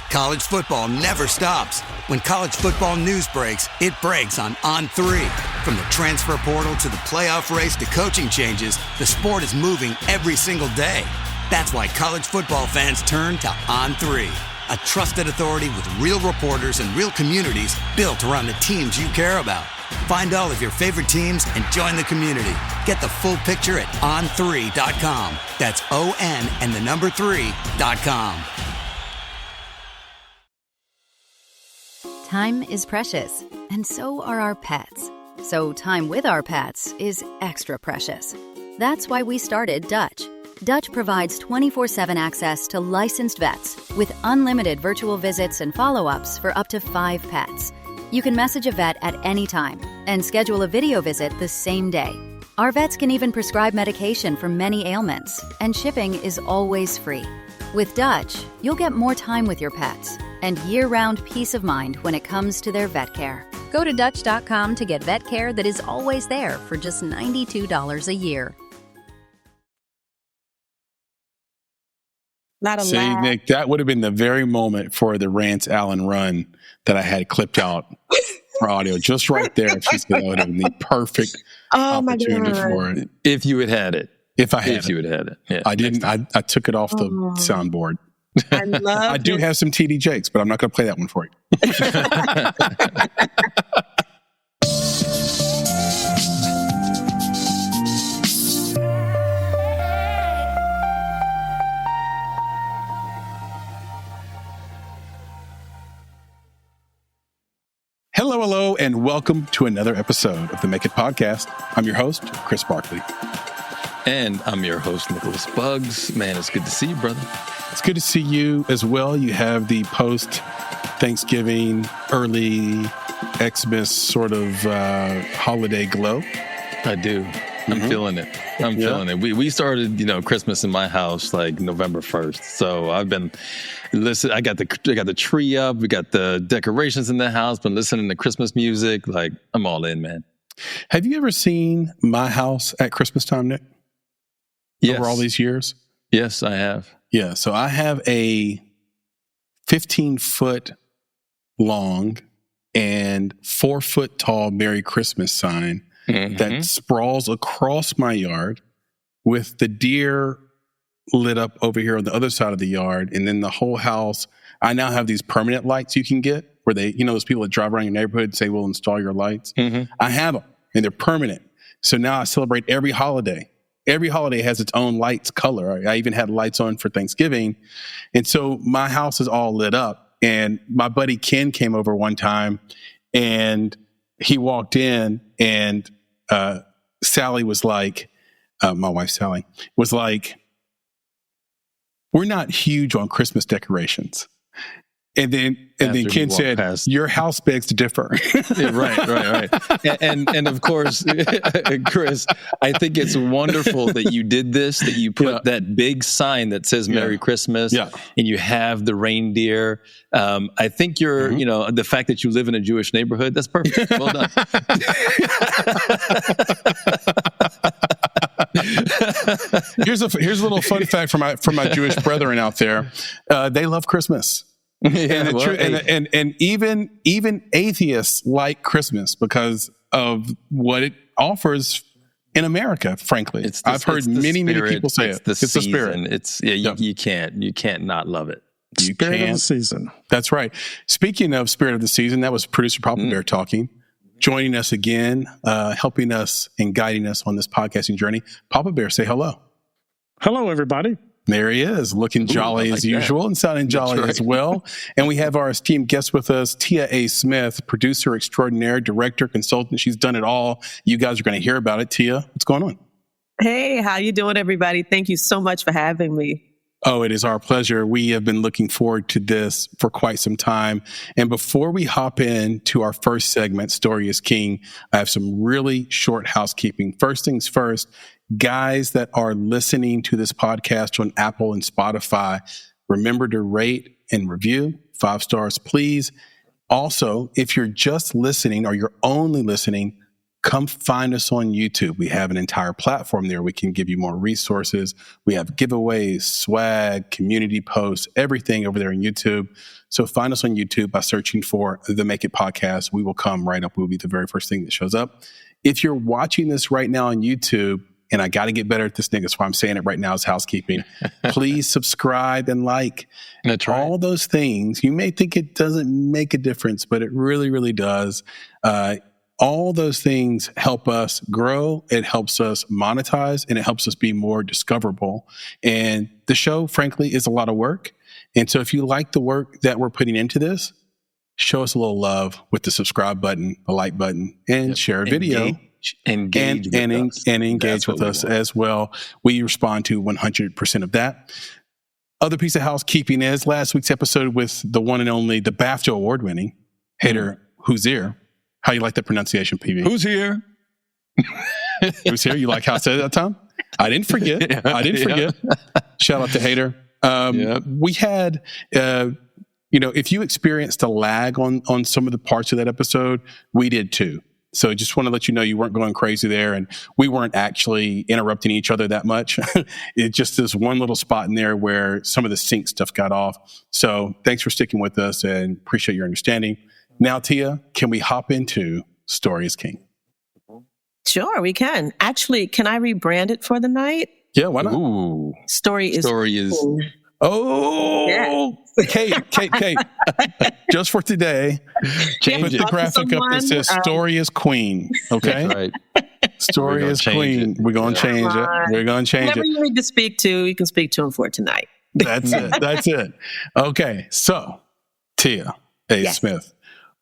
College football never stops. When college football news breaks, it breaks on On3. From the transfer portal to the playoff race to coaching changes, the sport is moving every single day. That's why college football fans turn to On3, a trusted authority with real reporters and real communities built around the teams you care about. Find all of your favorite teams and join the community. Get the full picture at on3.com. That's ON and the number 3.com. Time is precious, and so are our pets. So time with our pets is extra precious. That's why we started Dutch. Dutch provides 24/7 access to licensed vets with unlimited virtual visits and follow-ups for up to 5 pets. You can message a vet at any time and schedule a video visit the same day. Our vets can even prescribe medication for many ailments, and shipping is always free. With Dutch, you'll get more time with your pets and year-round peace of mind when it comes to their vet care. Go to Dutch.com to get vet care that is always there for just $92 a year. Not a See, lie. Nick, that would have been the very moment for the Rance Allen run that I had clipped out for audio. Just right there, if she said that would have been the perfect opportunity for it. If you had it. If I had If you had had it. Yeah. I didn't. I took it off the soundboard. I love I do have some TD Jakes, but I'm not going to play that one for you. Hello, and welcome to another episode of the Make It Podcast. I'm your host, Chris Barkley. And I'm your host, Nicholas Buggs. Man, it's good to see you, brother. It's good to see you as well. You have the post-Thanksgiving, early Xmas sort of holiday glow. I do. I'm feeling it. I'm feeling it. We started, Christmas in my house like November 1st. So I've been listening. I got the tree up. We got the decorations in the house. Been listening to Christmas music. Like, I'm all in, man. Have you ever seen my house at Christmas time, Nick? Yes. Over all these years? Yes, I have. Yeah. So I have a 15-foot long and 4-foot tall Merry Christmas sign that sprawls across my yard with the deer lit up over here on the other side of the yard. And then the whole house, I now have these permanent lights you can get where they, those people that drive around your neighborhood and say, we'll install your lights. I have them and they're permanent. So now I celebrate every holiday. Every holiday has its own lights color. I even had lights on for Thanksgiving. And so my house is all lit up. And my buddy Ken came over one time and he walked in and Sally was like, my wife Sally was like, we're not huge on Christmas decorations. And then Ken said, your house begs to differ. Yeah, right. And of course, Chris, I think it's wonderful that you did this, that you put that big sign that says Merry Christmas and you have the reindeer. I think you're, the fact that you live in a Jewish neighborhood, that's perfect. Well done. Here's a little fun fact for my Jewish brethren out there. They love Christmas. And even atheists like Christmas because of what it offers in America. Frankly, I've heard many people say it. It's the spirit. You can't not love it. Spirit of the season. That's right. Speaking of spirit of the season, that was producer Papa Bear talking, joining us again, helping us and guiding us on this podcasting journey. Papa Bear, say hello. Hello, everybody. There he is, looking jolly as usual and sounding jolly as well. And we have our esteemed guest with us, Tia A. Smith, producer extraordinaire, director, consultant. She's done it all. You guys are going to hear about it. Tia, what's going on? Hey, how you doing, everybody? Thank you so much for having me. Oh, it is our pleasure. We have been looking forward to this for quite some time. And before we hop into our first segment, Story is King, I have some really short housekeeping. First things first, guys that are listening to this podcast on Apple and Spotify, remember to rate and review 5 stars, please. Also, if you're just listening or you're only listening, come find us on YouTube. We have an entire platform there. We can give you more resources. We have giveaways, swag, community posts, everything over there on YouTube. So find us on YouTube by searching for the Make It Podcast. We will come right up. We'll be the very first thing that shows up. If you're watching this right now on YouTube, and I got to get better at this thing, that's why I'm saying it right now as housekeeping, please subscribe and like. That's right. All those things. You may think it doesn't make a difference, but it really, really does. All those things help us grow. It helps us monetize, and it helps us be more discoverable. And the show, frankly, is a lot of work. And so if you like the work that we're putting into this, show us a little love with the subscribe button, the like button, and share a video. Engage with us as well. We respond to 100% of that. Other piece of housekeeping is last week's episode with the one and only, the BAFTA award-winning Heir, who's here. How you like the pronunciation, PV? Who's here? Who's here? You like how I said it that time? I didn't forget. Shout out to Heir. We had, if you experienced a lag on some of the parts of that episode, we did too. So just want to let you know you weren't going crazy there, and we weren't actually interrupting each other that much. It just is one little spot in there where some of the sync stuff got off. So thanks for sticking with us and appreciate your understanding. Now, Tia, can we hop into Story is King? Sure, we can. Actually, can I rebrand it for the night? Yeah, why not? Ooh. Story is King. Oh, yes. Kate. Just for today, put the graphic up that says "Story is Queen." Okay, right. Story is Queen. We're gonna change it. We're gonna change Whoever you need to speak to, you can speak to him for tonight. That's it. Okay, so Tia Smith,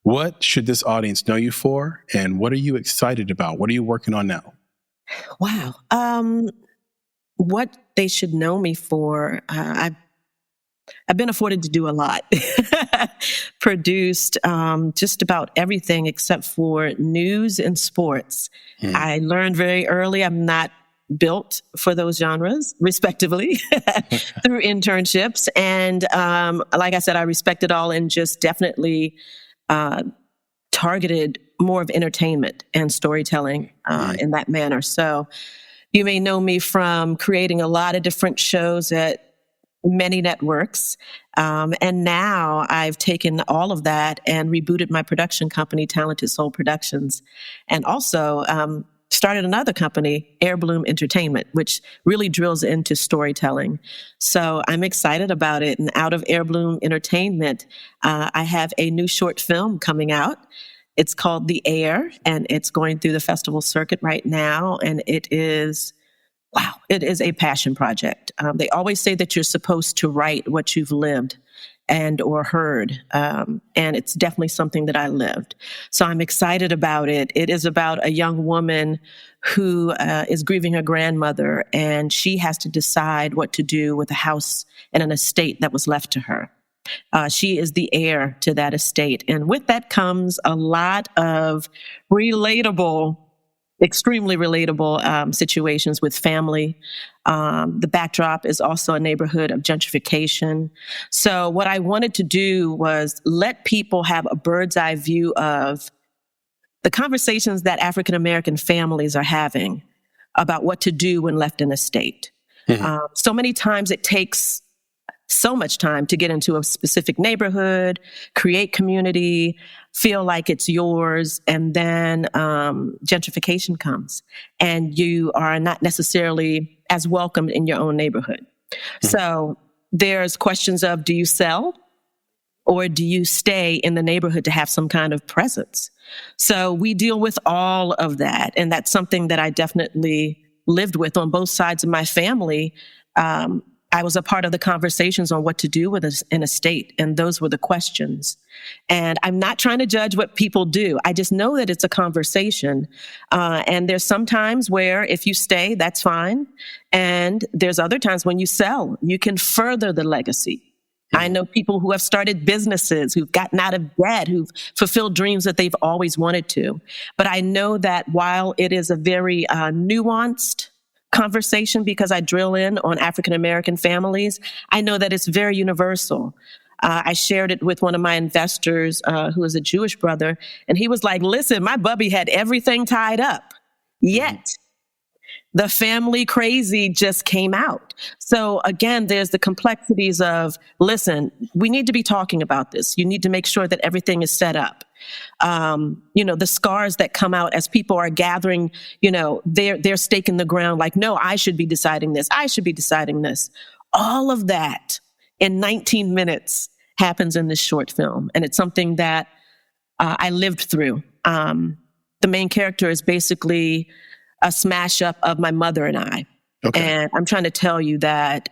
what should this audience know you for, and what are you excited about? What are you working on now? Wow. What they should know me for, I've been afforded to do a lot. Produced just about everything except for news and sports. I learned very early I'm not built for those genres, respectively, through internships. And like I said, I respect it all and just definitely targeted more of entertainment and storytelling in that manner. So you may know me from creating a lot of different shows at many networks. And now I've taken all of that and rebooted my production company, Talented Soul Productions, and also started another company, Heir Entertainment, which really drills into storytelling. So I'm excited about it. And out of Heir Entertainment, I have a new short film coming out. It's called The Heir, and it's going through the festival circuit right now. And it is a passion project. They always say that you're supposed to write what you've lived and or heard. And it's definitely something that I lived. So I'm excited about it. It is about a young woman who is grieving her grandmother, and she has to decide what to do with a house and an estate that was left to her. She is the heir to that estate. And with that comes a lot of extremely relatable situations with family. The backdrop is also a neighborhood of gentrification. So what I wanted to do was let people have a bird's eye view of the conversations that African-American families are having about what to do when left in a state. So many times it takes so much time to get into a specific neighborhood, create community, feel like it's yours, and then gentrification comes, and you are not necessarily as welcomed in your own neighborhood. So there's questions of, do you sell or do you stay in the neighborhood to have some kind of presence? So we deal with all of that, and that's something that I definitely lived with on both sides of my family. I was a part of the conversations on what to do with an estate, and those were the questions. And I'm not trying to judge what people do. I just know that it's a conversation. And there's some times where if you stay, that's fine. And there's other times when you sell, you can further the legacy. I know people who have started businesses, who've gotten out of debt, who've fulfilled dreams that they've always wanted to. But I know that while it is a very nuanced conversation, because I drill in on African-American families, I know that it's very universal. I shared it with one of my investors, who is a Jewish brother, and he was like, listen, my bubby had everything tied up, yet the family crazy just came out. So again, there's the complexities of, listen, we need to be talking about this. You need to make sure that everything is set up. The scars that come out as people are gathering, their stake in the ground, like, no, I should be deciding this. I should be deciding this. All of that in 19 minutes happens in this short film. And it's something that I lived through. The main character is basically a smash up of my mother and I. Okay. And I'm trying to tell you that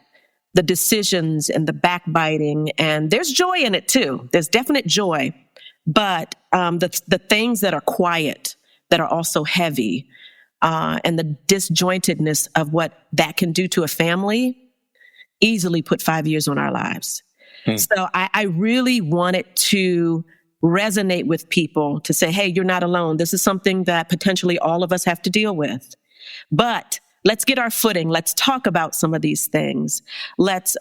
the decisions and the backbiting, and there's joy in it too. There's definite joy, but the things that are quiet, that are also heavy, and the disjointedness of what that can do to a family easily put 5 years on our lives. So I really wanted to resonate with people to say, hey, you're not alone. This is something that potentially all of us have to deal with. But let's get our footing. Let's talk about some of these things. Let's,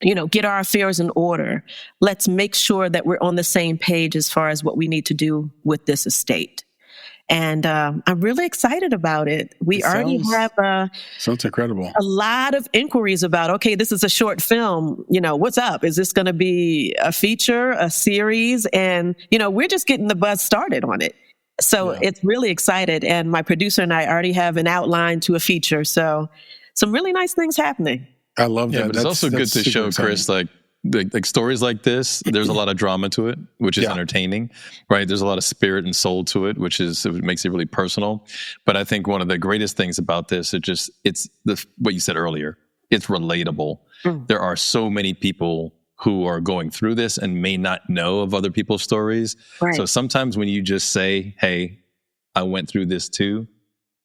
get our affairs in order. Let's make sure that we're on the same page as far as what we need to do with this estate. And I'm really excited about it. We already have sounds incredible. A lot of inquiries about, okay, this is a short film. What's up? Is this going to be a feature, a series? And, we're just getting the buzz started on it. So It's really excited. And my producer and I already have an outline to a feature. So some really nice things happening. I love that. Yeah, but it's also good to show, exciting. Chris, like stories like this, there's a lot of drama to it, which is entertaining, right? There's a lot of spirit and soul to it, which makes it really personal. But I think one of the greatest things about this, it's what you said earlier. It's relatable. There are so many people who are going through this and may not know of other people's stories. Right. So sometimes when you just say, hey, I went through this too,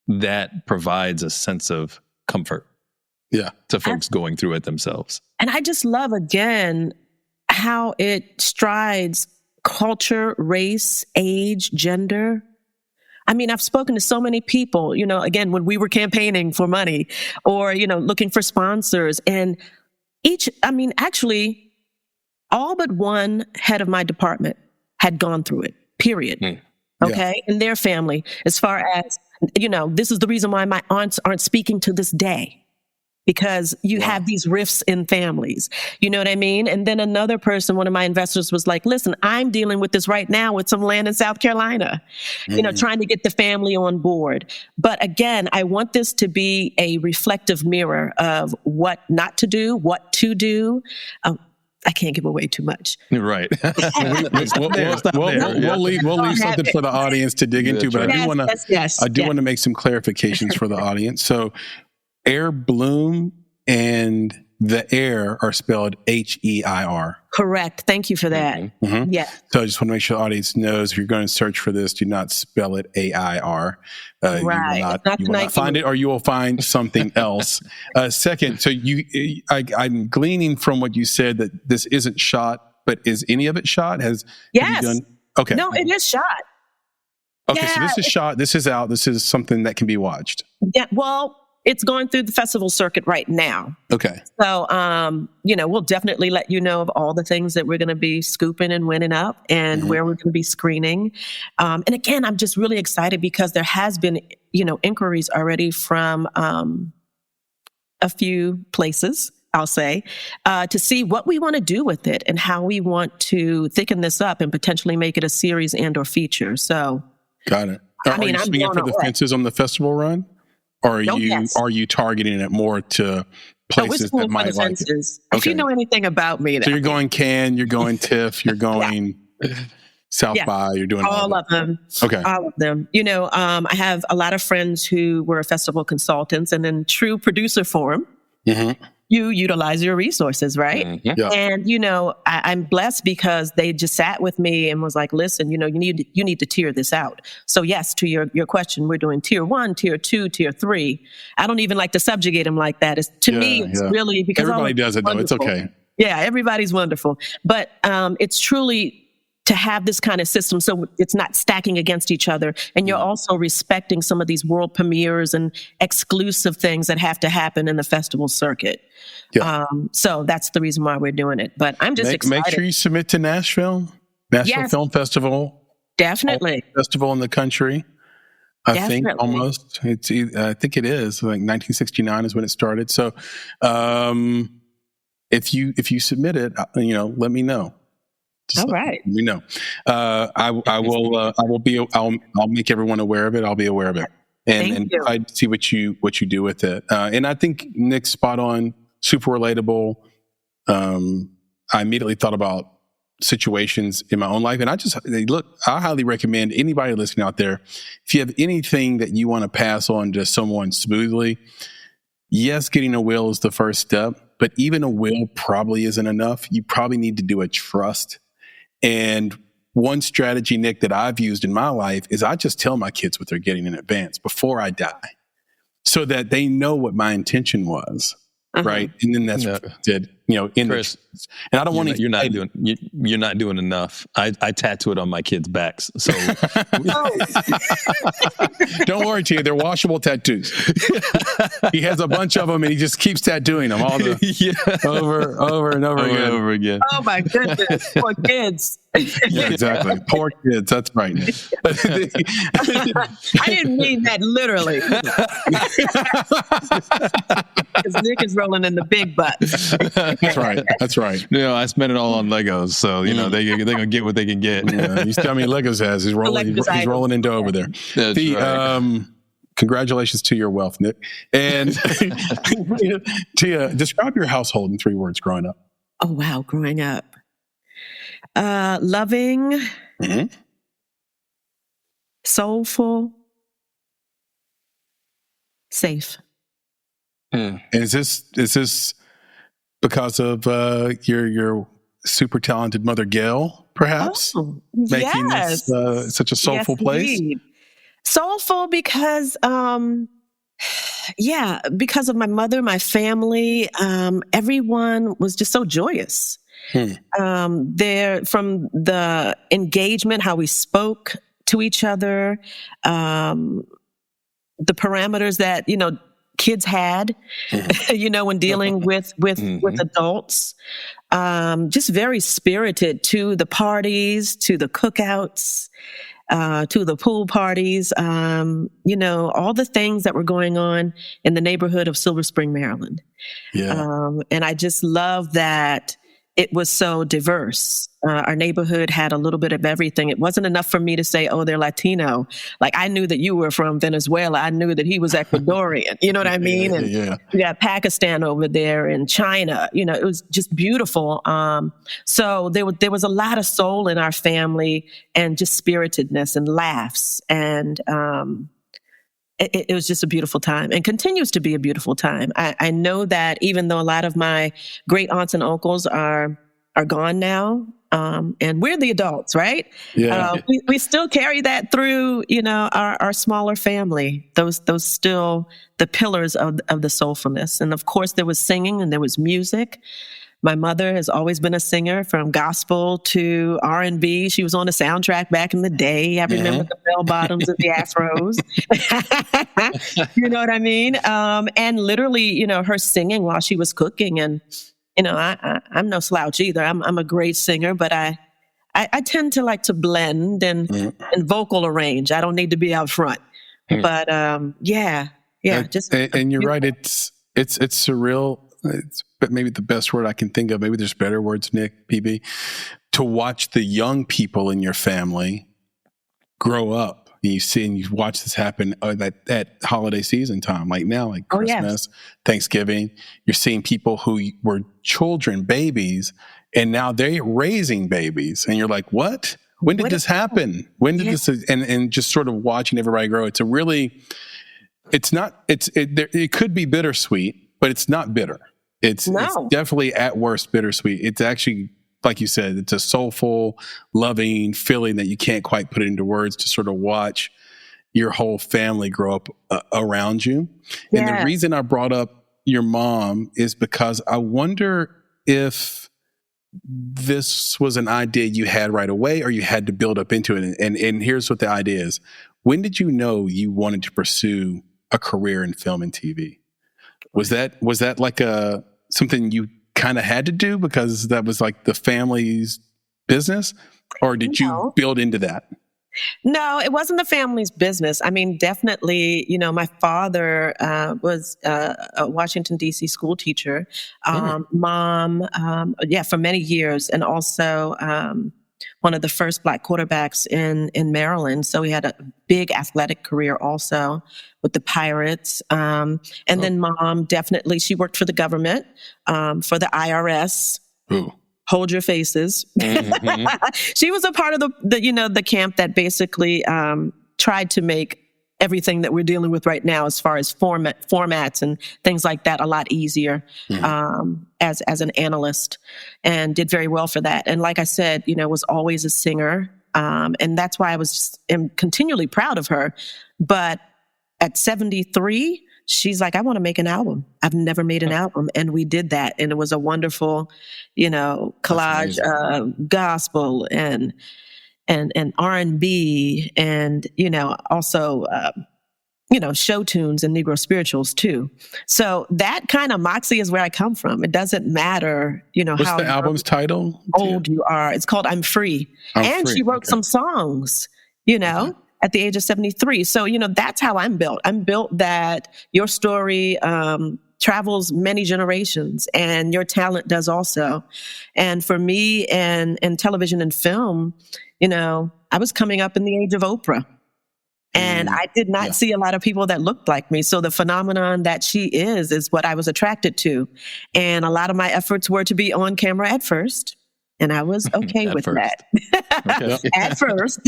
that provides a sense of comfort. To folks going through it themselves. And I just love, again, how it strides culture, race, age, gender. I mean, I've spoken to so many people, again, when we were campaigning for money or, looking for sponsors, and actually all but one head of my department had gone through it, period. Okay. And their family, as far as, this is the reason why my aunts aren't speaking to this day. Because you have these rifts in families. You know what I mean? And then another person, one of my investors, was like, listen, I'm dealing with this right now with some land in South Carolina, trying to get the family on board. But again, I want this to be a reflective mirror of what not to do, what to do. I can't give away too much. Right. We'll leave something for the audience to dig into, but I do want to make some clarifications for the audience. So Heir Bloom and the Heir are spelled Heir. Correct. Thank you for that. Mm-hmm. Yeah. So I just want to make sure the audience knows if you're going to search for this, do not spell it AIR. Right. You will not find it, or you will find something else. Second, so I'm gleaning from what you said that this isn't shot, but is any of it shot? Yes. Have you done? Okay. No, it is shot. Okay, so this is shot. This is out. This is something that can be watched. Yeah. Well, it's going through the festival circuit right now. Okay. So, we'll definitely let you know of all the things that we're going to be scooping and winning up and where we're going to be screening. And again, I'm just really excited because there has been, inquiries already from a few places, I'll say, to see what we want to do with it and how we want to thicken this up and potentially make it a series and or feature. So. Got it. Are you swinging for the fences on the festival run? Or are you targeting it more to places that might like it? Okay. If you know anything about me. So you're going Cannes, you're going TIFF, you're going South by, you're doing all of them. Okay. All of them. I have a lot of friends who were festival consultants, and in true producer form, you utilize your resources, right? Mm-hmm. Yeah. And, I'm blessed because they just sat with me and was like, listen, you need to tier this out. So yes, to your question, we're doing tier 1, tier 2, tier 3. I don't even like to subjugate them like that. It's really because everybody does it though. It's okay. Yeah. Everybody's wonderful, but, it's truly to have this kind of system so it's not stacking against each other. And you're also respecting some of these world premieres and exclusive things that have to happen in the festival circuit. Yeah. So that's the reason why we're doing it. But I'm just excited. Make sure you submit to Nashville Film Festival. Definitely. Festival in the country. I think almost. I think it is. Like 1969 is when it started. So if you submit it, let me know. All right. Let me know. I'll make everyone aware of it. I'll be aware of it. And I see what you do with it. And I think Nick's spot on, super relatable. I immediately thought about situations in my own life. And I highly recommend anybody listening out there, if you have anything that you want to pass on to someone smoothly, yes, getting a will is the first step, but even a will probably isn't enough. You probably need to do a trust. And one strategy, Nick, that I've used in my life is I just tell my kids what they're getting in advance before I die so that they know what my intention was. Right. And then that's what I did, Chris, and I don't want to, you're not doing enough. I tattoo it on my kids' backs. So don't worry, Tia, they're washable tattoos. He has a bunch of them and he just keeps tattooing them over and over again. Oh my goodness. Poor kids. Yeah, exactly. Poor kids. That's right, Nick. I didn't mean that literally. Because Nick is rolling in the big bucks. That's right. I spent it all on Legos, so they're gonna get what they can get. Yeah, you tell me Legos has. He's rolling into over there. That's right. Congratulations to your wealth, Nick. And Tia, describe your household in 3 words growing up. Oh wow, growing up. Loving, soulful, safe. And is this because of your super talented mother, Gail, perhaps? Oh, making this such a soulful place? Indeed. Soulful because, because of my mother, my family, everyone was just so joyous. There, from the engagement, how we spoke to each other, the parameters that, kids had, when dealing with adults, just very spirited to the parties, to the cookouts, to the pool parties, all the things that were going on in the neighborhood of Silver Spring, Maryland. Yeah. And I just love that it was so diverse. Our neighborhood had a little bit of everything. It wasn't enough for me to say, oh, they're Latino. Like, I knew that you were from Venezuela. I knew that he was Ecuadorian. You know what I mean? And we got Pakistan over there and China. It was just beautiful. So there was a lot of soul in our family and just spiritedness and laughs. And it was just a beautiful time and continues to be a beautiful time. I know that even though a lot of my great aunts and uncles are gone now, and we're the adults, right? Yeah. We still carry that through, our smaller family. Those still the pillars of the soulfulness. And of course, there was singing and there was music. My mother has always been a singer, from gospel to R&B. She was on the soundtrack back in the day. I remember the bell bottoms and the afros. You know what I mean? And literally, her singing while she was cooking. And, I'm no slouch either. I'm a great singer, but I tend to like to blend and vocal arrange. I don't need to be out front. But and you're right. It's surreal. It's maybe the best word I can think of. Maybe there's better words, Nick, PB, to watch the young people in your family grow up. And you watch this happen at holiday season time, like now, like Christmas, Thanksgiving. You're seeing people who were children, babies, and now they're raising babies. And you're like, what? When did this happen? When did this? And just sort of watching everybody grow. It could be bittersweet, but it's not bitter. It's definitely at worst bittersweet. It's actually, like you said, it's a soulful, loving feeling that you can't quite put it into words, to sort of watch your whole family grow up around you. Yeah. And the reason I brought up your mom is because I wonder if this was an idea you had right away, or you had to build up into it? And here's what the idea is. When did you know you wanted to pursue a career in film and TV? Was that like something you kind of had to do because that was like the family's business, or did you build into that? No, it wasn't the family's business. I mean, definitely, my father was a Washington, D.C. school teacher. Mom, for many years, and also one of the first Black quarterbacks in Maryland. So he had a big athletic career also with the Pirates. And then Mom, definitely, she worked for the government, for the IRS. Ooh. Hold your faces. She was a part of the camp that basically tried to make everything that we're dealing with right now, as far as formats and things like that, a lot easier as an analyst, and did very well for that. And like I said, was always a singer, and that's why am continually proud of her. But at 73. She's like, I want to make an album. I've never made an album. And we did that. And it was a wonderful, collage, gospel and R&B and, also, show tunes and Negro spirituals too. So that kind of moxie is where I come from. It doesn't matter, What's how the album's title? Old you are. It's called I'm Free. She wrote some songs, at the age of 73. So, that's how I'm built. I'm built that your story travels many generations, and your talent does also. And for me, and television and film, I was coming up in the age of Oprah. And I did not see a lot of people that looked like me. So the phenomenon that she is what I was attracted to. And a lot of my efforts were to be on camera at first. And I was okay with that at first.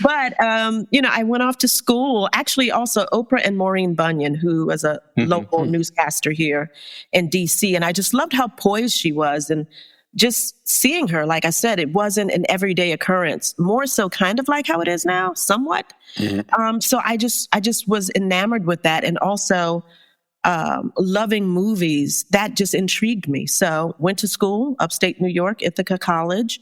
But, I went off to school. Actually, also Oprah and Maureen Bunyan, who was a local newscaster here in D.C. And I just loved how poised she was. And just seeing her, like I said, it wasn't an everyday occurrence, more so kind of like how it is now, somewhat. So I just was enamored with that. And also, loving movies, that just intrigued me. So went to school, upstate New York, Ithaca College,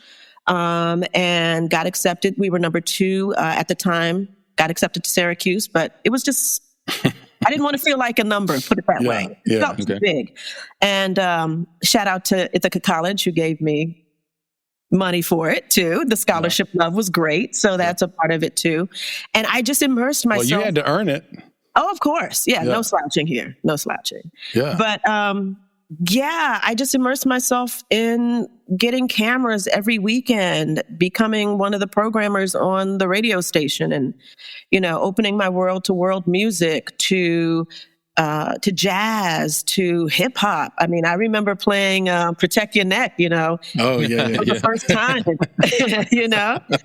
and got accepted. We were number 2 at the time, got accepted to Syracuse, but it was just, I didn't want to feel like a number, put it that way. It felt too big. And shout out to Ithaca College, who gave me money for it too. The scholarship love was great. So that's a part of it too. And I just immersed myself. Well, you had to earn it. Oh, of course. Yeah. No slouching here. No slouching. Yeah. But, I just immersed myself in getting cameras every weekend, becoming one of the programmers on the radio station, and, opening my world to world music, to jazz, to hip hop. I mean, I remember playing Protect Your Neck, for the first time,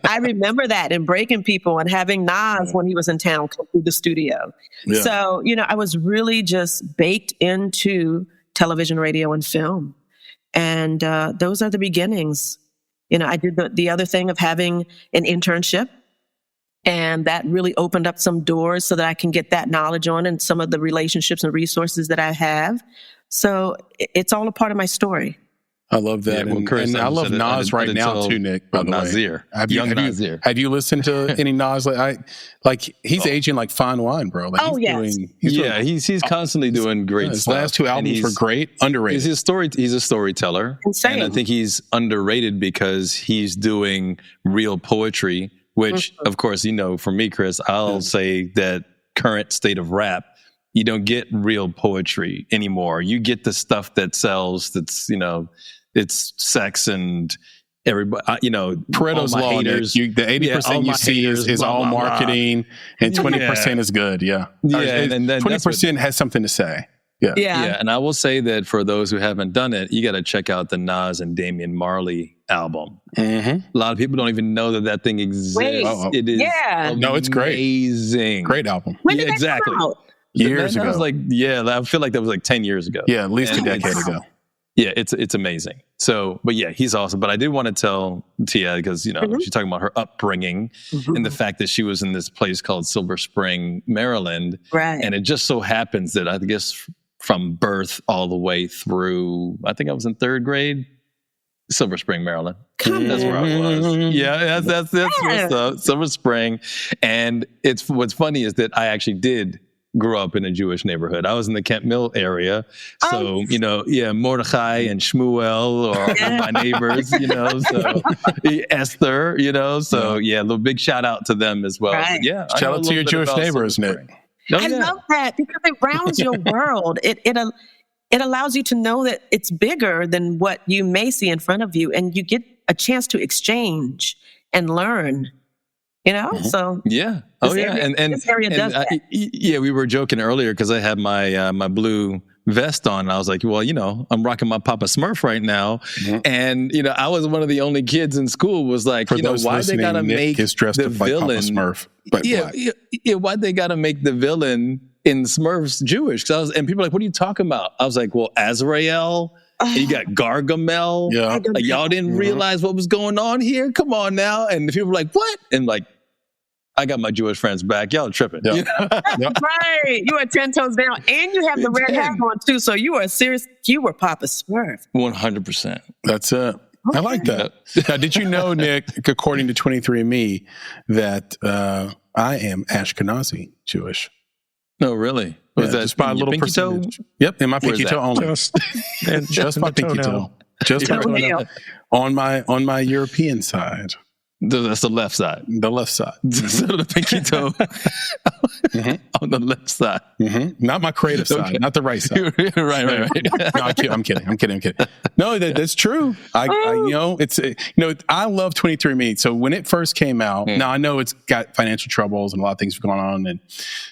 I remember that, and breaking people, and having Nas when he was in town come through the studio. Yeah. So, I was really just baked into television, radio, and film. And those are the beginnings. I did the other thing of having an internship, and that really opened up some doors so that I can get that knowledge on, and some of the relationships and resources that I have. So it's all a part of my story. I love that. Yeah, well, Chris, and I love Nas right now too, Nick, by the way. Nasir. Nasir. Have you listened to any Nas? He's aging like fine wine, bro. Like, he's constantly doing great his stuff. His last 2 albums were great, underrated. He's a storyteller. Insane. And I think he's underrated because he's doing real poetry, which, of course, for me, Chris, I'll say that current state of rap, you don't get real poetry anymore. You get the stuff that sells, that's, it's sex and everybody, Pareto's law, haters, the 80% you see is all marketing, and 20% is good. Yeah. And then 20% has something to say. Yeah. And I will say that for those who haven't done it, you got to check out the Nas and Damian Marley album. A lot of people don't even know that thing exists. It is no, it's great. Amazing. Great album. When did that come out? Years ago. I feel like that was like 10 years ago. Yeah, at least a decade ago. Yeah, it's amazing. So, but yeah, he's awesome. But I did want to tell Tia, because, she's talking about her upbringing and the fact that she was in this place called Silver Spring, Maryland. Right. And it just so happens that I guess from birth all the way through, I think I was in 3rd grade, Silver Spring, Maryland. That's where I was. Yeah, that's what's up. Silver Spring. And what's funny is that I actually did grow up in a Jewish neighborhood. I was in the Kent Mill area. So, Mordechai and Shmuel are my neighbors, so Esther, so a little big shout out to them as well. Right. Yeah. Shout out to your Jewish neighbors, Nick. I love that because it rounds your world. It allows you to know that it's bigger than what you may see in front of you, and you get a chance to exchange and learn. So yeah, this area does that. We were joking earlier because I had my blue vest on. I was like, well, I'm rocking my Papa Smurf right now, and I was one of the only kids in school. Was like, why they gotta make the villain Smurf? Why they gotta make the villain in Smurfs Jewish? And people are like, what are you talking about? I was like, well, Azrael. And you got Gargamel. Yeah. Like, y'all didn't realize what was going on here? Come on now. And people were like, what? And like, I got my Jewish friends back. Y'all tripping. Yeah. Right. You were 10 toes down. And you have the red hat on too. So you were Papa Smurf. 100%. That's it. Okay. I like that. Now, did you know, Nick, according to 23andMe, that I am Ashkenazi Jewish? No, really? Was that just by a little percentage? Yep, in my pinky toe only. Just my pinky toe. Just my toe. On my European side. That's the left side. The left side. So the pinky toe on the left side. Mm-hmm. Not my creative side, not the right side. right. No, I'm kidding. No, that's true. I love 23andMe. So when it first came out, now I know it's got financial troubles and a lot of things going on, and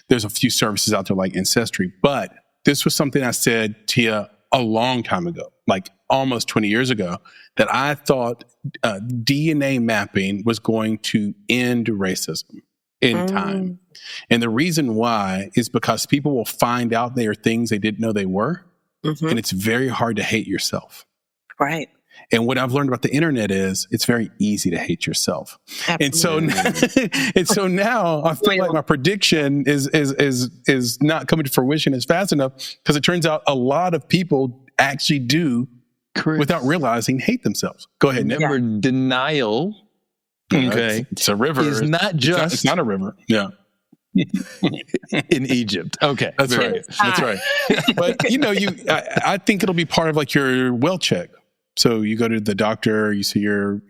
there's a few services out there like Ancestry, but this was something I said to you a long time ago, like almost 20 years ago, that I thought DNA mapping was going to end racism in time. And the reason why is because people will find out they are things they didn't know they were. And it's very hard to hate yourself. Right. And what I've learned about the internet is it's very easy to hate yourself. Absolutely. And so now I feel like my prediction is not coming to fruition as fast enough, because it turns out a lot of people actually do, without realizing, hate themselves. Go ahead. Remember, denial. Okay. It's a river. It's not just. It's not a river. Yeah. In Egypt. Okay. That's right. That's right. But I think it'll be part of like your well check. So you go to the doctor, you see your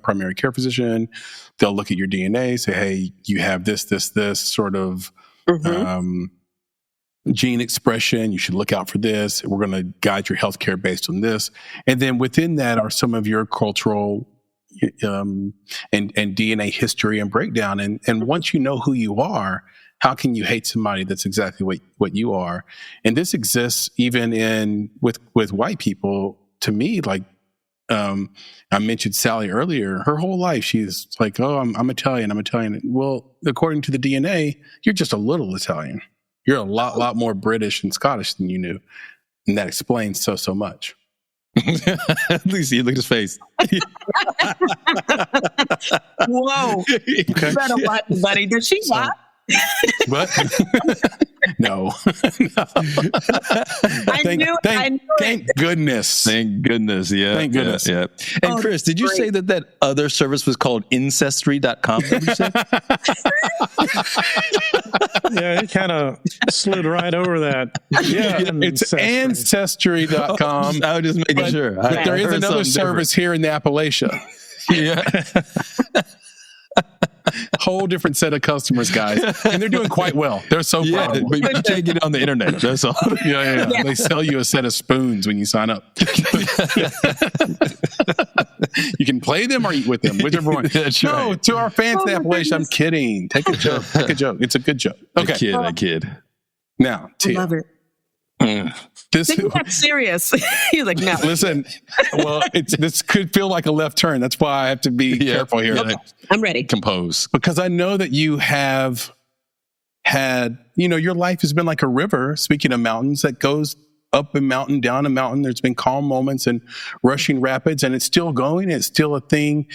primary care physician. They'll look at your DNA, say, hey, you have this sort of gene expression. You should look out for this. We're going to guide your healthcare based on this. And then within that are some of your cultural and DNA history and breakdown. And once you know who you are, how can you hate somebody that's exactly what you are? And this exists even with white people. To me, like I mentioned Sally earlier, her whole life she's like, oh, I'm Italian. Well, according to the DNA, you're just a little Italian. You're a lot more British and Scottish than you knew, and that explains so much. At least you look at his face. Whoa! You better watch, buddy. Did she watch? What? No. Thank goodness. Thank goodness. Yeah. Thank goodness. Yeah. And Chris, did you say that other service was called Ancestry.com? Yeah, he kind of slid right over that. Yeah, it's Ancestry.com. I was just making sure. But there is another service here in the Appalachia. Yeah. Whole different set of customers, guys, and they're doing quite well. They're so profitable. But you can't get it on the internet. That's all. Yeah. They sell you a set of spoons when you sign up. You can play them or eat with them, whichever one. That's right. No, to our fans in Appalachia, I'm kidding. Take a joke. It's a good joke. Okay, a kid. Now, Tia. I love it. This is serious. He's like, no. Listen, well, this could feel like a left turn. That's why I have to be careful here. Okay. I'm ready. Compose. Because I know that you have had, your life has been like a river, speaking of mountains, that goes up a mountain, down a mountain. There's been calm moments and rushing rapids, and it's still going. It's still a thing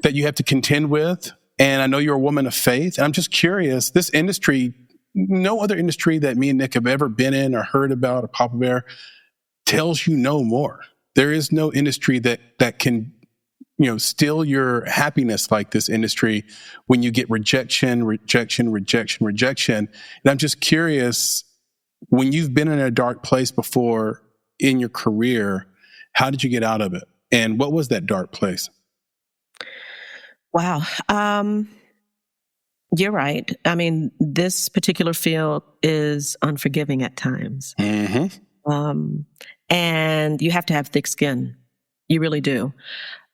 that you have to contend with. And I know you're a woman of faith. And I'm just curious, this industry, no other industry that me and Nick have ever been in or heard about or Papa Bear tells you no more. There is no industry that can, steal your happiness like this industry when you get rejection. And I'm just curious, when you've been in a dark place before in your career, how did you get out of it? And what was that dark place? Wow. You're right. I mean, this particular field is unforgiving at times. Mm-hmm. And you have to have thick skin. You really do.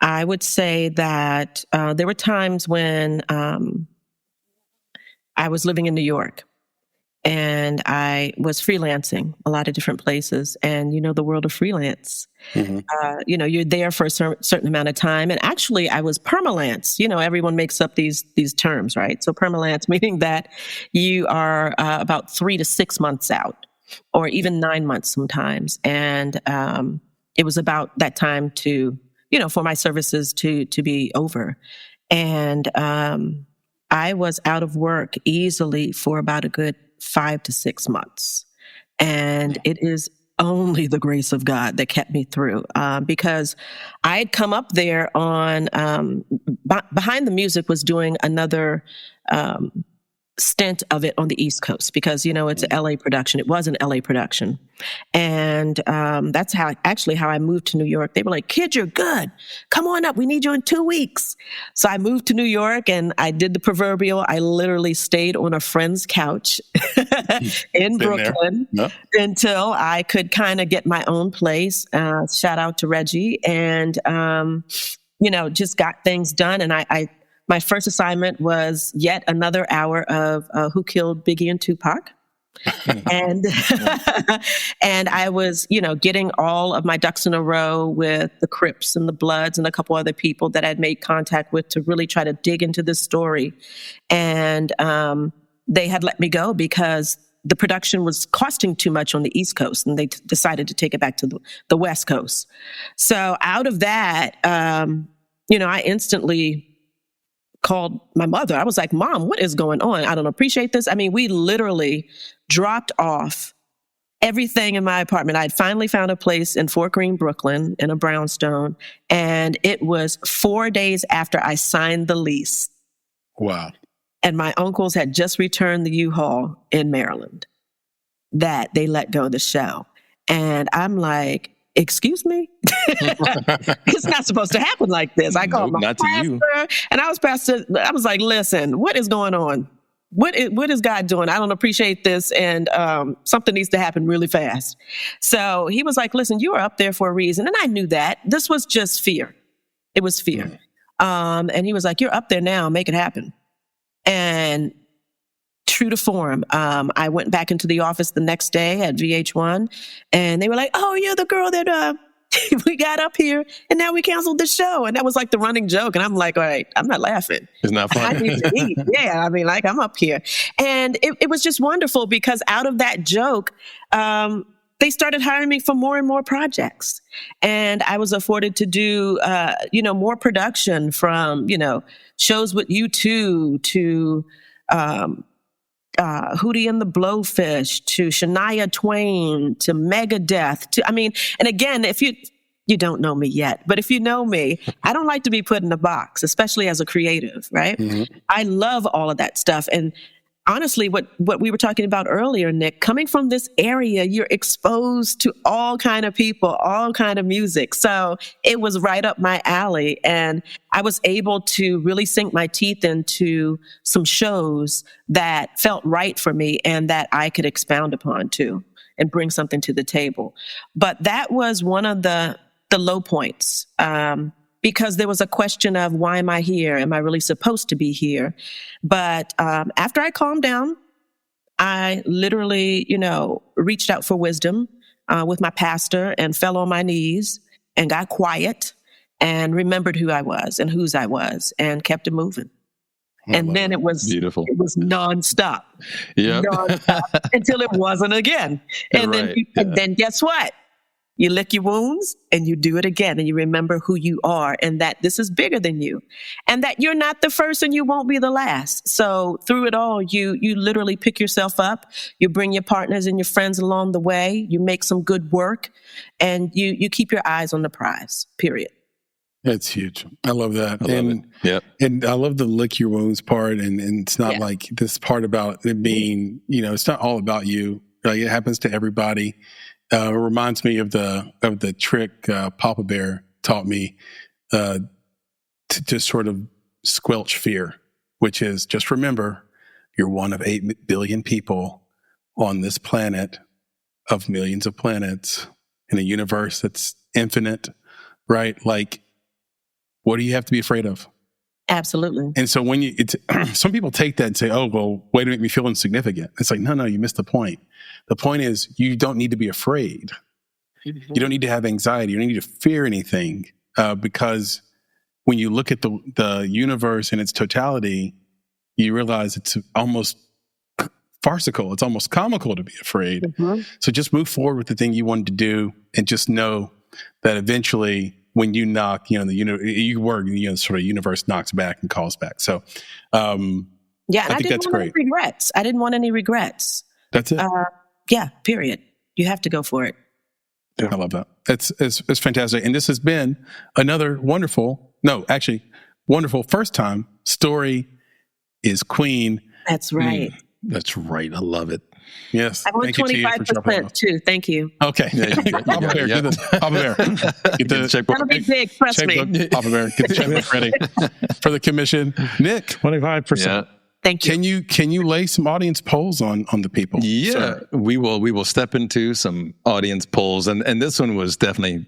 I would say that there were times when I was living in New York and I was freelancing a lot of different places. And the world of freelance, Mm-hmm. You're there for a certain amount of time. And actually, I was permalance. Everyone makes up these terms, right? So permalance, meaning that you are about 3 to 6 months out, or even 9 months sometimes. And it was about that time to, for my services to be over. And I was out of work easily for about a good 5 to 6 months. And it is only the grace of God that kept me through, because I had come up there on, behind the music was doing another stint of it on the East Coast, because, it's an LA production. It was an LA production. And that's how I moved to New York. They were like, "Kid, you're good. Come on up. We need you in 2 weeks." So I moved to New York and I did the proverbial. I literally stayed on a friend's couch in Brooklyn until I could kind of get my own place. Shout out to Reggie. And, just got things done. And my first assignment was yet another hour of Who Killed Biggie and Tupac. And and I was, getting all of my ducks in a row with the Crips and the Bloods and a couple other people that I'd made contact with to really try to dig into this story. And they had let me go because the production was costing too much on the East Coast, and they decided to take it back to the West Coast. So out of that, I instantly called my mother. I was like, "Mom, what is going on? I don't appreciate this." I mean, we literally dropped off everything in my apartment. I had finally found a place in Fort Greene, Brooklyn, in a brownstone. And it was 4 days after I signed the lease. Wow. And my uncles had just returned the U-Haul in Maryland that they let go of the show. And I'm like, "Excuse me?" It's not supposed to happen like this. I called my pastor, and I was like, "Listen, what is going on? What is God doing? I don't appreciate this, and something needs to happen really fast." So he was like, "Listen, you are up there for a reason." And I knew that. This was just fear. It was fear. And he was like, "You're up there now. Make it happen." And true to form, I went back into the office the next day at VH1, and they were like, "Oh, you're the girl that we got up here, and now we canceled the show." And that was like the running joke. And I'm like, "All right, I'm not laughing. It's not funny. I need to eat." Yeah, I mean, like, I'm up here. And it was just wonderful, because out of that joke, they started hiring me for more and more projects. And I was afforded to do, more production, from, shows with U2 to Hootie and the Blowfish to Shania Twain to Megadeth and again, if you don't know me yet, but if you know me, I don't like to be put in a box, especially as a creative, right? Mm-hmm. I love all of that stuff. And honestly, what we were talking about earlier, Nick, coming from this area, you're exposed to all kind of people, all kind of music. So it was right up my alley. And I was able to really sink my teeth into some shows that felt right for me and that I could expound upon too and bring something to the table. But that was one of the low points. Because there was a question of, why am I here? Am I really supposed to be here? But after I calmed down, I literally, reached out for wisdom with my pastor and fell on my knees and got quiet and remembered who I was and whose I was and kept it moving. And then it was beautiful. It was nonstop. Yeah. Nonstop until it wasn't again. And then guess what? You lick your wounds and you do it again, and you remember who you are and that this is bigger than you and that you're not the first and you won't be the last. So through it all, you literally pick yourself up, you bring your partners and your friends along the way, you make some good work, and you keep your eyes on the prize, period. That's huge. I love that. I love it. Yep. And I love the lick your wounds part. And it's not like this part about it being, it's not all about you. Like, it happens to everybody. It reminds me of the trick Papa Bear taught me to just sort of squelch fear, which is just remember you're one of 8 billion people on this planet of millions of planets in a universe that's infinite, right? Like, what do you have to be afraid of? Absolutely. And so when some people take that and say, oh, well, way to make me feel insignificant. It's like, no, you missed the point. The point is you don't need to be afraid. You don't need to have anxiety. You don't need to fear anything because when you look at the universe in its totality, you realize it's almost farcical. It's almost comical to be afraid. Mm-hmm. So just move forward with the thing you wanted to do and just know that eventually when you knock, sort of universe knocks back and calls back. So, I think that's great. I didn't want any regrets. That's it. Period. You have to go for it. Yeah. I love that. It's fantastic. And this has been another wonderful first time. Story is Queen. That's right. That's right. I love it. Yes. I want 25% too. Thank you. Okay. Papa Bear, get the checkbook. That'll be big. Trust me. Papa Bear, get the checkbook ready for the commission. Nick, 25%. Yeah. Thank you. Can you lay some audience polls on the people? Yeah, sir? we will step into some audience polls, and this one was definitely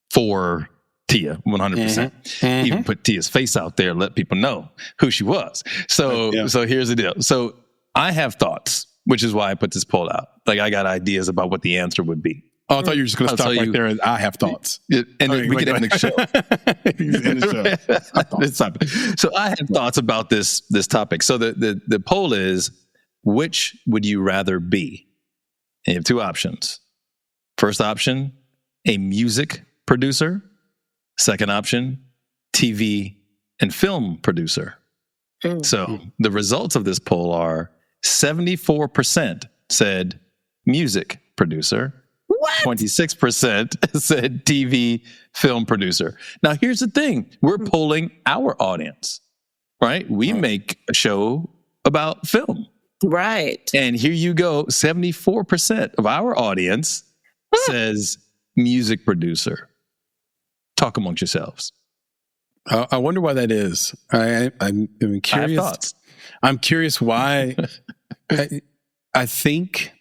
for Tia, 100%. Mm-hmm. Even put Tia's face out there, let people know who she was. So here's the deal. So I have thoughts, which is why I put this poll out. Like, I got ideas about what the answer would be. Oh, I thought you were just going to stop right there and I have thoughts. And then we can end the show. So I have thoughts about this topic. So the poll is, which would you rather be? And you have two options. First option, a music producer. Second option, TV and film producer. So the results of this poll are 74% said music producer. What? 26% said TV film producer. Now, here's the thing. We're polling our audience, right? We make a show about film. Right. And here you go. 74% of our audience says music producer. Talk amongst yourselves. I wonder why that is. I'm curious. I have thoughts. I'm curious why. I think,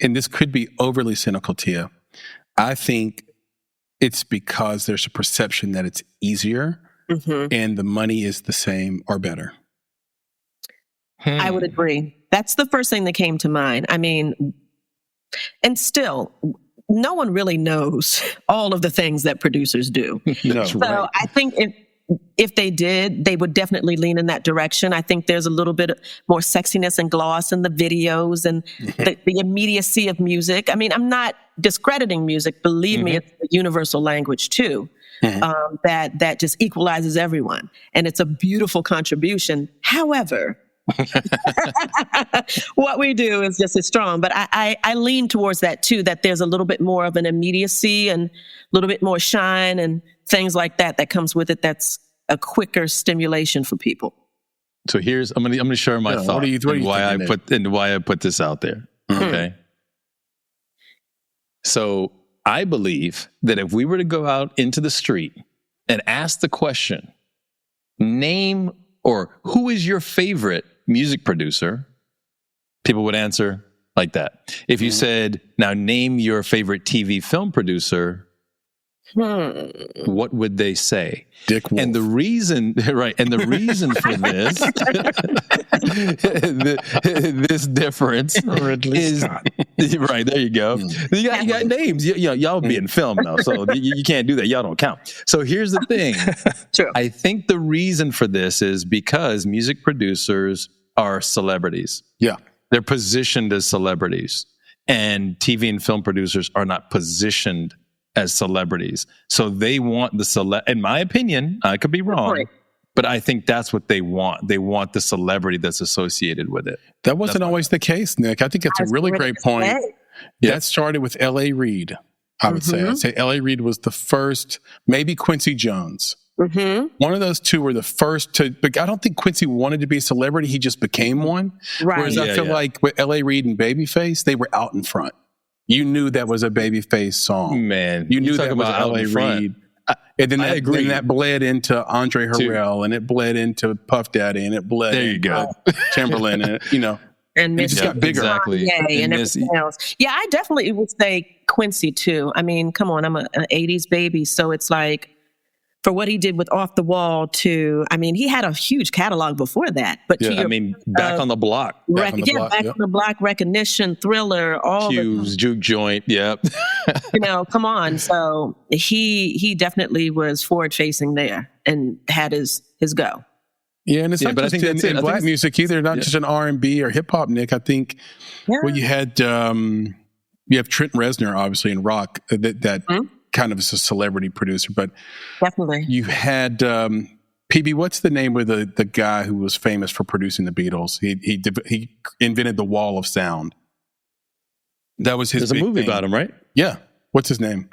and this could be overly cynical, Tia, I think it's because there's a perception that it's easier and the money is the same or better. I would agree. That's the first thing that came to mind. I mean, and still, no one really knows all of the things that producers do. No, so right. I think if they did, they would definitely lean in that direction. I think there's a little bit more sexiness and gloss in the videos and the immediacy of music. I mean, I'm not discrediting music. Believe me, it's a universal language too, that just equalizes everyone. And it's a beautiful contribution. However, what we do is just as strong. But I lean towards that too, that there's a little bit more of an immediacy and a little bit more shine and things like that comes with it. That's a quicker stimulation for people. So I'm gonna share my thought and why I put this out there. Okay. So I believe that if we were to go out into the street and ask the question, name or who is your favorite music producer, people would answer like that. If you said, now name your favorite TV film producer, what would they say? Dick Wolf. And the reason, right? And the reason for this, this difference is Scott. Right. There you go. You got names. Y'all be in film now, so you can't do that. Y'all don't count. So here's the thing. True. I think the reason for this is because music producers are celebrities. Yeah. They're positioned as celebrities. and TV and film producers are not positioned as celebrities. So they want the in my opinion, I could be wrong, but I think that's what they want. They want the celebrity that's associated with it. That wasn't always the case, Nick. I think that's a really great point. That started with L.A. Reid, I would say. I'd say L.A. Reid was the first, maybe Quincy Jones. One of those two were the first to, but I don't think Quincy wanted to be a celebrity. He just became one. Right. Whereas I feel like with L.A. Reid and Babyface, they were out in front. You knew that was a Babyface song. Man. You knew that was L.A. Reid. And then that bled into Andre Harrell, and it bled into Puff Daddy, and it bled into Timberland, and and it just got bigger. Exactly. And everything else. Yeah, I definitely would say Quincy too. I mean, come on, I'm an 80s baby, so it's like, for what he did with Off the Wall too. I mean, he had a huge catalog before that. But Back on the Block. Back on the Block, Recognition, Thriller, all Hughes, Juke Joint, come on. So he definitely was forward facing there and had his go. Yeah, and it's not just in black music either, not just in R&B or hip hop, Nick. I think you had you have Trent Reznor obviously in rock that kind of is a celebrity producer, but definitely you had PB. What's the name of the guy who was famous for producing the Beatles? He invented the wall of sound. That was his. There's a movie thing about him, right? Yeah. What's his name?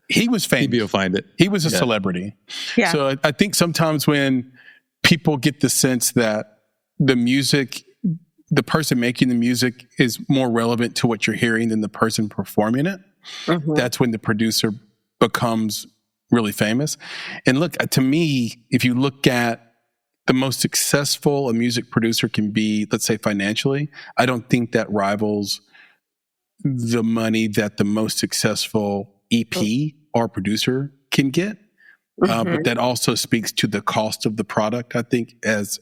He was famous. Maybe you'll find it. He was a celebrity. Yeah. So I think sometimes when people get the sense that the music, the person making the music is more relevant to what you're hearing than the person performing it, that's when the producer becomes really famous. And look, to me, if you look at the most successful a music producer can be, let's say financially, I don't think that rivals the money that the most successful EP or producer can get. But that also speaks to the cost of the product, I think, as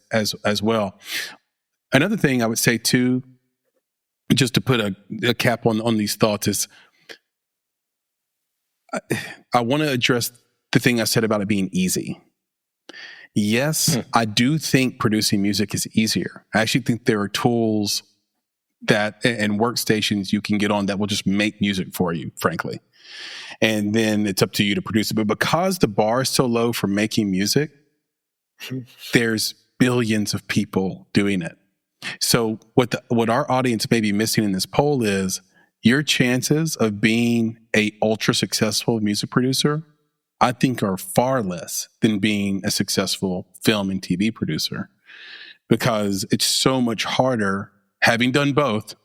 well. Another thing I would say too, just to put a cap on these thoughts, is I want to address the thing I said about it being easy. Yes, I do think producing music is easier. I actually think there are tools and workstations you can get on that will just make music for you, frankly. And then it's up to you to produce it. But because the bar is so low for making music, there's billions of people doing it. So what our audience may be missing in this poll is your chances of being a ultra successful music producer, I think, are far less than being a successful film and TV producer, because it's so much harder, having done both,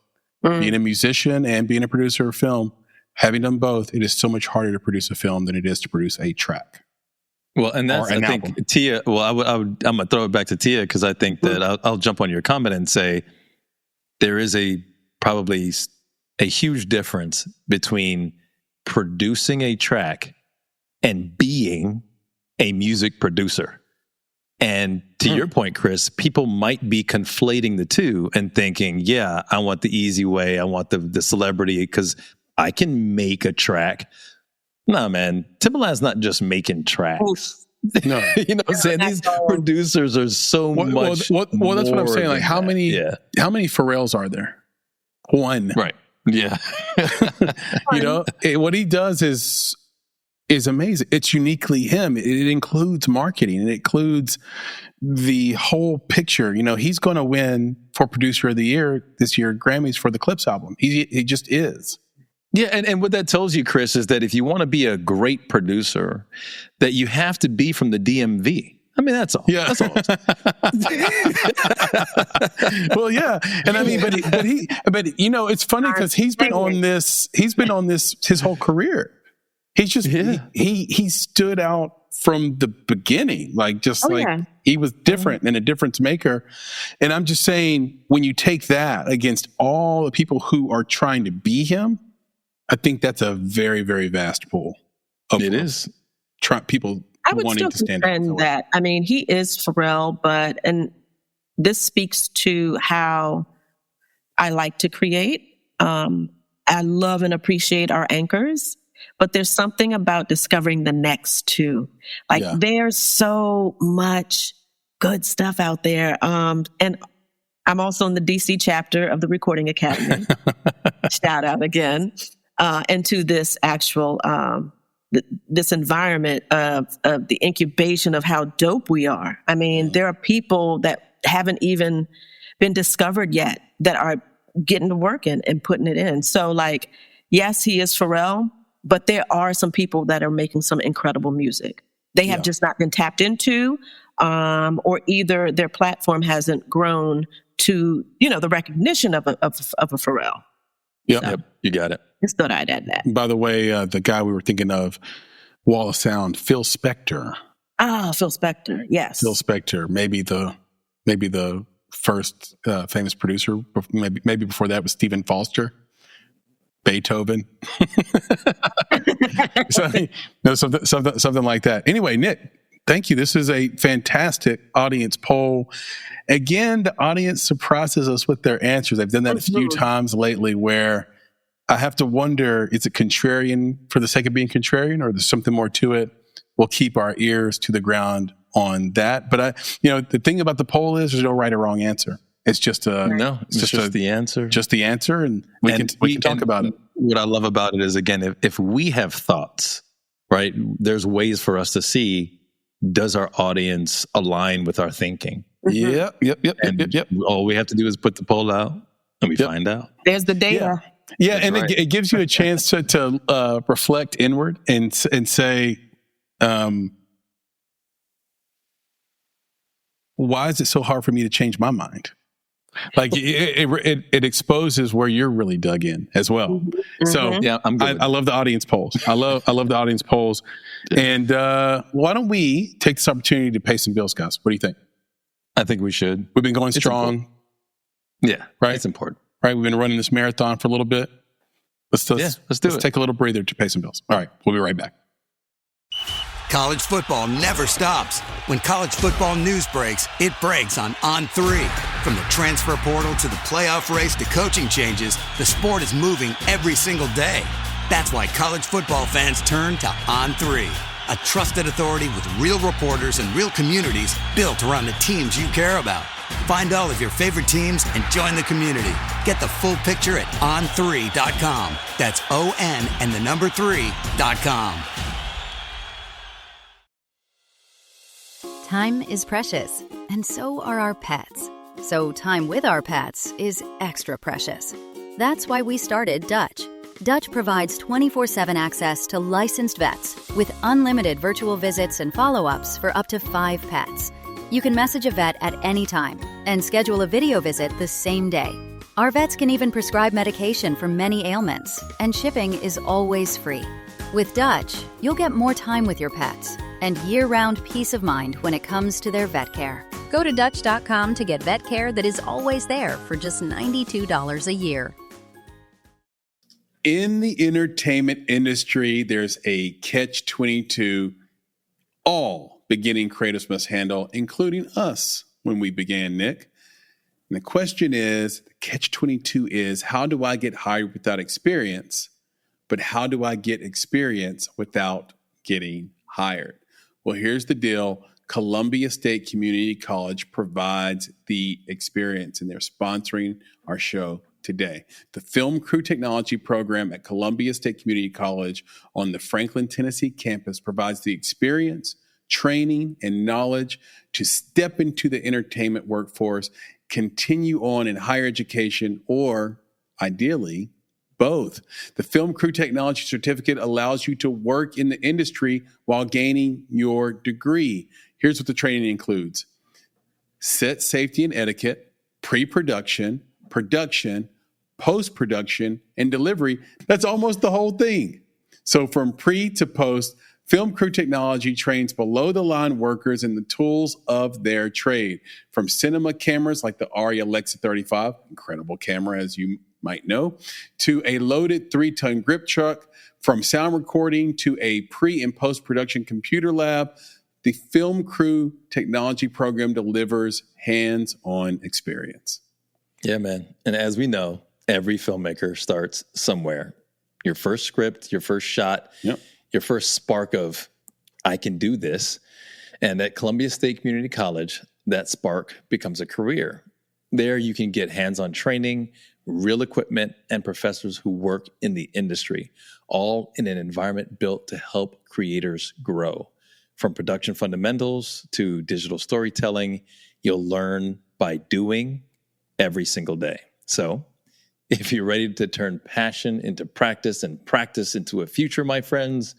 being a musician and being a producer of film, having done both, it is so much harder to produce a film than it is to produce a track. Well, and that's, I think, album. Tia, I'm going to throw it back to Tia, because I think that I'll jump on your comment and say there is probably a huge difference between producing a track and being a music producer. And to your point, Chris, people might be conflating the two and thinking, yeah, I want the easy way. I want the celebrity because I can make a track. No, man, Timbaland's not just making tracks. No. You know what I'm saying? These producers are so much well, that's what I'm saying. Like, how many Pharrells are there? One. Right. Yeah. What he does is amazing. It's uniquely him. It includes marketing. It includes the whole picture. He's going to win for Producer of the Year this year, Grammys, for the Clips album. He just is. Yeah, and what that tells you, Chris, is that if you want to be a great producer, that you have to be from the DMV. I mean, that's all. Yeah. That's all. Well, yeah. And I mean, but it's funny because he's been on this his whole career. He's just, he stood out from the beginning, he was different and a difference maker. And I'm just saying, when you take that against all the people who are trying to be him, I think that's a very, very vast pool. It is. People I would wanting still to stand defend that. I mean, he is Pharrell, and this speaks to how I like to create. I love and appreciate our anchors, but there's something about discovering the next too. There's so much good stuff out there. And I'm also in the DC chapter of the Recording Academy. Shout out again. And to this actual, this environment of the incubation of how dope we are. I mean, there are people that haven't even been discovered yet that are getting to work and putting it in. So like, yes, he is Pharrell, but there are some people that are making some incredible music. They have just not been tapped into, or either their platform hasn't grown to, the recognition of a Pharrell. Yep. So, Yep, you got it. Just thought I'd add that. By the way, the guy we were thinking of, Wall of Sound, Phil Spector. Ah, Phil Spector, yes. Phil Spector, maybe the first famous producer. Maybe before that was Stephen Foster, Beethoven. Something like that. Anyway, Nick, thank you. This is a fantastic audience poll. Again, the audience surprises us with their answers. I've done that a few times lately where I have to wonder, is it contrarian for the sake of being contrarian, or there's something more to it? We'll keep our ears to the ground on that. But the thing about the poll is there's no right or wrong answer. It's just just the answer. Just the answer, and we can talk about it. What I love about it is, again, if we have thoughts, right, there's ways for us to see, does our audience align with our thinking? Yep. All we have to do is put the poll out, and we find out. There's the data. Yeah, and right. It gives you a chance to reflect inward and say, why is it so hard for me to change my mind? Like it exposes where you're really dug in as well. Mm-hmm. So yeah, I love the audience polls. I love the audience polls. And why don't we take this opportunity to pay some bills, guys? What do you think? I think we should. We've been going strong. Important. Yeah, right. It's important. Right, we've been running this marathon for a little bit. Let's do it. Let's take a little breather to pay some bills. All right, we'll be right back. College football never stops. When college football news breaks, it breaks on On3. From the transfer portal to the playoff race to coaching changes, the sport is moving every single day. That's why college football fans turn to On3, a trusted authority with real reporters and real communities built around the teams you care about. Find all of your favorite teams and join the community. Get the full picture at on3.com. That's ON and the number 3.com. Time is precious, and so are our pets. So time with our pets is extra precious. That's why we started Dutch. Dutch provides 24/7 access to licensed vets with unlimited virtual visits and follow-ups for up to 5 pets. You can message a vet at any time and schedule a video visit the same day. Our vets can even prescribe medication for many ailments, and shipping is always free. With Dutch, you'll get more time with your pets and year-round peace of mind when it comes to their vet care. Go to Dutch.com to get vet care that is always there for just $92 a year. In the entertainment industry, there's a catch-22 all beginning creatives must handle, including us when we began, Nick. And the question is, the catch-22 is, how do I get hired without experience? But how do I get experience without getting hired? Well, here's the deal. Columbia State Community College provides the experience, and they're sponsoring our show today. The Film Crew Technology program at Columbia State Community College on the Franklin, Tennessee campus provides the experience, training, and knowledge to step into the entertainment workforce, continue on in higher education, or ideally, both. The Film Crew Technology Certificate allows you to work in the industry while gaining your degree. Here's what the training includes: set safety and etiquette, pre-production, production, post-production, and delivery. That's almost the whole thing. So from pre to post, Film Crew Technology trains below-the-line workers in the tools of their trade. From cinema cameras like the Arri Alexa 35, incredible camera as you might know, to a loaded 3-ton grip truck, from sound recording to a pre- and post-production computer lab, the Film Crew Technology program delivers hands-on experience. Yeah, man. And as we know, every filmmaker starts somewhere. Your first script, your first shot, your first spark of, I can do this. And at Columbia State Community College, that spark becomes a career. There you can get hands-on training, real equipment, and professors who work in the industry, all in an environment built to help creators grow. From production fundamentals to digital storytelling, you'll learn by doing every single day. So, if you're ready to turn passion into practice and practice into a future, my friends,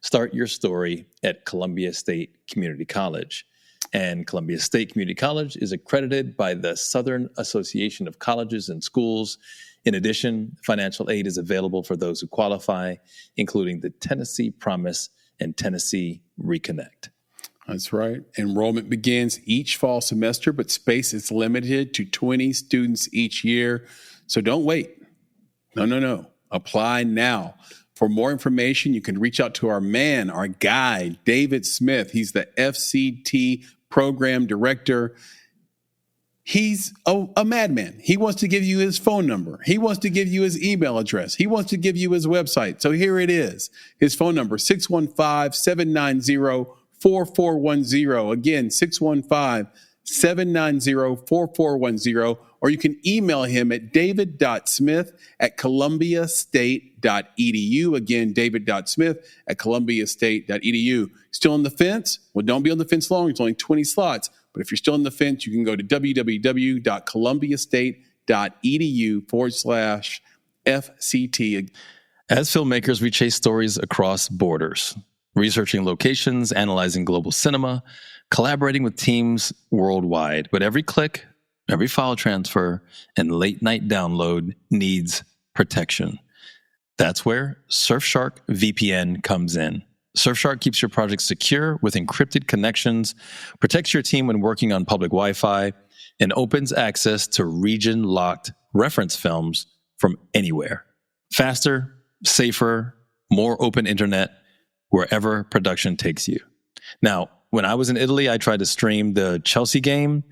start your story at Columbia State Community College. And Columbia State Community College is accredited by the Southern Association of Colleges and Schools. In addition, financial aid is available for those who qualify, including the Tennessee Promise and Tennessee Reconnect. That's right. Enrollment begins each fall semester, but space is limited to 20 students each year. So don't wait. No. Apply now. For more information, you can reach out to our guy, David Smith. He's the FCT program director. He's a madman. He wants to give you his phone number. He wants to give you his email address. He wants to give you his website. So here it is. His phone number, 615-790-4410. Again, 615-790-4410. Or you can email him at david.smith@columbiastate.edu. Again, david.smith@columbiastate.edu. Still on the fence? Well, don't be on the fence long. It's only 20 slots. But if you're still on the fence, you can go to www.columbiastate.edu/FCT. As filmmakers, we chase stories across borders, researching locations, analyzing global cinema, collaborating with teams worldwide. But every click, every file transfer, and late-night download needs protection. That's where Surfshark VPN comes in. Surfshark keeps your project secure with encrypted connections, protects your team when working on public Wi-Fi, and opens access to region-locked reference films from anywhere. Faster, safer, more open internet, wherever production takes you. Now, when I was in Italy, I tried to stream the Chelsea game,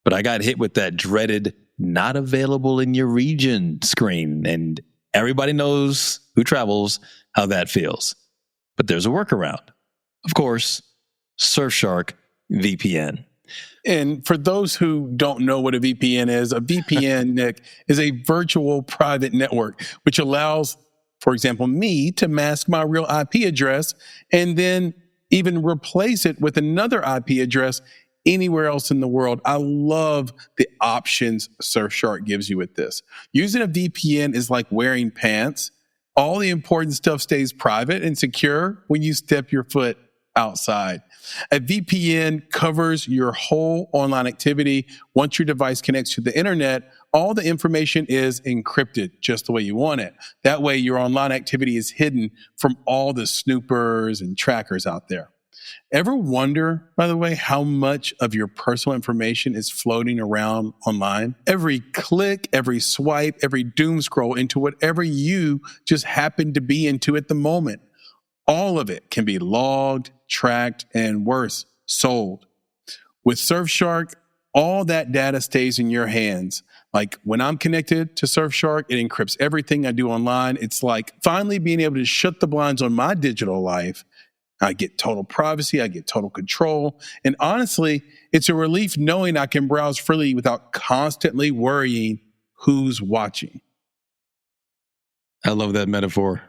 but I got hit with that dreaded "not available in your region" screen, and everybody knows who travels how that feels. But there's a workaround. Of course, Surfshark VPN. And for those who don't know what a VPN is, a VPN, Nick, is a virtual private network, which allows, for example, me to mask my real IP address and then even replace it with another IP address anywhere else in the world. I love the options Surfshark gives you with this. Using a VPN is like wearing pants. All the important stuff stays private and secure when you step your foot outside. A VPN covers your whole online activity. Once your device connects to the internet, all the information is encrypted just the way you want it. That way, your online activity is hidden from all the snoopers and trackers out there. Ever wonder, by the way, how much of your personal information is floating around online? Every click, every swipe, every doom scroll into whatever you just happen to be into at the moment. All of it can be logged, tracked, and worse, sold. With Surfshark, all that data stays in your hands. Like when I'm connected to Surfshark, it encrypts everything I do online. It's like finally being able to shut the blinds on my digital life. I get total privacy, I get total control. And honestly, it's a relief knowing I can browse freely without constantly worrying who's watching. I love that metaphor.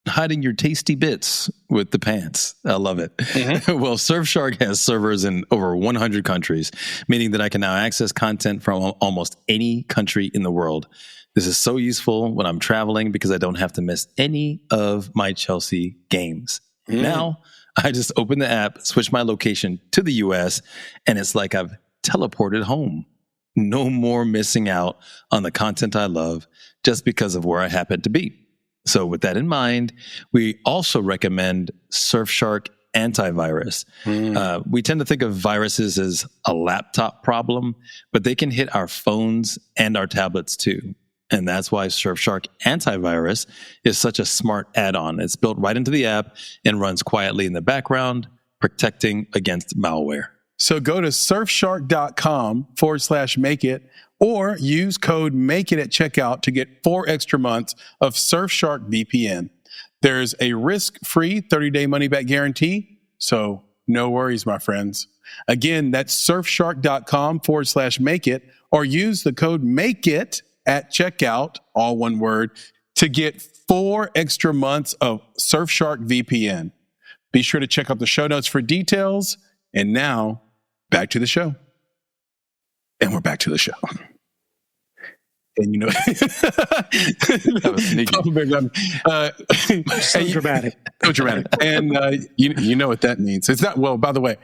Hiding your tasty bits with the pants. I love it. Mm-hmm. Well, Surfshark has servers in over 100 countries, meaning that I can now access content from almost any country in the world. This is so useful when I'm traveling because I don't have to miss any of my Chelsea games. Now, I just open the app, switch my location to the US, and it's like I've teleported home. No more missing out on the content I love just because of where I happen to be. So with that in mind, we also recommend Surfshark Antivirus. We tend to think of viruses as a laptop problem, but they can hit our phones and our tablets too. And that's why Surfshark Antivirus is such a smart add-on. It's built right into the app and runs quietly in the background, protecting against malware. So go to surfshark.com/makeit or use code MAKEIT at checkout to get 4 extra months of Surfshark VPN. There's a risk-free 30-day money-back guarantee, so no worries, my friends. Again, that's surfshark.com/makeit or use the code MAKEIT at checkout, all one word, to get 4 extra months of Surfshark VPN. Be sure to check out the show notes for details. And now, back to the show. And we're back to the show. And you know, that was sneaky. So dramatic. So dramatic. And you know what that means. It's not, well, by the way,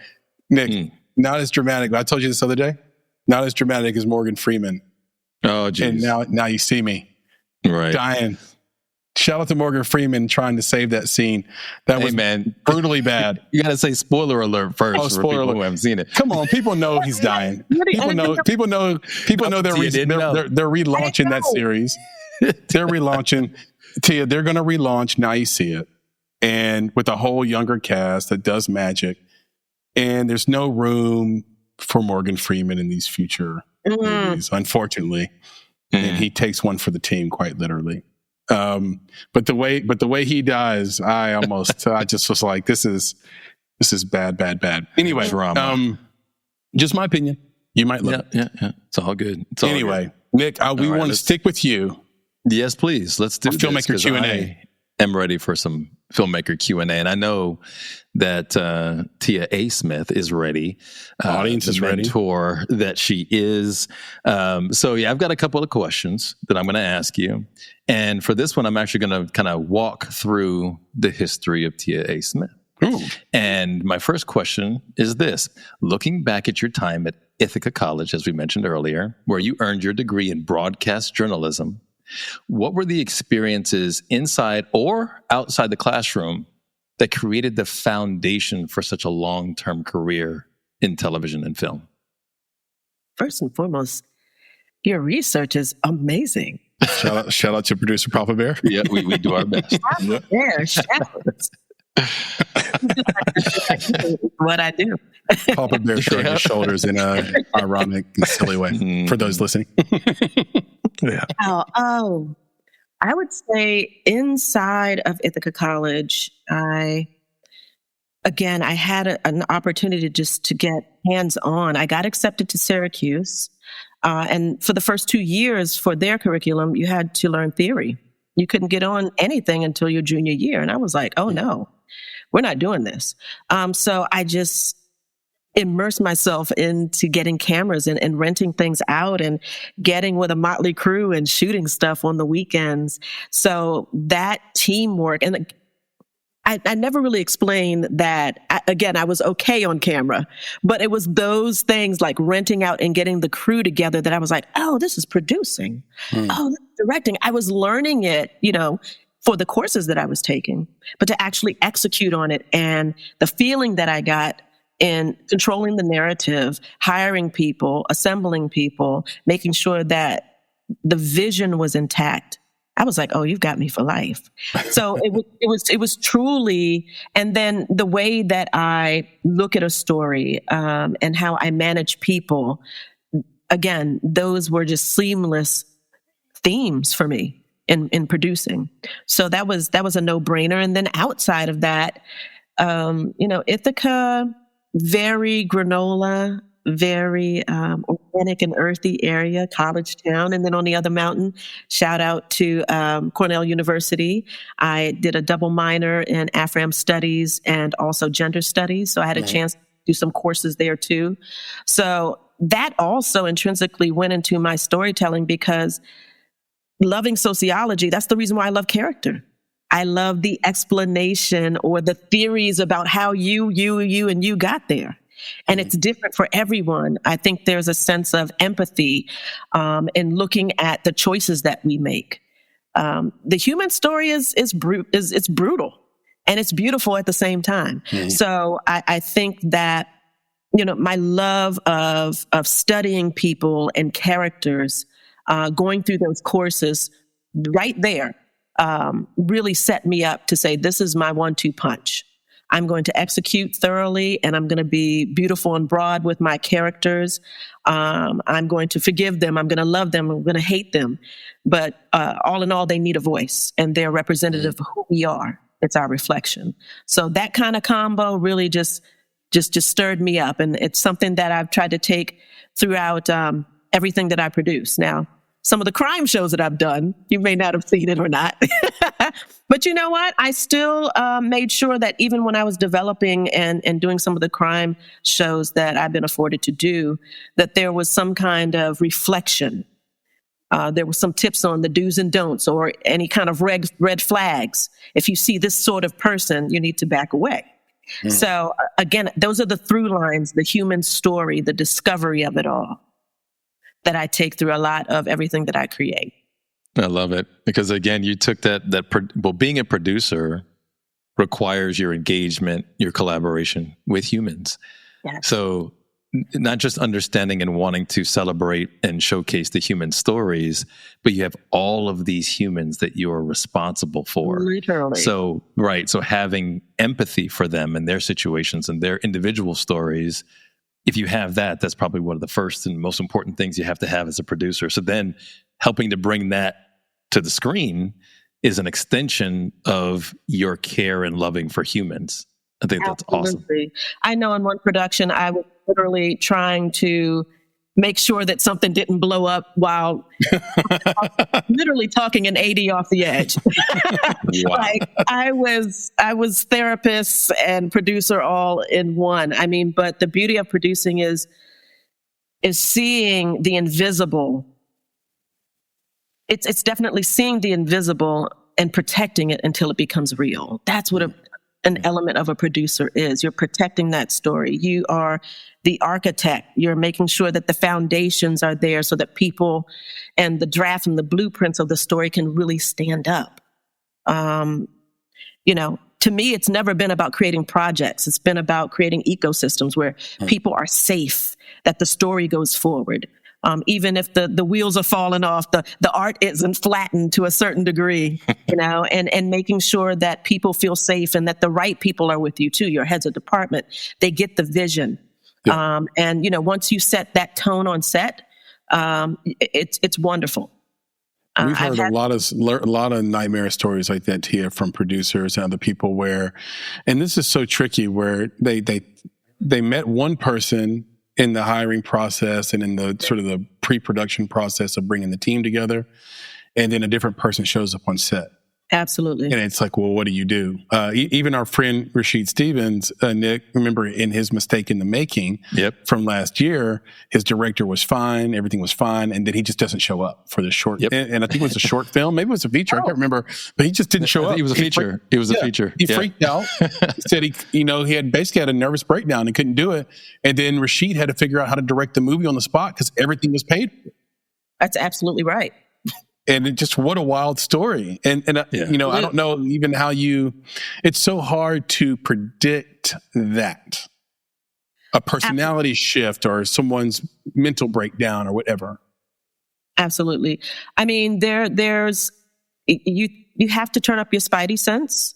Nick, not as dramatic. I told you this other day, not as dramatic as Morgan Freeman. Oh, geez. And now you see me right dying. Shout out to Morgan Freeman trying to save that scene. That was brutally bad. You got to say spoiler alert first for people who haven't seen it. Come on, people know he's dying. People know they're relaunching that series. They're relaunching. Tia, they're going to relaunch Now You See It, and with a whole younger cast that does magic. And there's no room for Morgan Freeman in these future movies, unfortunately. And he takes one for the team, quite literally. But the way he dies, I just was like, this is bad. Anyway, just my opinion. You might love it. Yeah. It's all good. Anyway, Nick, we want to stick with you. Yes, please. Let's do this. Filmmaker Q&A. I'm ready for some filmmaker Q&A, and I know that Tia A. Smith is ready. Audience is ready. Mentor that she is. So I've got a couple of questions that I'm going to ask you, and for this one, I'm actually going to kind of walk through the history of Tia A. Smith. Ooh. And my first question is this: looking back at your time at Ithaca College, as we mentioned earlier, where you earned your degree in broadcast journalism, what were the experiences inside or outside the classroom that created the foundation for such a long-term career in television and film? First and foremost, your research is amazing. Shout out to producer Papa Bear. Yeah, we do our best. Papa Bear, shouts. What I do. Papa Bear shrugged his shoulders in an ironic and silly way for those listening. Yeah. Oh, I would say inside of Ithaca College, I had an opportunity just to get hands-on. I got accepted to Syracuse, and for the first 2 years for their curriculum, you had to learn theory. You couldn't get on anything until your junior year, and I was like, oh no, we're not doing this. So I just immerse myself into getting cameras and renting things out and getting with a motley crew and shooting stuff on the weekends. So that teamwork, and I never really explained that. Again, I was okay on camera, but it was those things like renting out and getting the crew together that I was like, oh, this is producing. Oh, this is directing. I was learning it, for the courses that I was taking, but to actually execute on it and the feeling that I got in controlling the narrative, hiring people, assembling people, making sure that the vision was intact. I was like, oh, you've got me for life. So it was truly, and then the way that I look at a story and how I manage people, again, those were just seamless themes for me in producing. So that was a no-brainer. And then outside of that, Ithaca, very granola, very organic and earthy area, college town. And then on the other mountain, shout out to Cornell University. I did a double minor in Afram studies and also gender studies. So I had a chance to do some courses there too. So that also intrinsically went into my storytelling, because loving sociology, that's the reason why I love character. I love the explanation or the theories about how you got there. And it's different for everyone. I think there's a sense of empathy in looking at the choices that we make. The human story is brutal, and it's beautiful at the same time. So I think that, my love of studying people and characters, going through those courses right there, really set me up to say, this is my 1-2 punch. I'm going to execute thoroughly, and I'm going to be beautiful and broad with my characters. I'm going to forgive them. I'm going to love them. I'm going to hate them. But all in all, they need a voice, and they're representative of who we are. It's our reflection. So that kind of combo really just stirred me up. And it's something that I've tried to take throughout everything that I produce. Now, some of the crime shows that I've done, you may not have seen it or not. But you know what? I still made sure that even when I was developing and doing some of the crime shows that I've been afforded to do, that there was some kind of reflection. There were some tips on the do's and don'ts or any kind of red flags. If you see this sort of person, you need to back away. So again, those are the through lines, the human story, the discovery of it all that I take through a lot of everything that I create. I love it because again, you took well, being a producer requires your engagement, your collaboration with humans. Yes. So not just understanding and wanting to celebrate and showcase the human stories, but you have all of these humans that you are responsible for. Literally. So, right. So having empathy for them and their situations and their individual stories, if you have that, that's probably one of the first and most important things you have to have as a producer. So then helping to bring that to the screen is an extension of your care and loving for humans. I think that's Absolutely. awesome. I know in one production, I was literally trying to make sure that something didn't blow up while literally talking an AD off the edge. Wow. Like I was therapist and producer all in one. I mean, but the beauty of producing is seeing the invisible. It's definitely seeing the invisible and protecting it until it becomes real. That's what an element of a producer is. You're protecting that story. You are the architect. You're making sure that the foundations are there so that people and the draft and the blueprints of the story can really stand up. To me, it's never been about creating projects. It's been about creating ecosystems where people are safe, that the story goes forward. Even if the wheels are falling off, the art isn't flattened to a certain degree, and making sure that people feel safe and that the right people are with you too, your heads of department, they get the vision. Yeah. Once you set that tone on set, it's wonderful. We've heard a lot of nightmare stories like that, Tia, from producers and other people where, and this is so tricky, where they met one person in the hiring process and in the sort of the pre-production process of bringing the team together, and then a different person shows up on set. Absolutely. And it's like, well, what do you do? Even our friend Rashid Stevens, Nick, remember in his Mistake in the Making from last year, his director was fine, everything was fine, and then he just doesn't show up for the short. And I think it was a short film, maybe it was a feature, I can't remember, but he just didn't show up. It was a feature. It was a feature. He freaked out. He said he had basically had a nervous breakdown and couldn't do it. And then Rashid had to figure out how to direct the movie on the spot because everything was paid for. That's absolutely right. And what a wild story. And I don't know even how it's so hard to predict that. A personality shift or someone's mental breakdown or whatever. Absolutely. I mean, there's you have to turn up your spidey sense.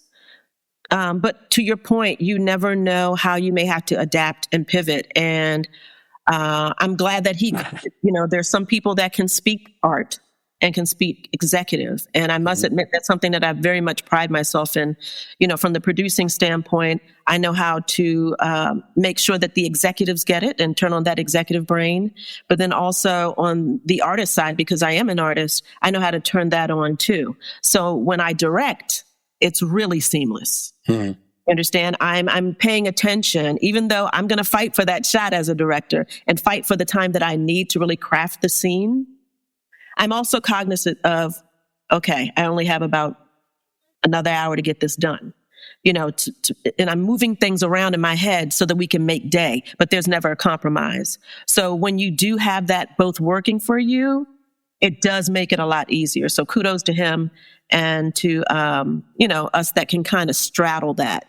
But to your point, you never know how you may have to adapt and pivot. And I'm glad that there's some people that can speak art and can speak executive. And I must admit that's something that I very much pride myself in. From the producing standpoint, I know how to make sure that the executives get it and turn on that executive brain. But then also on the artist side, because I am an artist, I know how to turn that on too. So when I direct, it's really seamless. Mm-hmm. Understand? I'm paying attention, even though I'm going to fight for that shot as a director and fight for the time that I need to really craft the scene. I'm also cognizant of, okay, I only have about another hour to get this done, and I'm moving things around in my head so that we can make day, but there's never a compromise. So when you do have that both working for you, it does make it a lot easier. So kudos to him and to, us that can kind of straddle that.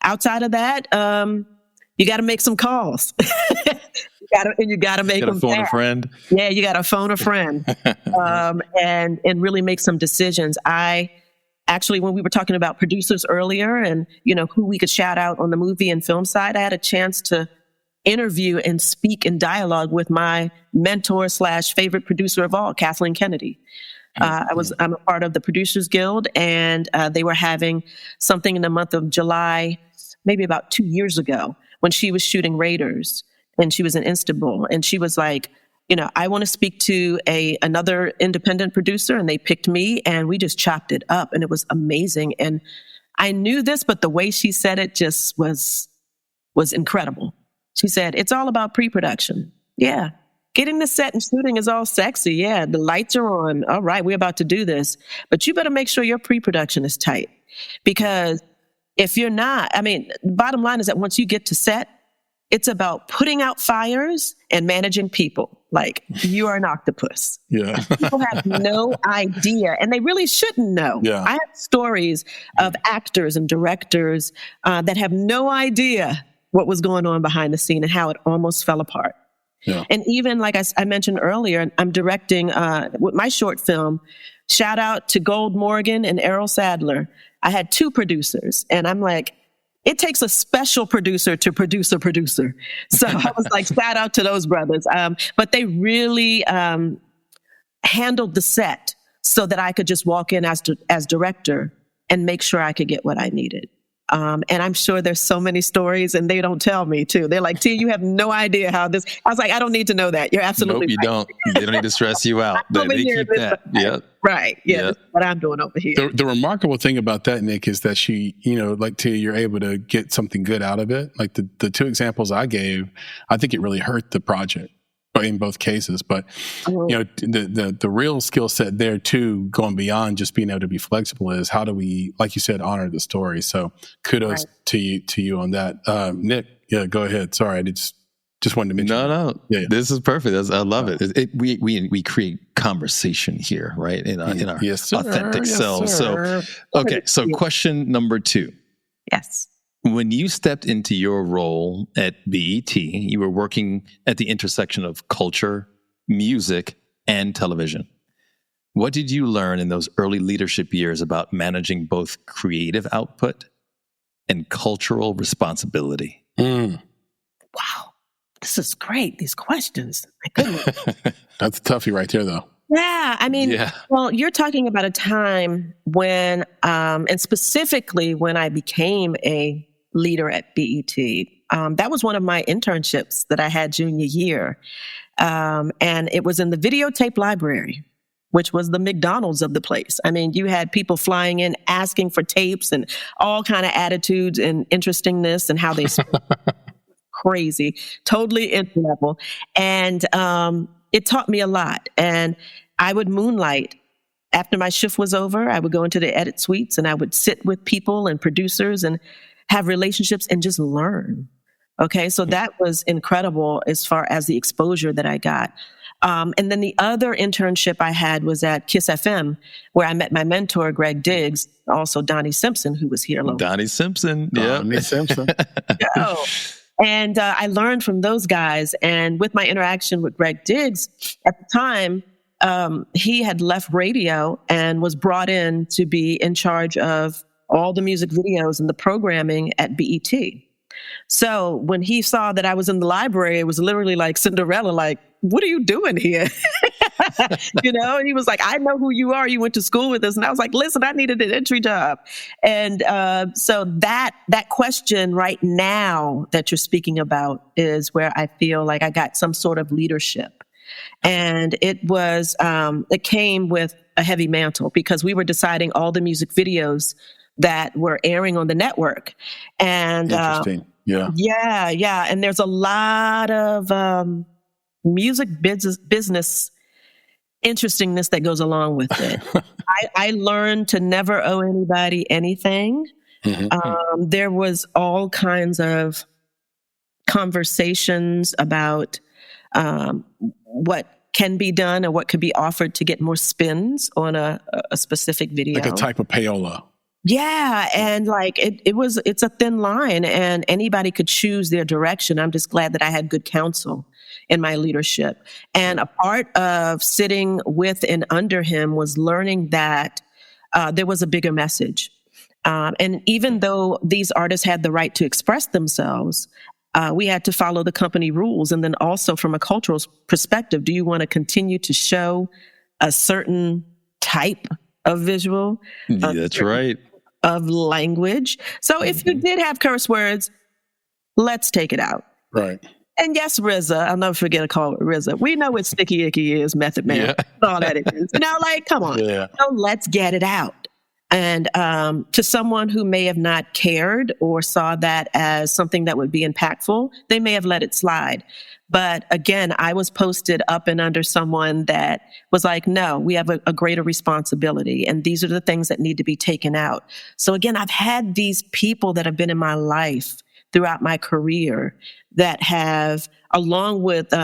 Outside of that, you got to make some calls. You got to make them phone a friend. Yeah, you got to phone a friend, and really make some decisions. I actually, when we were talking about producers earlier, and who we could shout out on the movie and film side, I had a chance to interview and speak in dialogue with my mentor / favorite producer of all, Kathleen Kennedy. I'm a part of the Producers Guild, and they were having something in the month of July, maybe about 2 years ago, when she was shooting Raiders. And she was in Istanbul, and she was like, I want to speak to another independent producer, and they picked me, and we just chopped it up, and it was amazing. And I knew this, but the way she said it just was incredible. She said, it's all about pre-production. Yeah. Getting the set and shooting is all sexy. Yeah. The lights are on. All right. We're about to do this, but you better make sure your pre-production is tight, because if you're not, bottom line is that once you get to set, it's about putting out fires and managing people. Like, you are an octopus. Yeah. People have no idea, and they really shouldn't know. Yeah. I have stories of actors and directors that have no idea what was going on behind the scene and how it almost fell apart. Yeah. And even like I mentioned earlier, I'm directing with my short film. Shout out to Gold Morgan and Errol Sadler. I had 2 producers, and I'm like, it takes a special producer to produce a producer. So I was like, shout out to those brothers. But they really handled the set so that I could just walk in as director and make sure I could get what I needed. And I'm sure there's so many stories, and they don't tell me too. They're like, Tia, you have no idea how this. I was like, I don't need to know that. You're absolutely right. Nope, you don't. They don't need to stress you out. They keep that. Yeah. Right. Yeah. That's what I'm doing over here. The remarkable thing about that, Nick, is that she, like Tia, you're able to get something good out of it. Like the 2 examples I gave, I think it really hurt the project in both cases. But, the real skill set there too, going beyond just being able to be flexible, is how do we, like you said, honor the story. So kudos to you on that. Nick, yeah, go ahead. Sorry, I just wanted to mention. No. Yeah. This is perfect. I love it. We create conversation here, right? In our authentic selves. Sir. So, okay. So question number 2. Yes. When you stepped into your role at BET, you were working at the intersection of culture, music, and television. What did you learn in those early leadership years about managing both creative output and cultural responsibility? Wow. This is great. These questions. My goodness. That's a toughie right there, though. Yeah. Well, you're talking about a time when, and specifically when I became a leader at BET. That was one of my internships that I had junior year. And it was in the videotape library, which was the McDonald's of the place. You had people flying in, asking for tapes and all kind of attitudes and interestingness and how they spoke. Crazy, totally entry level. And it taught me a lot. And I would moonlight. After my shift was over, I would go into the edit suites and I would sit with people and producers and have relationships and just learn. Okay, so that was incredible as far as the exposure that I got. And then the other internship I had was at KISS FM, where I met my mentor, Greg Diggs, also Donnie Simpson, who was here. Donnie Simpson. Donnie Simpson. And I learned from those guys. And with my interaction with Greg Diggs, at the time, he had left radio and was brought in to be in charge of all the music videos and the programming at BET. So when he saw that I was in the library, it was literally like Cinderella, like, what are you doing here? And he was like, I know who you are. You went to school with us. And I was like, listen, I needed an entry job. And so that question right now that you're speaking about is where I feel like I got some sort of leadership. And it came with a heavy mantle because we were deciding all the music videos that were airing on the network. And interesting. Yeah. And there's a lot of music business interestingness that goes along with it. I learned to never owe anybody anything. Mm-hmm. There was all kinds of conversations about what can be done or what could be offered to get more spins on a specific video. Like a type of payola. Yeah. And it's a thin line and anybody could choose their direction. I'm just glad that I had good counsel in my leadership. And a part of sitting with and under him was learning that there was a bigger message. And even though these artists had the right to express themselves, we had to follow the company rules. And then also from a cultural perspective, do you want to continue to show a certain type of visual? That's right. Of language. So if you did have curse words, let's take it out. Right. And yes, RZA, I'll never forget to call it RZA. We know what Sticky Icky is, Method Man, all that it is. Like, come on. Yeah. So let's get it out. And to someone who may have not cared or saw that as something that would be impactful, they may have let it slide. But again, I was posted up and under someone that was like, no, we have a greater responsibility. And these are the things that need to be taken out. So again, I've had these people that have been in my life throughout my career that have, along with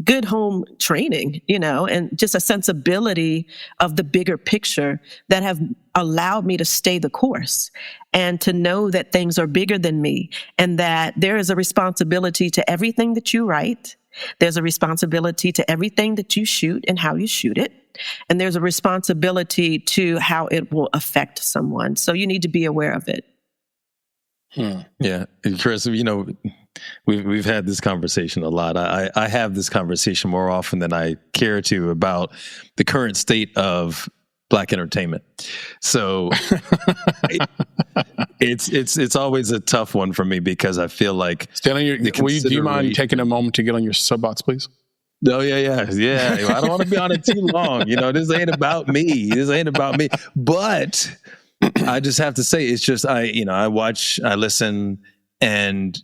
good home training, and just a sensibility of the bigger picture, that have allowed me to stay the course and to know that things are bigger than me and that there is a responsibility to everything that you write. There's a responsibility to everything that you shoot and how you shoot it. And there's a responsibility to how it will affect someone. So you need to be aware of it. Yeah. And Chris, we've had this conversation a lot. I have this conversation more often than I care to about the current state of Black entertainment. So it's always a tough one for me because I feel like do you mind taking a moment to get on your soapbox, please? Oh yeah. I don't want to be on it too long. This ain't about me. But I just have to say, it's just I watch, I listen, and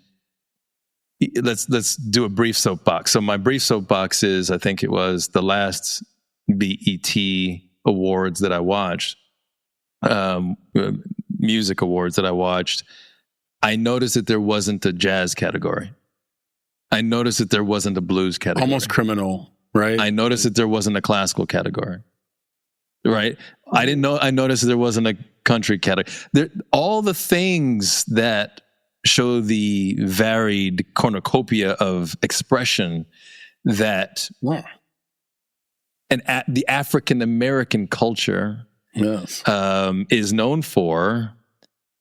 let's do a brief soapbox. So my brief soapbox is, I think it was the last BET awards that I watched, music awards that I watched. I noticed that there wasn't a jazz category. I noticed that there wasn't a blues category. Almost criminal, right? I noticed that there wasn't a classical category. Right. I noticed that there wasn't a country category. All the things that show the varied cornucopia of expression that the African American culture is known for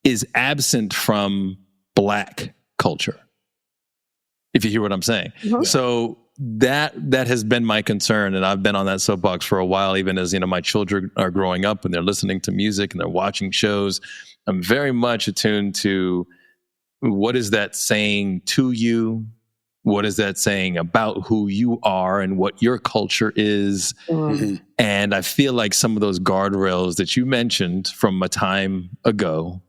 is absent from Black culture. If you hear what I'm saying. Mm-hmm. So that has been my concern, and I've been on that soapbox for a while, even as my children are growing up and they're listening to music and they're watching shows. I'm very much attuned to what is that saying to you? What is that saying about who you are and what your culture is? Mm-hmm. And I feel like some of those guardrails that you mentioned from a time ago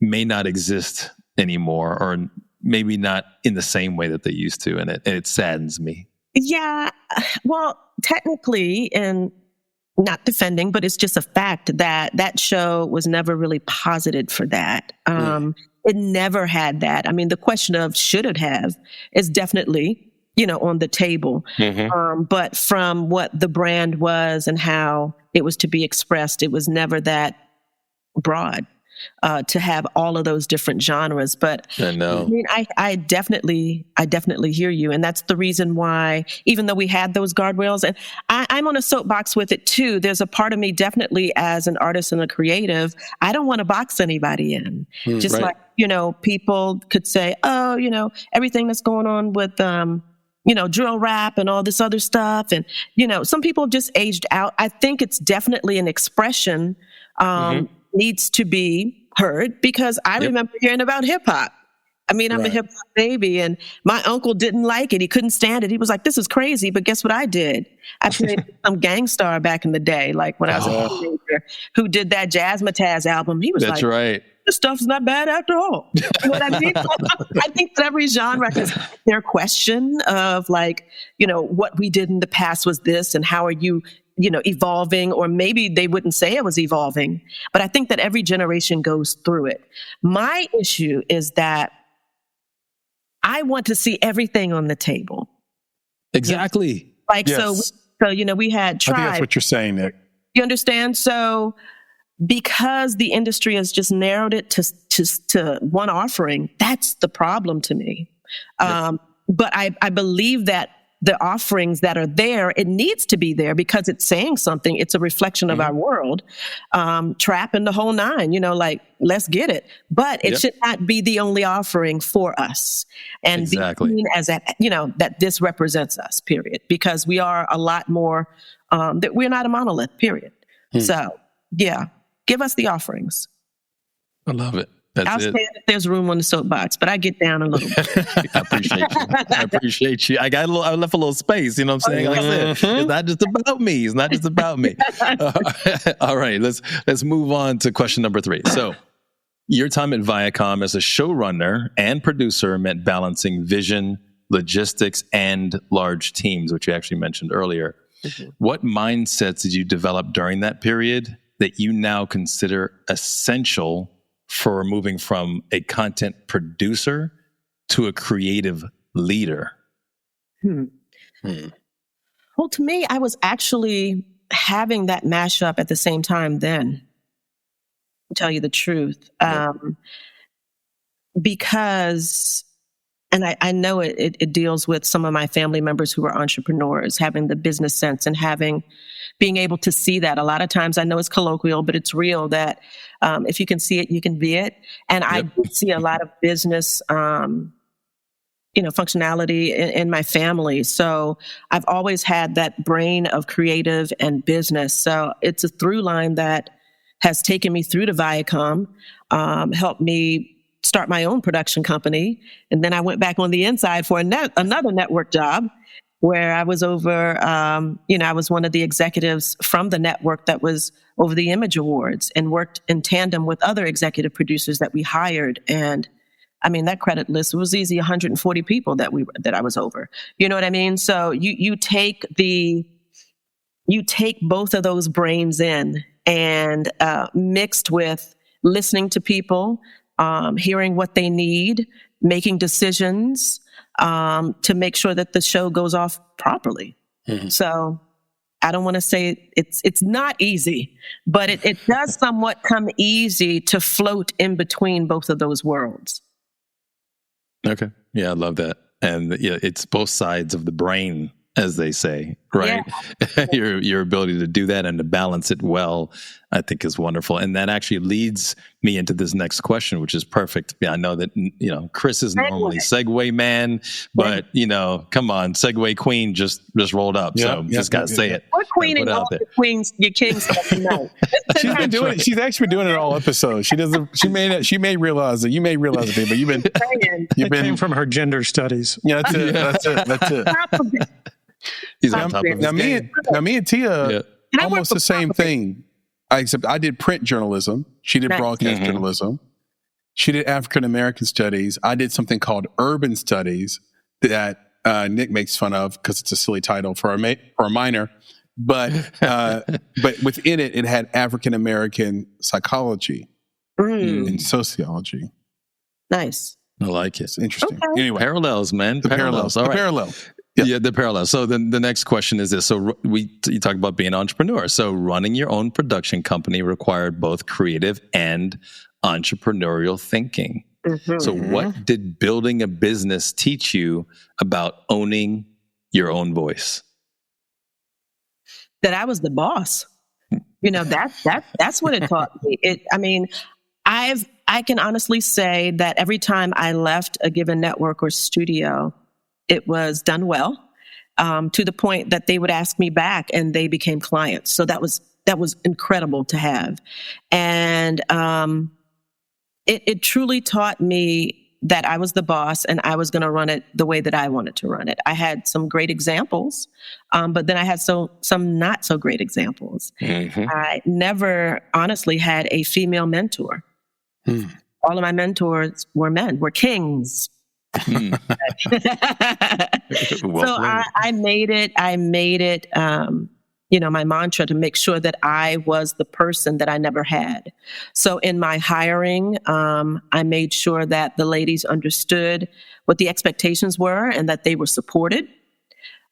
may not exist anymore, or maybe not in the same way that they used to. And it saddens me. Yeah. Well, technically, and not defending, but it's just a fact that show was never really posited for that. It never had that. I mean, the question of should it have is definitely, on the table. Mm-hmm. But from what the brand was and how it was to be expressed, it was never that broad. To have all of those different genres. But I know. I mean, I definitely hear you. And that's the reason why, even though we had those guardrails, and I'm on a soapbox with it too, there's a part of me definitely as an artist and a creative, I don't want to box anybody in. Just right. Like, people could say, oh, everything that's going on with, drill rap and all this other stuff. And, some people have just aged out. I think it's definitely an expression, needs to be heard, because I remember hearing about hip hop. I mean, I'm a hip hop baby, and my uncle didn't like it. He couldn't stand it. He was like, this is crazy. But guess what I did? I played some Gangstar back in the day, like when I was a teenager, who did that Jazzmatazz album. He was That's right. This stuff's not bad after all. You know what I mean? I think that every genre has their question of like, what we did in the past was this, and how are you evolving, or maybe they wouldn't say it was evolving, but I think that every generation goes through it. My issue is that I want to see everything on the table. Exactly. Like, yes. So, we had Tribe. I think that's what you're saying, Nick. You understand? So because the industry has just narrowed it to one offering, that's the problem to me. But I believe that the offerings that are there, it needs to be there because it's saying something. It's a reflection of our world. Trap and the whole nine, like, let's get it. But it should not be the only offering for us. And exactly. be seen as that this represents us, period. Because we are a lot more, that we're not a monolith, period. So, give us the offerings. I love it. I'll stand if there's room on the soapbox, but I get down a little bit. I appreciate you. I left a little space, you know what I'm saying? Like I said, it's not just about me. All right, let's move on to question number 3. So, your time at Viacom as a showrunner and producer meant balancing vision, logistics, and large teams, which you actually mentioned earlier. Mm-hmm. What mindsets did you develop during that period that you now consider essential for moving from a content producer to a creative leader? Well, to me, I was actually having that mashup at the same time then, to tell you the truth. Because, and I know it deals with some of my family members who are entrepreneurs, having the business sense and being able to see that. A lot of times, I know it's colloquial, but it's real that if you can see it, you can be it. And I did see a lot of business, functionality in my family. So I've always had that brain of creative and business. So it's a through line that has taken me through to Viacom, helped me start my own production company. And then I went back on the inside for another network job where I was over, I was one of the executives from the network that was over the Image Awards and worked in tandem with other executive producers that we hired. And I mean, that credit list was easy, 140 people that I was over. You know what I mean? So you take both of those brains in and mixed with listening to people, hearing what they need, making decisions to make sure that the show goes off properly. Mm-hmm. So I don't want to say it's not easy, but it does somewhat come easy to float in between both of those worlds. Okay. Yeah, I love that. And it's both sides of the brain, as they say, right? Yeah. Your ability to do that and to balance it well, I think is wonderful. And that actually leads me into this next question, which is perfect. Yeah, I know that, Chris is normally segue man, but, come on, segue queen just rolled up. So just got to say it. We're queening all the queens, your kings. She's been doing it. She's actually been doing it all episodes. She may realize it. You may realize it, but you've been came from her gender studies. Yeah, that's it. He's on top of his game. Me and Tia, almost the same thing. Except I did print journalism. She did broadcast journalism. She did African American studies. I did something called urban studies that Nick makes fun of because it's a silly title for a minor. But within it had African American psychology and sociology. Nice. I like it. It's interesting. Okay. Anyway, parallels, man. Parallels. All right. Parallel. Yeah, the parallel. So then the next question is this. So you talk about being an entrepreneur. So running your own production company required both creative and entrepreneurial thinking. Mm-hmm. So what did building a business teach you about owning your own voice? That I was the boss. That's what it taught me. I can honestly say that every time I left a given network or studio, it was done well, to the point that they would ask me back and they became clients. So that was incredible to have. And it truly taught me that I was the boss and I was going to run it the way that I wanted to run it. I had some great examples, but then I had some not so great examples. Mm-hmm. I never honestly had a female mentor. All of my mentors were men, were kings. So I made it, my mantra to make sure that I was the person that I never had. So in my hiring, I made sure that the ladies understood what the expectations were and that they were supported.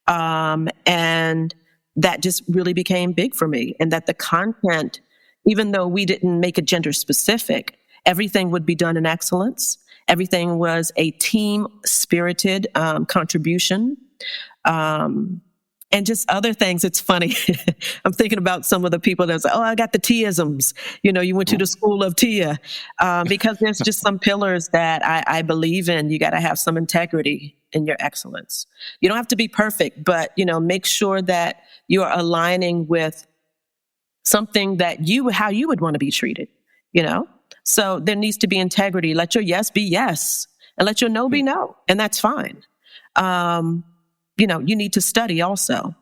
And that just really became big for me. And that the content, even though we didn't make it gender specific, everything would be done in excellence. Everything was a team-spirited contribution. And just other things. It's funny. I'm thinking about some of the people that say, I got the Tia-isms. You went to the school of Tia. Because there's just some pillars that I believe in. You got to have some integrity in your excellence. You don't have to be perfect, but, make sure that you're aligning with something that how you would want to be treated, So there needs to be integrity. Let your yes be yes, and let your no be no, and that's fine. You need to study also.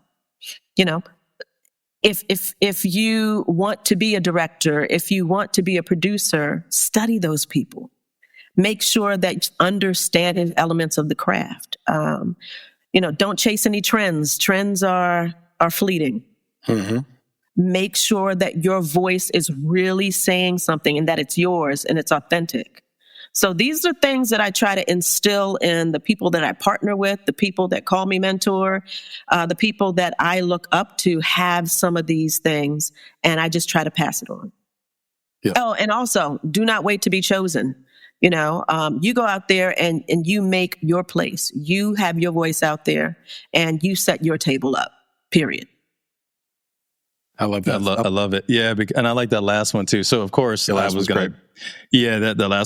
If you want to be a director, if you want to be a producer, study those people. Make sure that you understand elements of the craft. Don't chase any trends. Trends are fleeting. Mm-hmm. Make sure that your voice is really saying something and that it's yours and it's authentic. So these are things that I try to instill in the people that I partner with, the people that call me mentor, the people that I look up to have some of these things, and I just try to pass it on. Yeah. Oh, and also, do not wait to be chosen. You go out there and you make your place. You have your voice out there and you set your table up, period. I love that. I love it. Yeah. And I like that last one too. So of course the last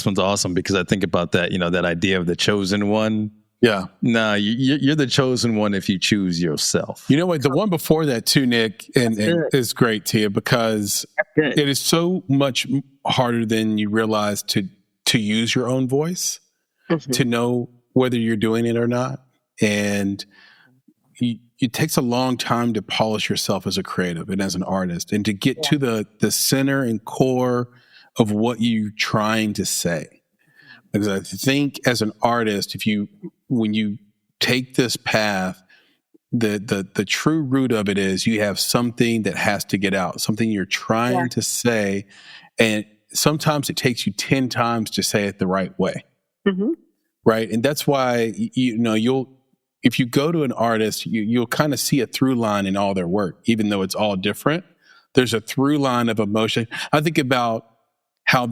one's awesome because I think about that, that idea of the chosen one. Yeah. No, you're the chosen one if you choose yourself. You know what? The one before that too, Nick, and is great, Tia, because it is so much harder than you realize to use your own voice, to know whether you're doing it or not. And it takes a long time to polish yourself as a creative and as an artist and to get to the center and core of what you're trying to say. Because I think as an artist, when you take this path, the true root of it is you have something that has to get out, something you're trying to say, and sometimes it takes you 10 times to say it the right way. Mm-hmm. Right. And that's why, if you go to an artist, you'll kind of see a through line in all their work, even though it's all different. There's a through line of emotion. I think about how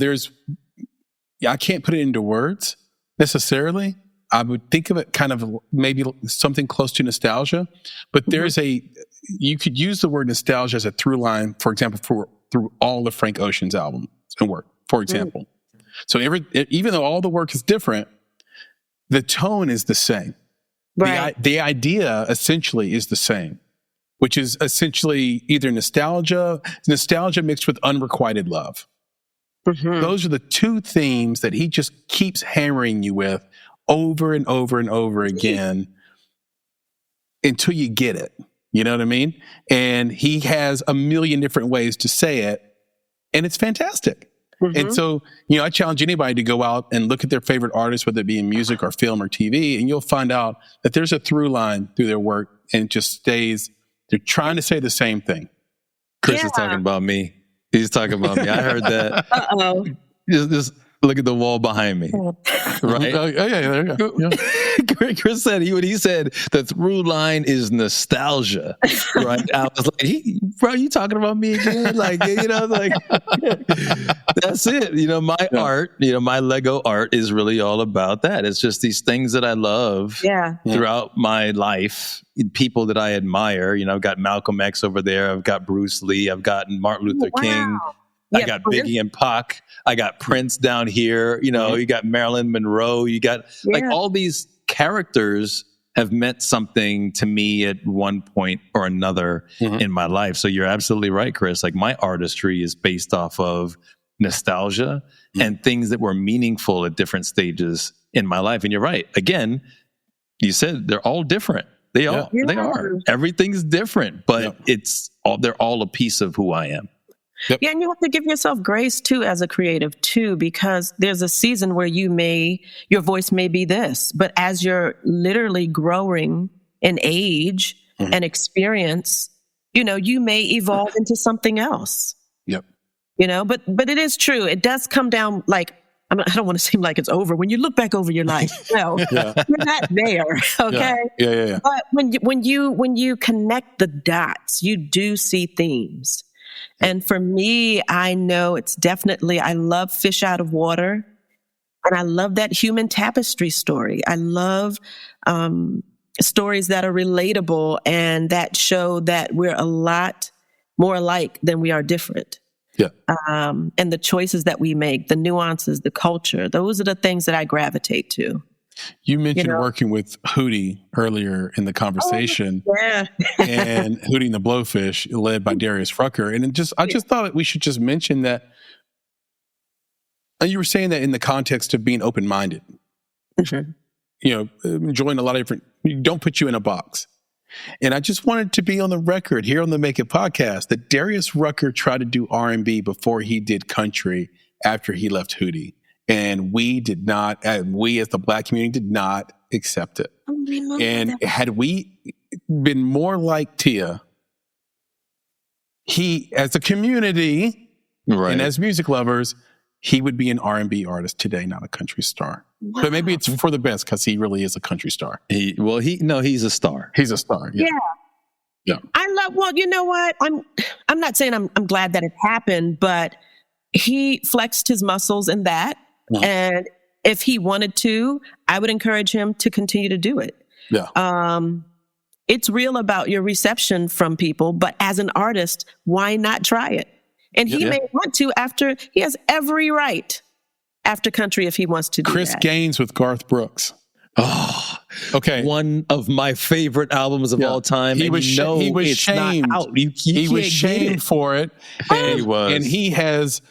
I can't put it into words necessarily. I would think of it kind of maybe something close to nostalgia, but there's you could use the word nostalgia as a through line, for example, through all of Frank Ocean's albums and work, for example. So even though all the work is different, the tone is the same. Right. The idea essentially is the same, which is essentially either nostalgia mixed with unrequited love. Mm-hmm. Those are the two themes that he just keeps hammering you with over and over and over again until you get it. You know what I mean? And he has a million different ways to say it, and it's fantastic. Mm-hmm. And so, I challenge anybody to go out and look at their favorite artists, whether it be in music or film or TV, and you'll find out that there's a through line through their work, and it just stays. They're trying to say the same thing. Chris is talking about me. He's talking about me. I heard that. Uh-oh. Just look at the wall behind me. Right? Oh, yeah, there you go. Yeah. Chris said, when he said the through line is nostalgia, right? I was like, bro, you talking about me again? Like, that's it. My art, my Lego art is really all about that. It's just these things that I love throughout my life, people that I admire. I've got Malcolm X over there. I've got Bruce Lee. I've got Martin Luther King. I got Biggie and Pac. I got Prince down here. You got Marilyn Monroe. You got all these characters have meant something to me at one point or another in my life. So you're absolutely right, Chris. Like my artistry is based off of nostalgia and things that were meaningful at different stages in my life. And you're right. Again, you said they're all different. They are. Everything's different, but they're all a piece of who I am. Yep. Yeah, and you have to give yourself grace too as a creative too, because there's a season where your voice may be this, but as you're literally growing in age and experience, you may evolve into something else. Yep. But it is true. It does come down like, I don't want to seem like it's over. When you look back over your life, you're not there. Okay. Yeah. But when you connect the dots, you do see themes. And for me, I know it's definitely, I love Fish Out of Water. And I love that human tapestry story. I love stories that are relatable and that show that we're a lot more alike than we are different. Yeah. And the choices that we make, the nuances, the culture, those are the things that I gravitate to. You mentioned working with Hootie earlier in the conversation, and Hootie and the Blowfish, led by Darius Rucker. And I just thought that we should just mention that And you were saying that in the context of being open-minded. Mm-hmm. Enjoying a lot of different, don't put you in a box. And I just wanted to be on the record here on the Make It podcast that Darius Rucker tried to do R&B before he did country after he left Hootie. And we did not, we as the Black community did not accept it. And had we been more like Tia, he, as a community and as music lovers, he would be an R&B artist today, not a country star. Wow. But maybe it's for the best because he really is a country star. He's a star. He's a star. Yeah. Well, you know what? I'm not saying I'm glad that it happened, but he flexed his muscles in that. Mm-hmm. And if he wanted to, I would encourage him to continue to do it. Yeah. It's real about your reception from people, but as an artist, why not try it? And he may want to after, he has every right after country if he wants to do Chris that. Gaines with Garth Brooks. Oh, okay. One of my favorite albums of all time. He was shamed. He was shamed for it. And, he was. And he has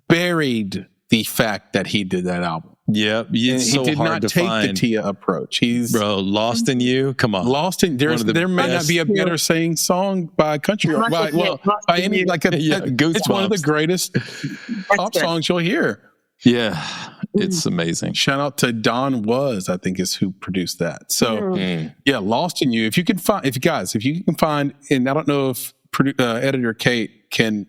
buried the fact that he did that album. Yep. It's so he did hard not to take find. the Tia approach. Lost in You. Come on. Lost in there may not be a better saying song by country or by any it's one of the greatest pop songs you'll hear. Yeah, it's amazing. Shout out to Don Was, I think is who produced that. So Lost in You. If you can find, and I don't know if editor Kate can.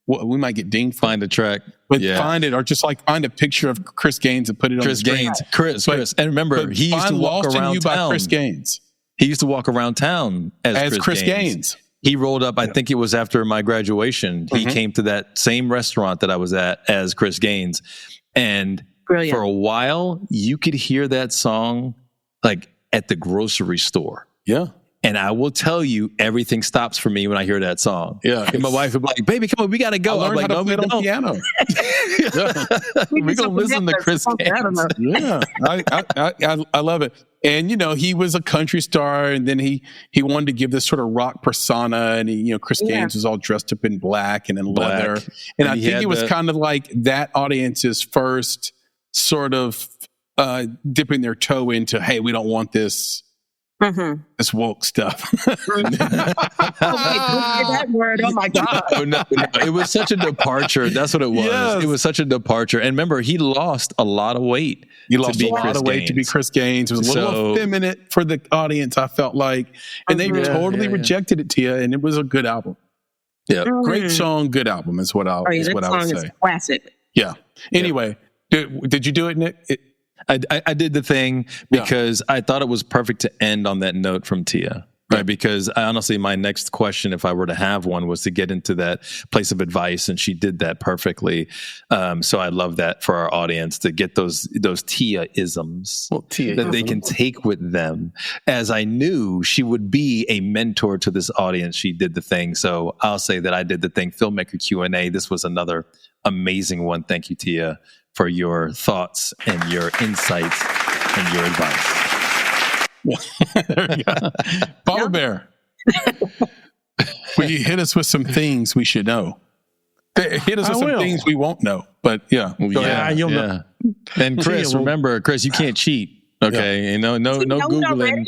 We might get dinged. Find a track, but find it, or just find a picture of Chris Gaines and put it on Chris Gaines. Chris, and remember, he used to walk around town. By Chris Gaines. He used to walk around town as Chris Gaines. He rolled up. I think it was after my graduation. He came to that same restaurant that I was at as Chris Gaines, and for a while, you could hear that song like at the grocery store. Yeah. And I will tell you, everything stops for me when I hear that song. Yeah. And my wife would be like, baby, come on, we got to go. I'm like, no, we don't. Piano. We're going to listen to Chris Gaines. Yeah. I love it. And, he was a country star, and then he wanted to give this sort of rock persona, and Chris Gaines was all dressed up in black and in leather. And I think it was kind of like that audience's first sort of dipping their toe into, hey, we don't want this. Mm-hmm. This woke stuff. That word, oh my God. No. It was such a departure. That's what it was. Yes. It was such a departure. And remember, he lost a lot of weight. He lost a lot of weight to be Chris Gaines. It was a little effeminate for the audience, I felt like. And they totally rejected it, Tia, and it was a good album. Yeah. Great song, good album is what I would say. Is classic. Yeah. Anyway, did you do it, Nick? I did the thing because I thought it was perfect to end on that note from Tia. Right. Because honestly, my next question, if I were to have one, was to get into that place of advice. And she did that perfectly. So I love that for our audience to get those Tia-isms that they can take with them. As I knew she would be a mentor to this audience, she did the thing. So I'll say that I did the thing. Filmmaker Q&A. This was another amazing one. Thank you, Tia, for your thoughts and your insights and your advice. There we go. Baba Bear, will you hit us with some things we should know? Hit us with some things we won't know. But you'll know. And Chris, remember, you can't cheat. Okay, no Googling.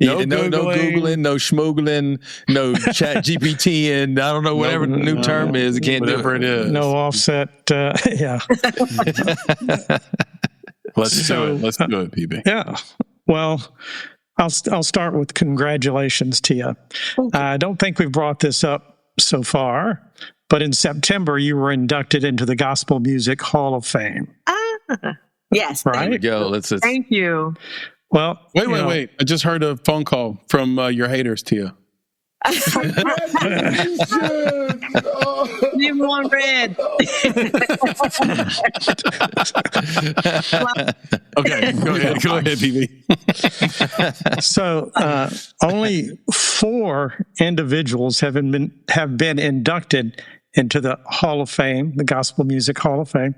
No Googling, no schmoogling, no chat GPT, and I don't know whatever the new term is. You can't do whatever it is. No offset. Yeah. Let's do it. Let's do it, PB. Yeah. Well, I'll start with congratulations, Tia. I don't think we've brought this up so far, but in September you were inducted into the Gospel Music Hall of Fame. Yes. Right. There we go. Thank you. Well, wait. I just heard a phone call from your haters, Tia. Leave one red. Okay, go ahead, PB. So only 4 individuals have been inducted into the Hall of Fame, the Gospel Music Hall of Fame,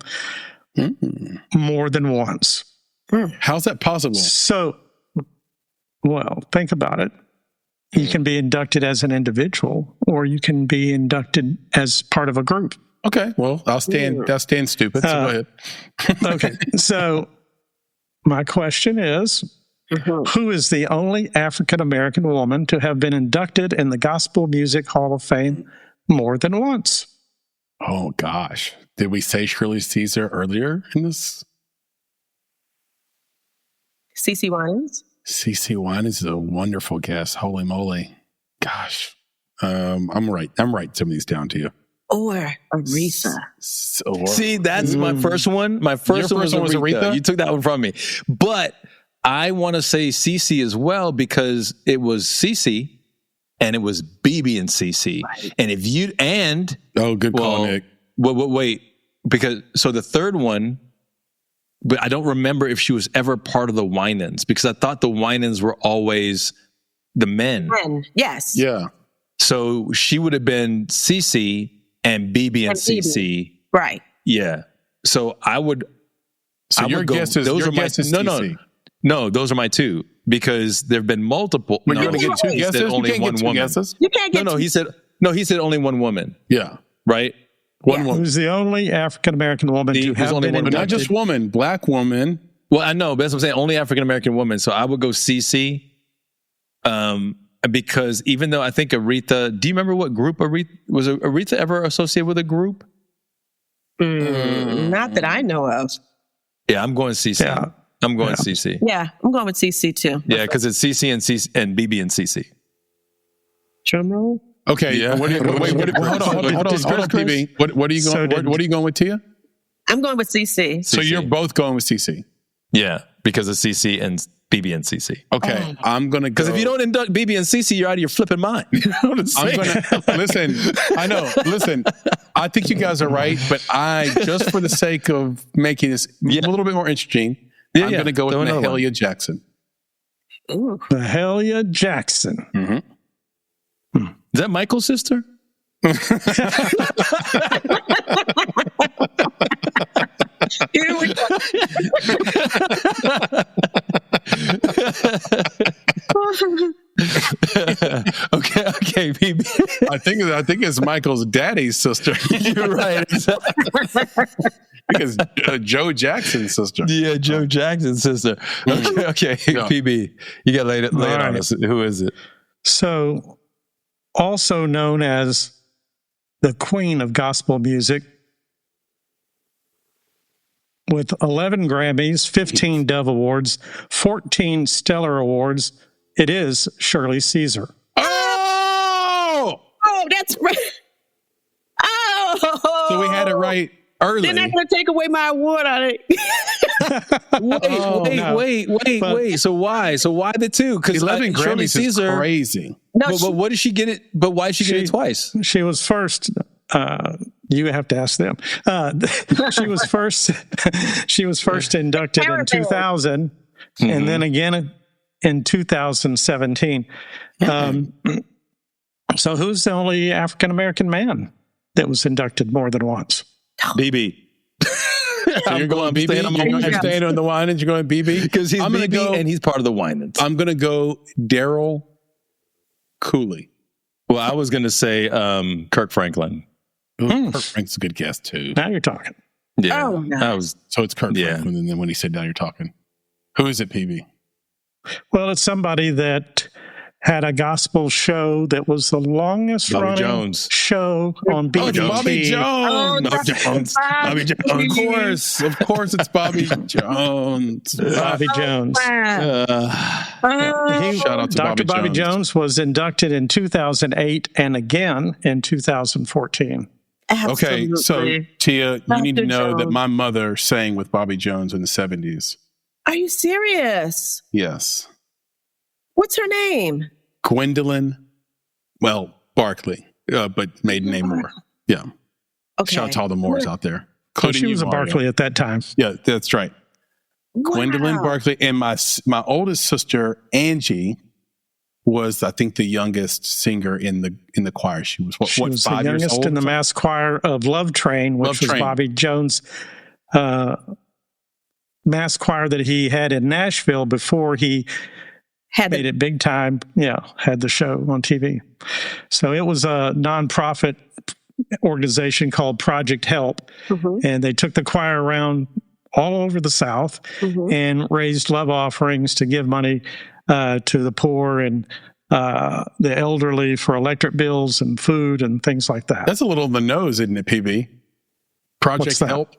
more than once. How's that possible? So, well, think about it. You can be inducted as an individual, or you can be inducted as part of a group. Okay, well, I'll stand stupid. So go ahead. Okay, so my question is, who is the only African-American woman to have been inducted in the Gospel Music Hall of Fame more than once? Oh, gosh. Did we say Shirley Caesar earlier in this? CeCe Winans? CeCe Winans is a wonderful guess. Holy moly. Gosh. I'm right. I'm writing some of these down to you. Or Aretha. See, that's my first one. My first one was Aretha. You took that one from me. But I want to say CeCe as well because it was CeCe and it was BB and CeCe. Right. And if you, good call, Nick. Wait, because, so the third one, but I don't remember if she was ever part of the Winans because I thought the Winans were always the men. Yes. Yeah. So she would have been CeCe and BB and CeCe. Right. Yeah. So I would. So your guess is CeCe. No, those are my two because there've been multiple. But you're going to get two guesses. Only you can't one get two woman. Guesses. You can't get. He said only one woman. Yeah. Right. One woman. Who's the only African American woman to have been inducted? But not just woman, black woman. Well, I know, but that's what I'm saying. Only African American woman. So I would go CeCe. Because even though I think Aretha, do you remember what group Aretha ever associated with a group? Not that I know of. Yeah, I'm going CeCe. Yeah. I'm going CeCe. Yeah, I'm going with CeCe too. Yeah, because it's CeCe and BB and CeCe. Drum roll. Okay. Yeah. Hold on, PB. What are you going? What are you going with, Tia? I'm going with CeCe. So you're both going with CeCe. Yeah, because of CeCe and BB and CeCe. Okay, I'm gonna go. Because if you don't induct BB and CeCe, you're out of your flipping mind. You know what I'm saying? Listen, I know. Listen, I think you guys are right, but just for the sake of making this a little bit more interesting, I'm gonna go with Mahalia Jackson. Ooh. Mahalia Jackson. Mm-hmm. Is that Michael's sister? Here we go. Okay, BB. I think it's Michael's daddy's sister. You're right. Because Joe Jackson's sister. Yeah, Joe Jackson's sister. Okay, yeah. PB, you got to lay it on us. Who is it? So, also known as the Queen of Gospel Music, with 11 Grammys, 15 Dove Awards, 14 Stellar Awards, it is Shirley Caesar. Oh, that's right. Oh, so we had it right early. They're not going to take away my award on it. Wait. So why? So why the two? Because 11 Shirley Grammys Caesar, is crazy. No, but what did she get it? But why did she get it twice? She was first. You have to ask them. She was first. She was first inducted in 2000, and then again in 2017. So, who's the only African American man that was inducted more than once? BB. So you're going BB. You're staying on the Winans. You're going BB because he's BB and he's part of the Winans. I'm going to go Daryl Cooley. Well, I was going to say Kirk Franklin. Kirk Franklin's a good guess too. Now you're talking. Yeah. Oh, nice. So it's Kirk Franklin, and then when he said now you're talking. Who is it, PB? Well, it's somebody that had a gospel show that was the longest running show on BET. Bobby Jones. Bobby Jones. Of course, it's Bobby Jones. Bobby Jones. Shout out to Dr. Bobby Jones was inducted in 2008 and again in 2014. Absolutely. Okay, so Tia, you need to know that my mother sang with Bobby Jones in the 70s. Are you serious? Yes. What's her name? Gwendolyn, Barkley, but maiden name Moore. Yeah. Okay. Shout out to all the Moores out there. She was a Barkley at that time. Yeah, that's right. Wow. Gwendolyn Barkley, and my oldest sister Angie was, I think, the youngest singer in the choir. She was 5 years old? The youngest in the mass choir of Love Train, which was Bobby Jones' mass choir that he had in Nashville before he made it big time. Yeah, had the show on TV. So it was a nonprofit organization called Project Help, and they took the choir around all over the South and raised love offerings to give money to the poor and the elderly for electric bills and food and things like that. That's a little on the nose, isn't it, PB? Project Help.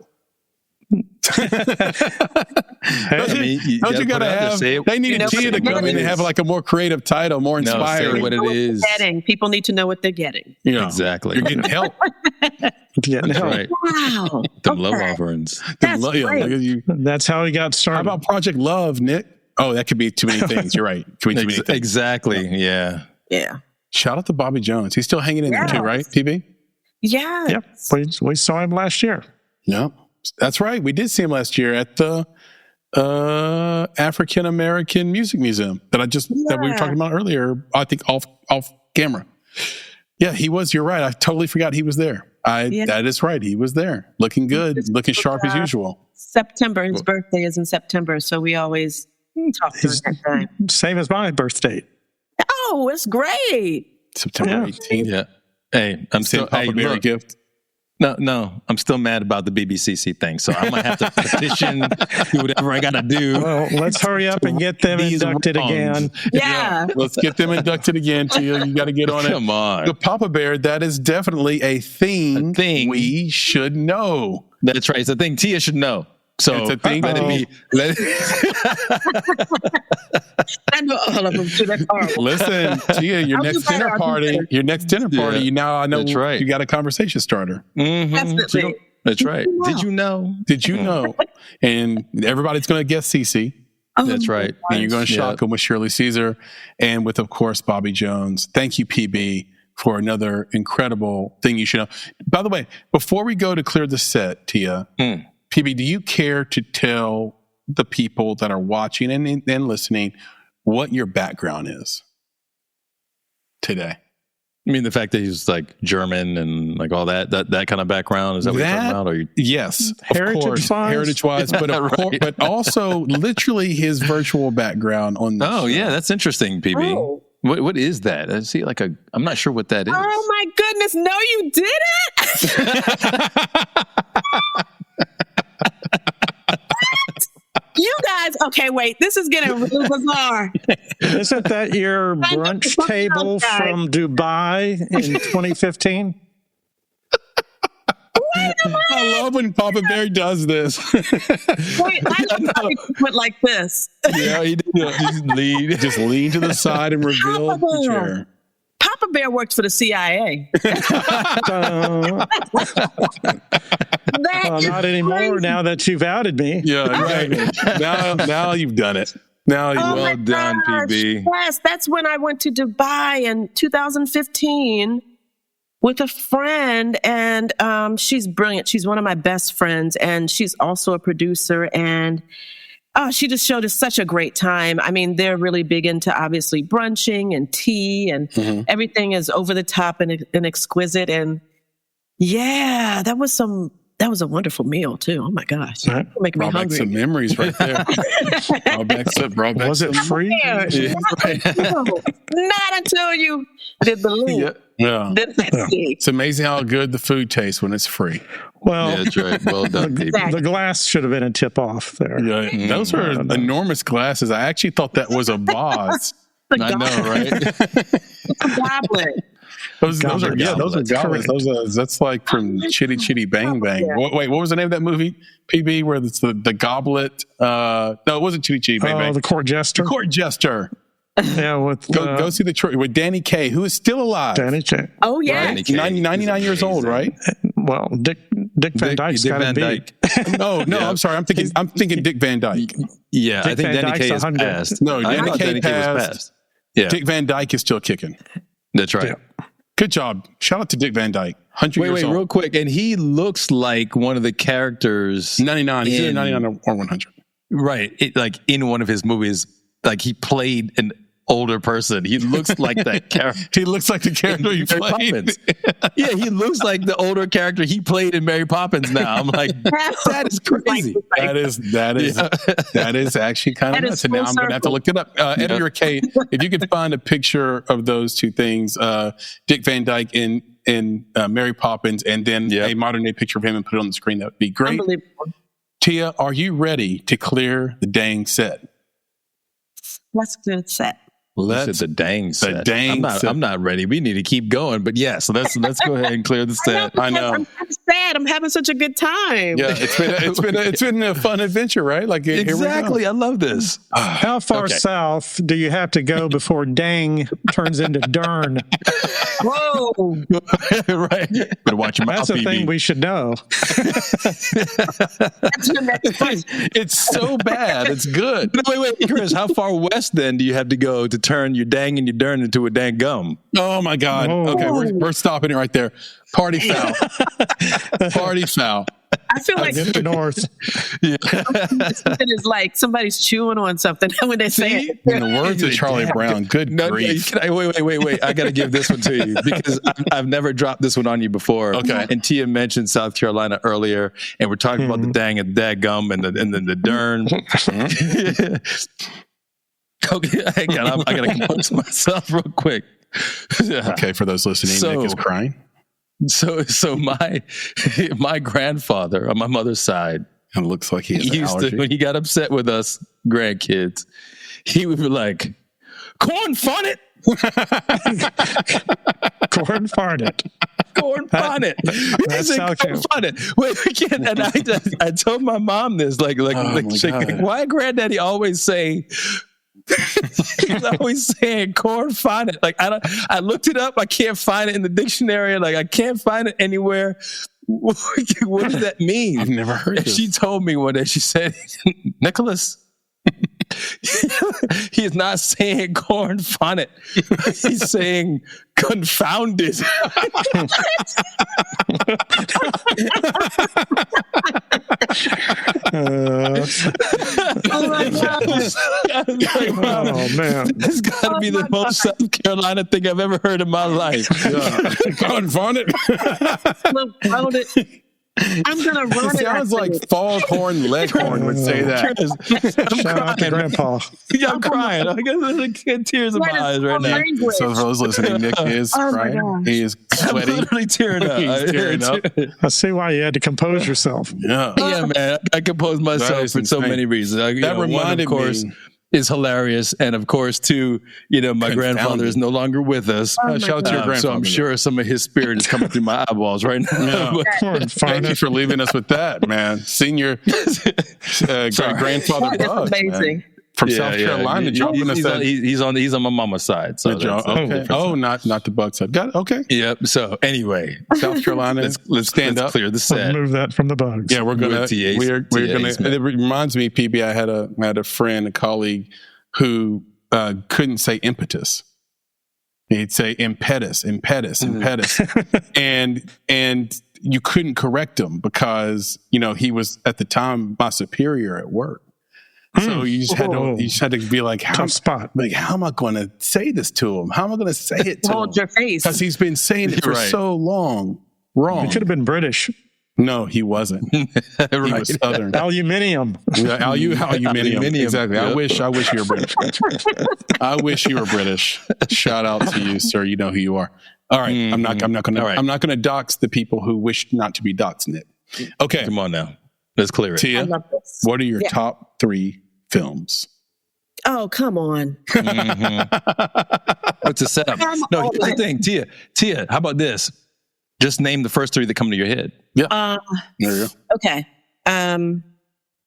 Hey, don't you gotta have? They needed Tia to come in and have like a more creative title, more inspiring. Say what it is. People need to know what they're getting. Exactly. You're getting help. That's right. Wow. The love offerings. That's great. That's how he got started. How about Project Love, Nick? Oh, that could be too many things. You're right. Could be too many things. Exactly. Yeah. Shout out to Bobby Jones. He's still hanging in there too, right, PB? Yeah. Yep. We saw him last year. Yep. That's right. We did see him last year at the African American Music Museum that we were talking about earlier. I think off camera. Yeah, he was. You're right. I totally forgot he was there. That is right. He was there, looking good, looking sharp as usual. September. His birthday is in September, so we always talk during that time. Same as my birthday. Oh, it's great. September 18th. Yeah. Hey, I'm still Papa Bear gift. No, I'm still mad about the BBCC thing, so I might have to petition, do whatever I got to do. Well, let's hurry up and get them inducted again. Yeah. Let's get them inducted again, Tia. You got to get on it. Come on. The Papa Bear, that is definitely a thing we should know. That's right. It's a thing Tia should know. So it's a thing. Let it be. I know all of them too. That's horrible. Listen, Tia, your next dinner party. You know. That's right. You got a conversation starter. Definitely. That's right. Did you know? And everybody's going to guess Cece. That's right. And you're going to shock them with Shirley Caesar and with, of course, Bobby Jones. Thank you, PB, for another incredible thing you should know. By the way, before we go to clear the set, Tia, PB, do you care to tell the people that are watching and listening what your background is today? You mean the fact that he's like German and like all that kind of background? Is that what you're talking about? Or yes, of course, heritage-wise, but of course, but also literally his virtual background on the show. Yeah, that's interesting, PB. Oh. What is that? I see I'm not sure what that is. Oh my goodness, no you didn't? You guys, okay, wait, this is getting really bizarre. Isn't that your brunch table from Dubai in 2015? I love when Papa Bear does this. Wait, I love how he went like this. Yeah, he did. Just lean to the side and reveal the chair. Papa Bear worked for the CIA. Not anymore now that you've outed me. Yeah, right. now you've done it. Now well done, PB. Yes, that's when I went to Dubai in 2015 with a friend, and she's brilliant. She's one of my best friends, and she's also a producer, and she just showed us such a great time. I mean, they're really big into obviously brunching and tea, and everything is over the top and exquisite. And yeah, that was a wonderful meal too. Oh my gosh, make me hungry. Some memories right there. Was it free? Not until you did the link. Yeah. It's amazing how good the food tastes when it's free. Well, that's right. Well done, the glass should have been a tip off there. Yeah, those are enormous glasses. I actually thought that was a vase. I know, right? It's a goblet. Those are goblets. That's like from Chitty Chitty Bang Bang. Yeah. Wait, what was the name of that movie? PB, where it's the goblet. No, it wasn't Chitty Chitty Bang Bang. The Court Jester. The Court Jester. Yeah, go see with Danny Kaye, who is still alive. Danny Kaye. Oh yeah, 99 years old, right? Well, Dick Van Dyke's got to be. No, I'm sorry. I'm thinking Dick Van Dyke. Yeah, I think Danny Kaye is passed. No, Danny Kaye passed. Yeah, Dick Van Dyke is still kicking. That's right. Yeah. Good job. Shout out to Dick Van Dyke. 100 years old. Real quick, and he looks like one of the characters. 99. He's either 99 or 100. Right, like in one of his movies, like he played an older person. He looks like that character. He looks like the character you played. Yeah, he looks like the older character he played in Mary Poppins now. I'm like, that is crazy. That is actually kind of nuts. And now I'm going to have to look it up. Editor Kate, if you could find a picture of those two things, Dick Van Dyke in Mary Poppins, and then a modern day picture of him and put it on the screen, that would be great. Unbelievable. Tia, are you ready to clear the dang set? Let's clear the set. Let's the dang set. I'm not ready. We need to keep going, but yes, let's go ahead and clear the set. I know. I'm sad. I'm having such a good time. Yeah, it's been a fun adventure, right? Like exactly. I love this. How far south do you have to go before dang turns into dern? Whoa! Right. Better watch your mouth. That's the thing we should know. It's so bad. It's good. Wait, Chris. How far west then do you have to go to turn your dang and your dern into a dang gum? Oh my God. Oh. Okay, we're stopping it right there. Party foul. Party foul. I feel like the north. It is like somebody's chewing on something when they say it. In the words of Charlie Brown, good grief. Wait. I got to give this one to you because I've never dropped this one on you before. Okay. And Tia mentioned South Carolina earlier, and we're talking about the dang and dadgum and then the dern. Okay, hang on. I got to compose myself real quick. Okay, for those listening, Nick is crying. So my grandfather on my mother's side, it looks like he has an allergy. When he got upset with us grandkids, he would be like, "Corn funnet." Corn farted. Corn funnet. That's South Carolina. Wait, again, and I told my mom this, why granddaddy always say. He's always saying corn funnet. Like I looked it up. I can't find it in the dictionary. Like I can't find it anywhere. What does that mean? I've never heard this. She told me one day. She said, "Nicholas, he is not saying corn funnet. He's saying confounded." Oh my gosh. Oh man. This got to be the most South Carolina thing I've ever heard in my life. Confounded. I'm gonna run it. Sounds like Foghorn Leghorn would say that. Shout out to Grandpa. Yeah, I'm crying. I got tears in my eyes right now. So for those listening, Nick is crying. He is sweating. I'm literally tearing up. He's tearing up. I see why you had to compose yourself. Yeah, man. I composed myself for so many reasons. That reminded me. Is hilarious, and of course, too, my grandfather is no longer with us. Shout out to your grandfather. So I'm sure some of his spirit is coming through my eyeballs right now. Yeah. Thank you for leaving us with that, man. Senior grandfather Bugs, amazing. Man. From South Carolina, he's on my mama's side. So okay. Oh, not the Bugs side. Got it. Okay. Yep. So anyway, South Carolina. let's stand up. Clear the set. Move that from the Bugs. Yeah, we're gonna. We're gonna. It reminds me, PB. I had a friend, a colleague, who couldn't say impetus. He'd say impetus, and you couldn't correct him because he was at the time my superior at work. So you just had to be like, how am I going to say this to him? How am I going to say it to him? Hold your face. Because he's been saying it for so long. Wrong. He could have been British. No, he wasn't. He was Southern. Aluminium. Aluminium. Exactly. Yep. I wish you were British. I wish you were British. Shout out to you, sir. You know who you are. All right. I'm not going to dox the people who wish not to be doxed, Nick. Okay. Come on now. Let's clear it. Tia, what are your top 3 films? Oh, come on. What's the setup? No, here's the thing. Tia, how about this? Just name the first 3 that come to your head. Yeah. There you go. Okay.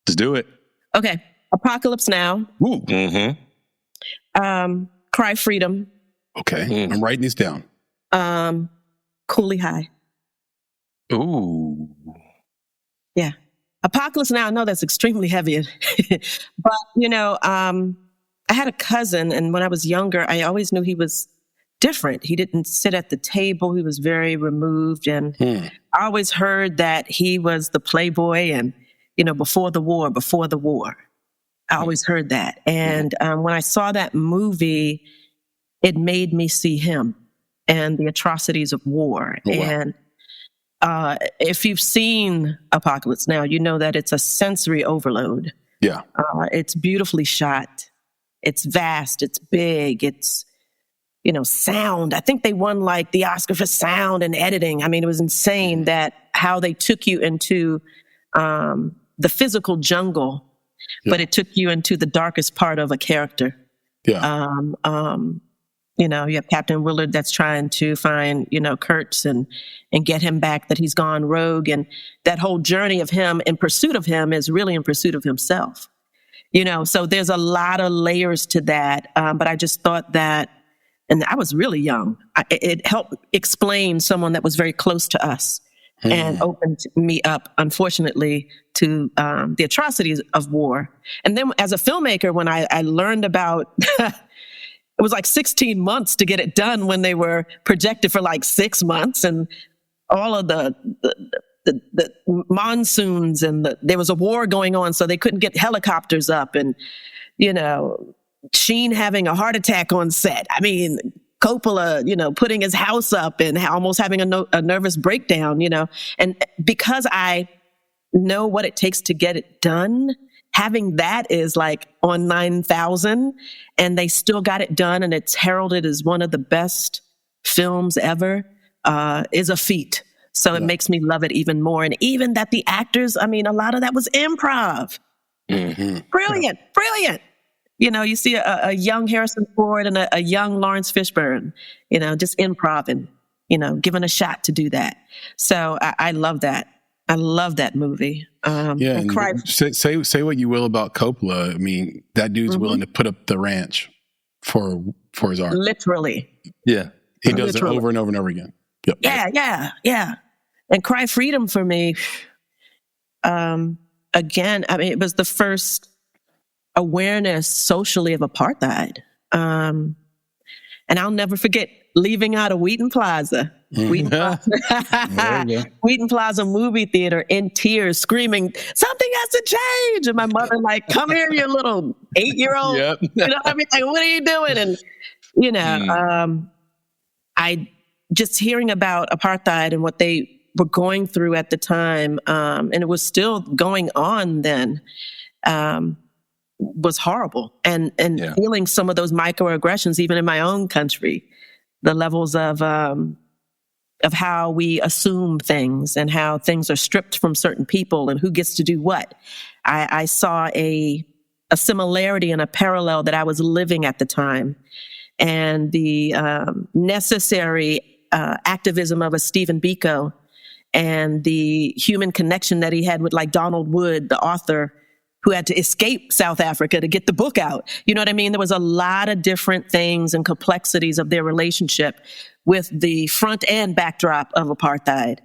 Just do it. Okay. Apocalypse Now. Ooh. Mm-hmm. Cry Freedom. Okay. I'm writing these down. Cooley High. Ooh. Yeah. Apocalypse Now, I know that's extremely heavy, but I had a cousin, and when I was younger, I always knew he was different. He didn't sit at the table. He was very removed, and I always heard that he was the playboy, and before the war. I always heard that. And when I saw that movie, it made me see him and the atrocities of war. Oh, wow. And if you've seen Apocalypse Now, you know that it's a sensory overload. Yeah. It's beautifully shot. It's vast. It's big. It's, sound. I think they won like the Oscar for sound and editing. I mean, it was insane that how they took you into the physical jungle, but it took you into the darkest part of a character. Yeah. You have Captain Willard that's trying to find, Kurtz and get him back, that he's gone rogue. And that whole journey of him in pursuit of him is really in pursuit of himself. So there's a lot of layers to that. But I just thought that, and I was really young, it helped explain someone that was very close to us and opened me up, unfortunately, to the atrocities of war. And then as a filmmaker, when I learned about, it was like 16 months to get it done when they were projected for like 6 months, and all of the monsoons, and there was a war going on, so they couldn't get helicopters up, and, Sheen having a heart attack on set. I mean, Coppola, putting his house up and almost having a nervous breakdown, and because I know what it takes to get it done, having that is like on 9,000, and they still got it done, and it's heralded as one of the best films ever, is a feat. So it makes me love it even more. And even that the actors, a lot of that was improv. Mm-hmm. Brilliant. You see a young Harrison Ford and a young Lawrence Fishburne, just improv and, given a shot to do that. So I love that. I love that movie. And say what you will about Coppola. That dude's willing to put up the ranch for his art. Literally. Yeah. He does it over and over and over again. Yep. Yeah. And Cry Freedom for me, again, it was the first awareness socially of apartheid. And I'll never forget leaving out of Wheaton Plaza. Wheaton Plaza movie theater in tears, screaming, "Something has to change!" And my mother like, "Come here, you little 8-year-old." Yep. Like, what are you doing? And I just hearing about apartheid and what they were going through at the time, and it was still going on then, was horrible. And feeling some of those microaggressions, even in my own country, the levels of how we assume things and how things are stripped from certain people and who gets to do what. I saw a similarity and a parallel that I was living at the time, and the necessary activism of a Stephen Biko and the human connection that he had with like Donald Wood, the author, who had to escape South Africa to get the book out. You know what I mean? There was a lot of different things and complexities of their relationship with the front and backdrop of apartheid.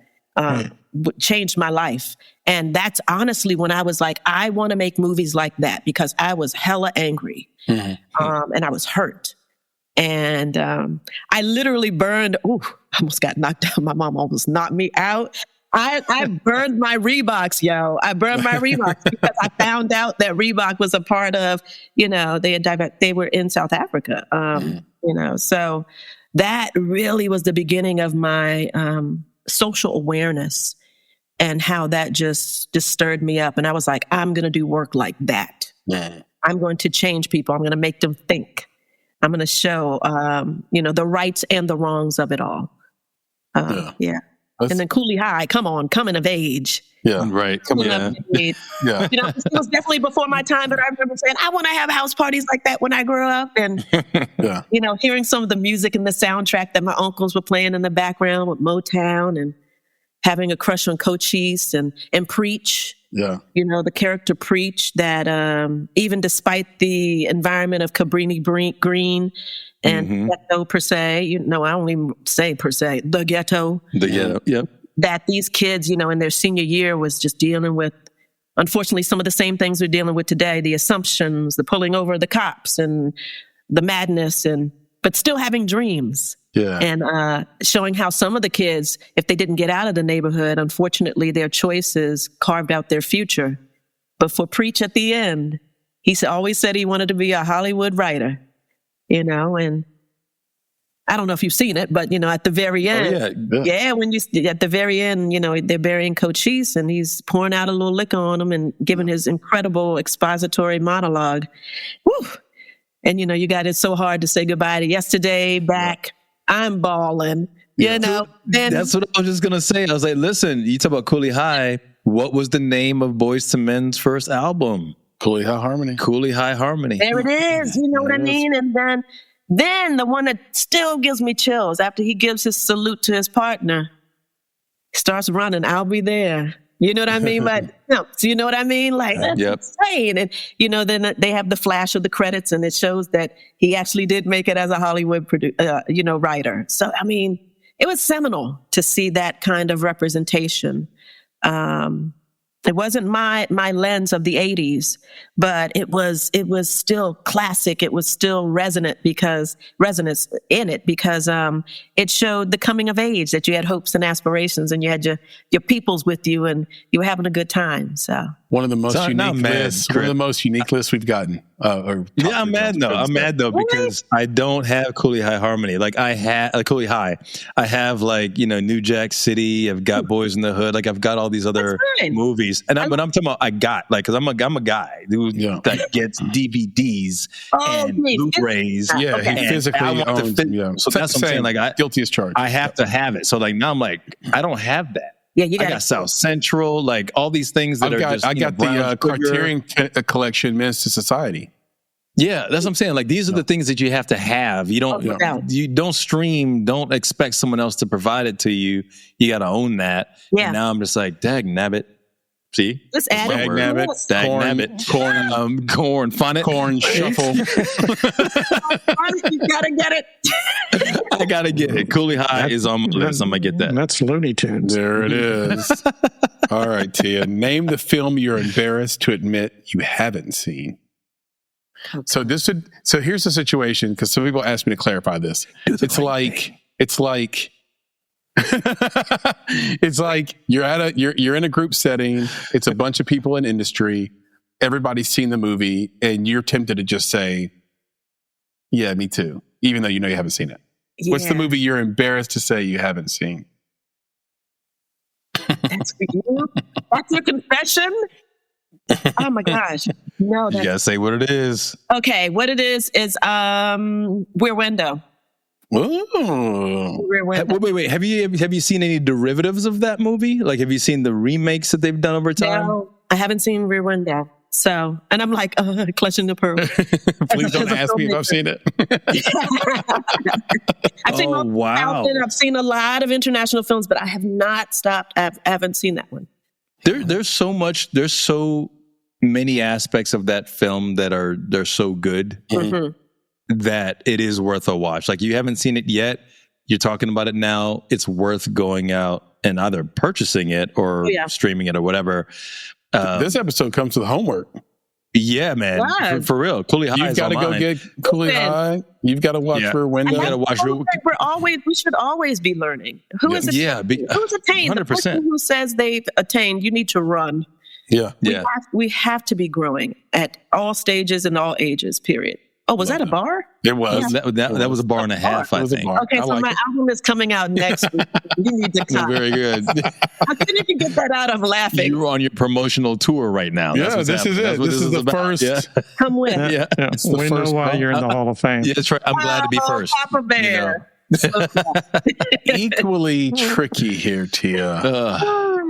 Changed my life. And that's honestly when I was like, I want to make movies like that, because I was hella angry. And I was hurt. And I literally burned, I almost got knocked out. My mom almost knocked me out. I burned my Reeboks, yo. I burned my Reeboks because I found out that Reebok was a part of, they were in South Africa. So that really was the beginning of my social awareness, and how that just stirred me up. And I was like, I'm going to do work like that. I'm going to change people. I'm going to make them think. I'm going to show, the rights and the wrongs of it all. And then Cooley High, coming of age. Yeah, right. It was definitely before my time, but I remember saying, I want to have house parties like that when I grow up. And, hearing some of the music and the soundtrack that my uncles were playing in the background with Motown, and having a crush on Cochise and Preach. Yeah. The character Preach, that even despite the environment of Cabrini Green and ghetto per se, I don't even say per se, the ghetto. The ghetto, yep. That these kids, in their senior year was just dealing with, unfortunately, some of the same things we're dealing with today, the assumptions, the pulling over the cops, and the madness, but still having dreams. Yeah. And showing how some of the kids, if they didn't get out of the neighborhood, unfortunately, their choices carved out their future. But for Preach at the end, always said he wanted to be a Hollywood writer, and I don't know if you've seen it, but at the very end, at the very end, they're burying Coach Sheese, and he's pouring out a little liquor on him and giving his incredible expository monologue. Woo! And you got it so hard to say goodbye to yesterday. Back, I'm balling. And that's what I was just gonna say. I was like, listen, you talk about Cooley High. What was the name of Boyz II Men's first album? Cooley High Harmony. Cooley High Harmony. There it is. You know what I mean? And then the one that still gives me chills after he gives his salute to his partner, starts running, I'll be there. You know what I mean? Like, so you know what I mean? Like, that's insane. And, then they have the flash of the credits, and it shows that he actually did make it as a Hollywood writer. So, I mean, it was seminal to see that kind of representation. It wasn't my lens of the 80s, but it was still classic. It was still resonance in it because it showed the coming of age, that you had hopes and aspirations, and you had your peoples with you, and you were having a good time. So one of the most unique lists we've gotten. I'm mad though because I don't have Cooley High Harmony. Like I have Cooley High. I have New Jack City. I've got Boys in the Hood. Like I've got all these other movies. And but I'm talking about because I'm a guy who that gets DVDs and Blu-rays. Yeah, he physically owns them. Yeah. So that's what I'm saying. Like guilty as charged. I have to have it. So now I'm like, I don't have that. Yeah, I got South Central, like all these things that I got the Criterion collection, Men's to Society. Yeah, that's what I'm saying. Like these are the things that you have to have. You don't stream. Don't expect someone else to provide it to you. You got to own that. Yeah. And now I'm just like, dag nabbit. See, just add dag nabbit, corn, funnet, corn shuffle. You gotta get it. I gotta get it. Cooley High is on my list. I'm gonna get that. That's Looney Tunes. There it is. All right, Tia. Name the film you're embarrassed to admit you haven't seen. So here's the situation, because some people ask me to clarify this. It's like you're in a group setting. It's a bunch of people in industry. Everybody's seen the movie, and you're tempted to just say, "Yeah, me too," even though you haven't seen it. Yeah. What's the movie you're embarrassed to say you haven't seen? That's for you. That's your confession. Oh my gosh! No, you gotta say what it is. Okay, what it is Rear Window. Oh. Wait. Have you seen any derivatives of that movie? Like, have you seen the remakes that they've done over time? No, I haven't seen Rear Window. So, and I'm like, clutching the pearl. Please don't ask me if I've seen it. I've seen a lot of international films, but I have not stopped. I haven't seen that one. There's so many aspects of that film they're so good. Mm-hmm. That it is worth a watch. Like, you haven't seen it yet. You're talking about it now. It's worth going out and either purchasing it or streaming it or whatever. This episode comes with homework. Yeah, man. For real. Cooley High. You've got to go get Cooley High. You've got to watch Rear Window. You got to watch we should always be learning. Who's attained? 100%. The person who says they've attained, you need to run. Yeah. We have to be growing at all stages and all ages, period. Oh, was that a bar? It was. Yeah. That was a bar and a half, I think. Okay, so my album is coming out next week. You need to come. Very good. I couldn't even get that out of laughing. You're on your promotional tour right now. Yeah, this is it. This is the first. Yeah. Come with. Yeah. We know why you're in the Hall of Fame. Yeah, that's right. I'm glad to be first. Papa Bear. Equally tricky here, Tia.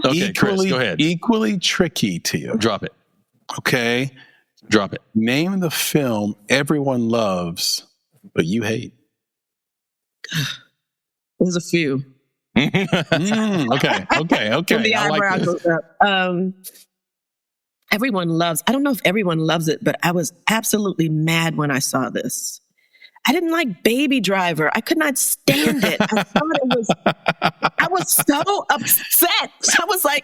Okay, Chris, go ahead. Equally tricky, Tia. Drop it. Okay. Drop it. Name the film everyone loves, but you hate. There's a few. Okay. When the eyebrow goes up. Everyone loves. I don't know if everyone loves it, but I was absolutely mad when I saw this. I didn't like Baby Driver. I could not stand it. I was so upset. I was like,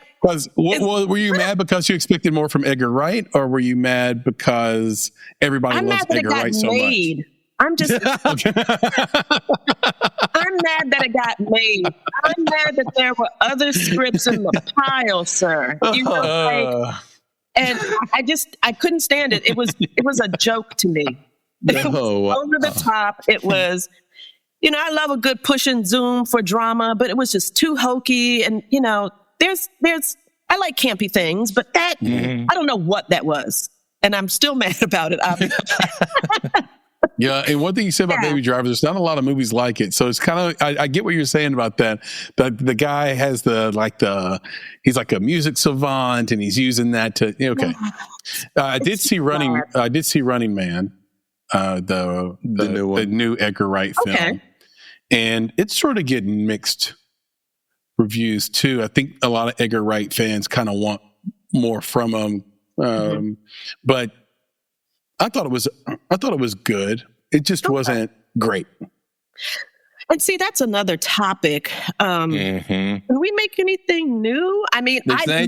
were you mad because you expected more from Edgar Wright, or were you mad because everybody loves Edgar Wright so much? I'm just, I'm mad that it got made. I'm mad that there were other scripts in the pile, sir. And I couldn't stand it. It was a joke to me. It was over the top. It was, I love a good push and zoom for drama, but it was just too hokey. And, I like campy things, but that, I don't know what that was. And I'm still mad about it, obviously. Yeah, and one thing you said about Baby Driver, there's not a lot of movies like it. So it's kind of, I get what you're saying about that. The guy has he's like a music savant, and he's using that to, okay. I did see Running Man, the new Edgar Wright film. And it's sort of getting mixed reviews too. I think a lot of Edgar Wright fans kind of want more from him. But I thought it was good. It just wasn't great. And see, that's another topic. Can we make anything new? I mean, I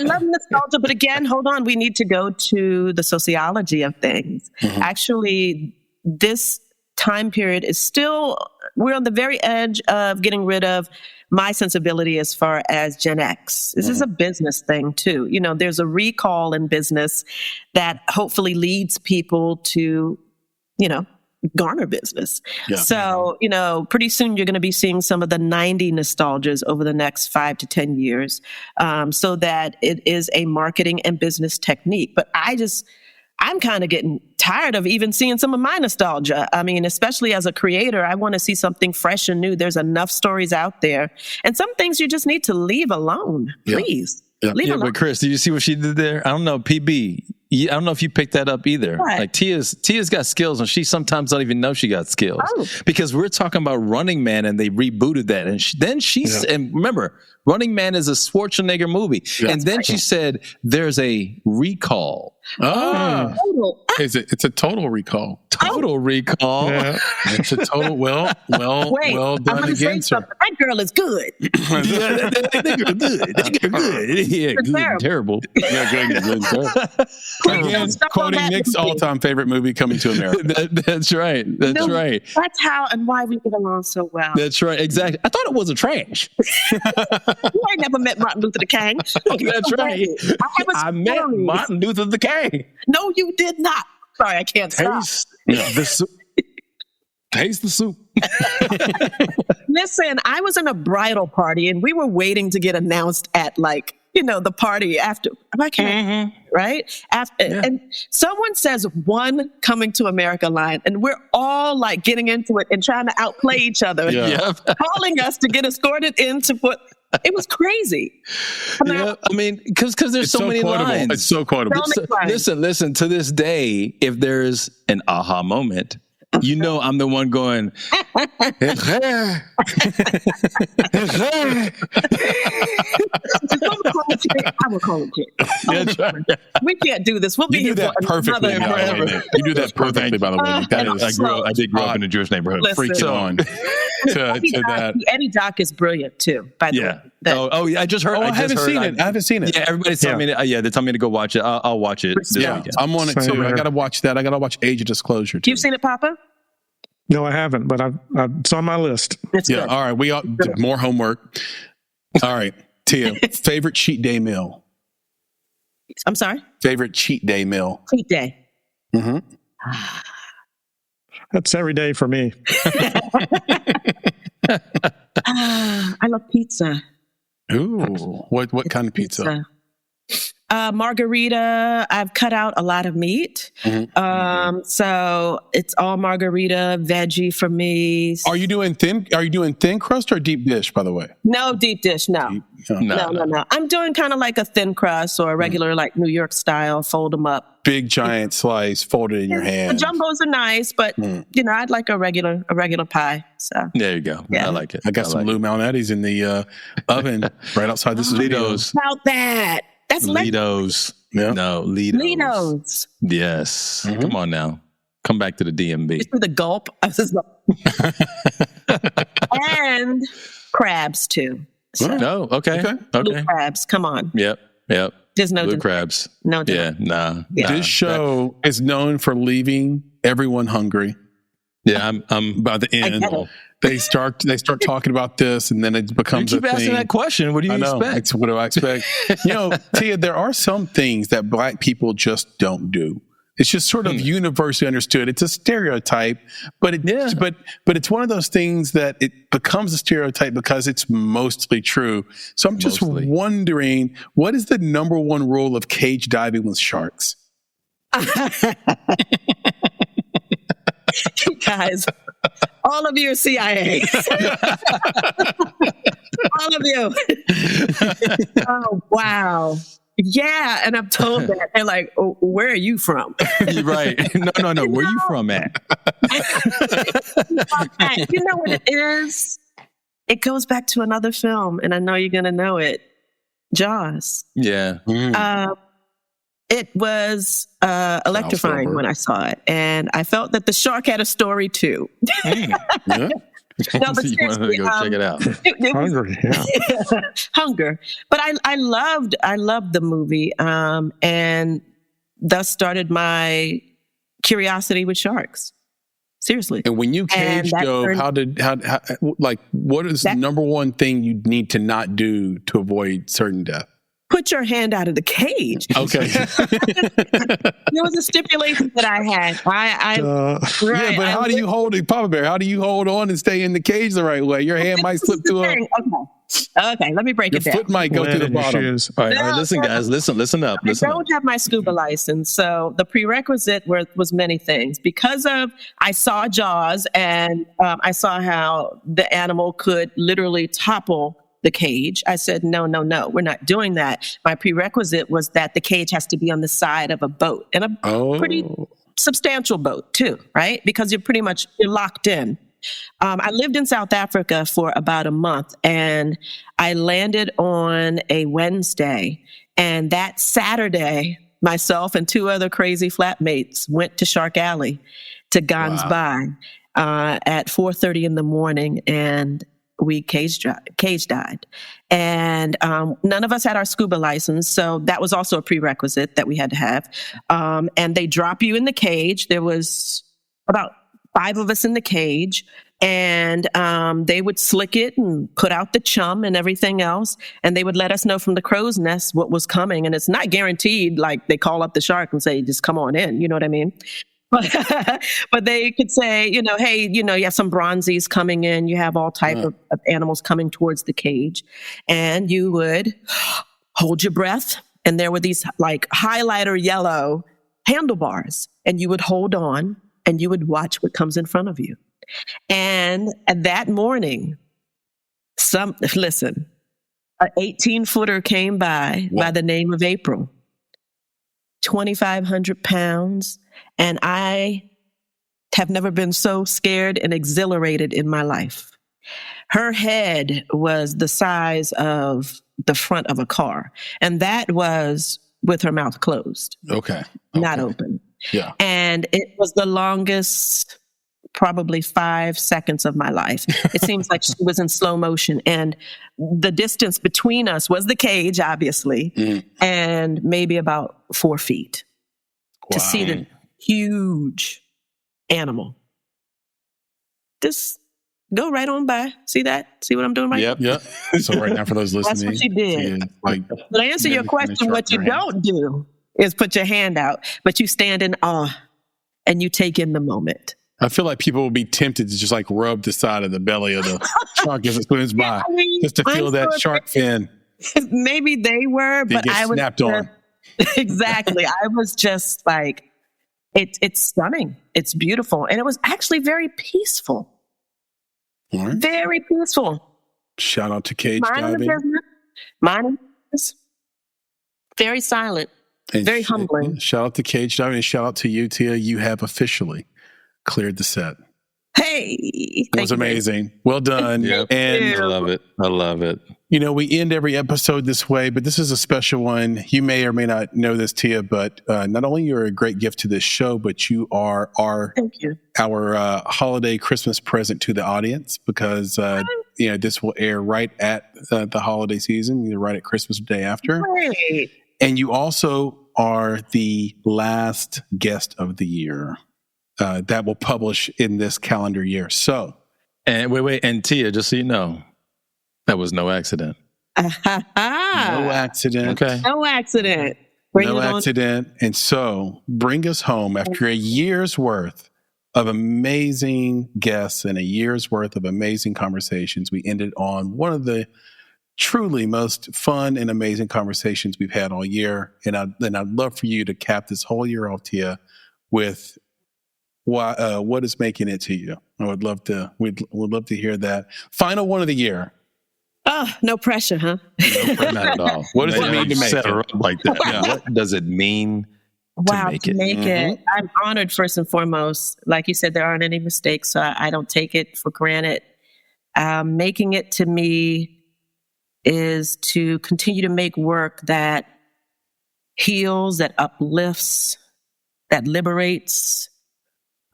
love nostalgia, but again, hold on. We need to go to the sociology of things. Actually, this time period is still, we're on the very edge of getting rid of my sensibility as far as Gen X. This is a business thing too. There's a recall in business that hopefully leads people to, garner business. Yeah. So, pretty soon you're going to be seeing some of the 90 nostalgias over the next 5 to 10 years, so that it is a marketing and business technique. But I'm kind of getting tired of even seeing some of my nostalgia. I mean, especially as a creator, I want to see something fresh and new. There's enough stories out there. And some things you just need to leave alone, please. Yeah, but Chris, did you see what she did there? I don't know, PB. I don't know if you picked that up either. What? Like Tia's got skills, and she sometimes don't even know she got skills. Because we're talking about Running Man, and they rebooted that, and and remember, Running Man is a Schwarzenegger movie, and then she said there's a recall. It's a total recall. Total recall. Yeah. It's a total. Well done again, sir. That girl is good. That girl good. That girl good. Yeah, good and terrible. Yeah, good and terrible. Again, quoting Nick's all-time favorite movie, Coming to America. That's right. That's right. That's how and why we get along so well. That's right. Exactly. I thought it was a trash. You ain't never met Martin Luther King. That's right. I met Martin Luther King. No, you did not. Sorry, I can't stop. Taste the soup. Listen, I was in a bridal party and we were waiting to get announced at the party after. Right? And someone says one Coming to America line, and we're all like getting into it and trying to outplay each other, calling us to get escorted into what. It was crazy. I mean, because there's so many quotable. lines. It's so quotable. Listen. To this day, if there's an aha moment, I'm the one going. It's Heir. I will call it Jake. That's right. We can't do this. We'll be here that perfectly. You do that perfectly, by the way. I did grow up in a Jewish neighborhood. Freaking on. Eddie Doc is brilliant too. By the way. I just heard. I haven't seen it. Yeah, everybody's telling me. They're telling me to go watch it. I'll watch it. I'm on it too. I got to watch that. I got to watch Age of Disclosure too. You've seen it, Papa? No, I haven't, but it's on my list. It's good. All right. We got more homework. All right, Tia. Favorite cheat day meal? I'm sorry. Favorite cheat day meal? Cheat day. That's every day for me. I love pizza. Ooh, what kind of pizza? Margarita. I've cut out a lot of meat. So it's all margarita, veggie for me. Are you doing thin crust or deep dish, by the way? No, deep dish. No. No. I'm doing kind of like a thin crust or a regular like New York style, fold them up. Big giant slice, fold it in your hand. The jumbos are nice, but I'd like a regular pie. So there you go. Yeah. I like it. I got some Lou Malnati's in the oven right outside this studio. About that. That's Litos. Yeah. No, Litos. Litos. Yes. Come on now. Come back to the DMV. Just with the gulp. And crabs too. So. No, okay. Blue crabs. Come on. Yep. There's no blue crabs. No. Yeah. Nah. This show is known for leaving everyone hungry. Yeah, I'm by the end. They start talking about this, and then it becomes you keep asking that question. What do you expect? What do I expect? Tia, there are some things that Black people just don't do. It's just sort of universally understood. It's a stereotype, but it's one of those things that it becomes a stereotype because it's mostly true. So I'm just wondering, what is the number one rule of cage diving with sharks? You guys, all of you are CIA. All of you. Oh, wow. Yeah, and I'm told that. They're like, oh, where are you from? Right. No. Where are you from at? You know what it is? It goes back to another film, and I know you're going to know it. Jaws. Yeah. It was electrifying when I saw it, and I felt that the shark had a story too. Yeah. No, but you wanted to go check it out. Hungry, yeah. Hunger. But I loved the movie, and thus started my curiosity with sharks. Seriously. And when you cage dove, what is the number one thing you need to not do to avoid certain death? Put your hand out of the cage. Okay. There was a stipulation that I had. Yeah, but how do you hold it, Papa Bear? How do you hold on and stay in the cage the right way? Your hand might slip to a... Okay, let me break it down. Your foot might go to the bottom. All right, listen, guys. Listen up. I don't have my scuba license, so the prerequisite was many things. Because I saw Jaws, and I saw how the animal could literally topple the cage. I said, no, we're not doing that. My prerequisite was that the cage has to be on the side of a boat, and a pretty substantial boat too, right? Because you're locked in. I lived in South Africa for about a month, and I landed on a Wednesday, and that Saturday, myself and two other crazy flatmates went to Shark Alley to Gans Bay at 4:30 in the morning, and we cage dived. And none of us had our scuba license, so that was also a prerequisite that we had to have. And they drop you in the cage. There was about 5 of us in the cage, and they would slick it and put out the chum and everything else, and they would let us know from the crow's nest what was coming. And it's not guaranteed, like they call up the shark and say, just come on in, you know what I mean? But they could say, hey, you have some bronzies coming in, you have all type of animals coming towards the cage, and you would hold your breath, and there were these like highlighter yellow handlebars, and you would hold on, and you would watch what comes in front of you. And that morning, an 18-footer came by the name of April, 2,500 pounds. And I have never been so scared and exhilarated in my life. Her head was the size of the front of a car. And that was with her mouth closed. Okay. Not open. Yeah. And it was the longest, probably 5 seconds of my life. It seems like she was in slow motion. And the distance between us was the cage, obviously, and maybe about 4 feet. To see the huge animal. Just go right on by. See that? See what I'm doing right now? Yep. So right now for those listening. That's what she did. To answer your question, what you don't do is put your hand out, but you stand in awe and you take in the moment. I feel like people will be tempted to just like rub the side of the belly of the shark as it swims by, just to feel that shark fin. Maybe they were, but I was snapped on. Exactly. I was just like, it's stunning. It's beautiful. And it was actually very peaceful. Right. Very peaceful. Shout out to cage diving. Mine is very silent. And very humbling. Shout out to cage diving, and shout out to you, Tia. You have officially cleared the set. Hey, it was amazing. Well done. Yep. And I love it. We end every episode this way, but this is a special one. You may or may not know this, Tia, but not only you're a great gift to this show, but you are our holiday Christmas present to the audience, because this will air right at the holiday season, either right at Christmas or day after. Great. And you also are the last guest of the year that will publish in this calendar year. So And wait. And Tia, just so you know, that was no accident. No accident. Okay. No accident. No accident. And so bring us home after a year's worth of amazing guests and a year's worth of amazing conversations. We ended on one of the truly most fun and amazing conversations we've had all year. And I'd love for you to cap this whole year off, Tia, with what is making it to you. We'd love to hear that. Final one of the year. Oh, no pressure, huh? Not at all. What does it mean to make set her it? up like that? Yeah. What does it mean to make it? Mm-hmm. I'm honored, first and foremost. Like you said, there aren't any mistakes, so I don't take it for granted. Making it to me is to continue to make work that heals, that uplifts, that liberates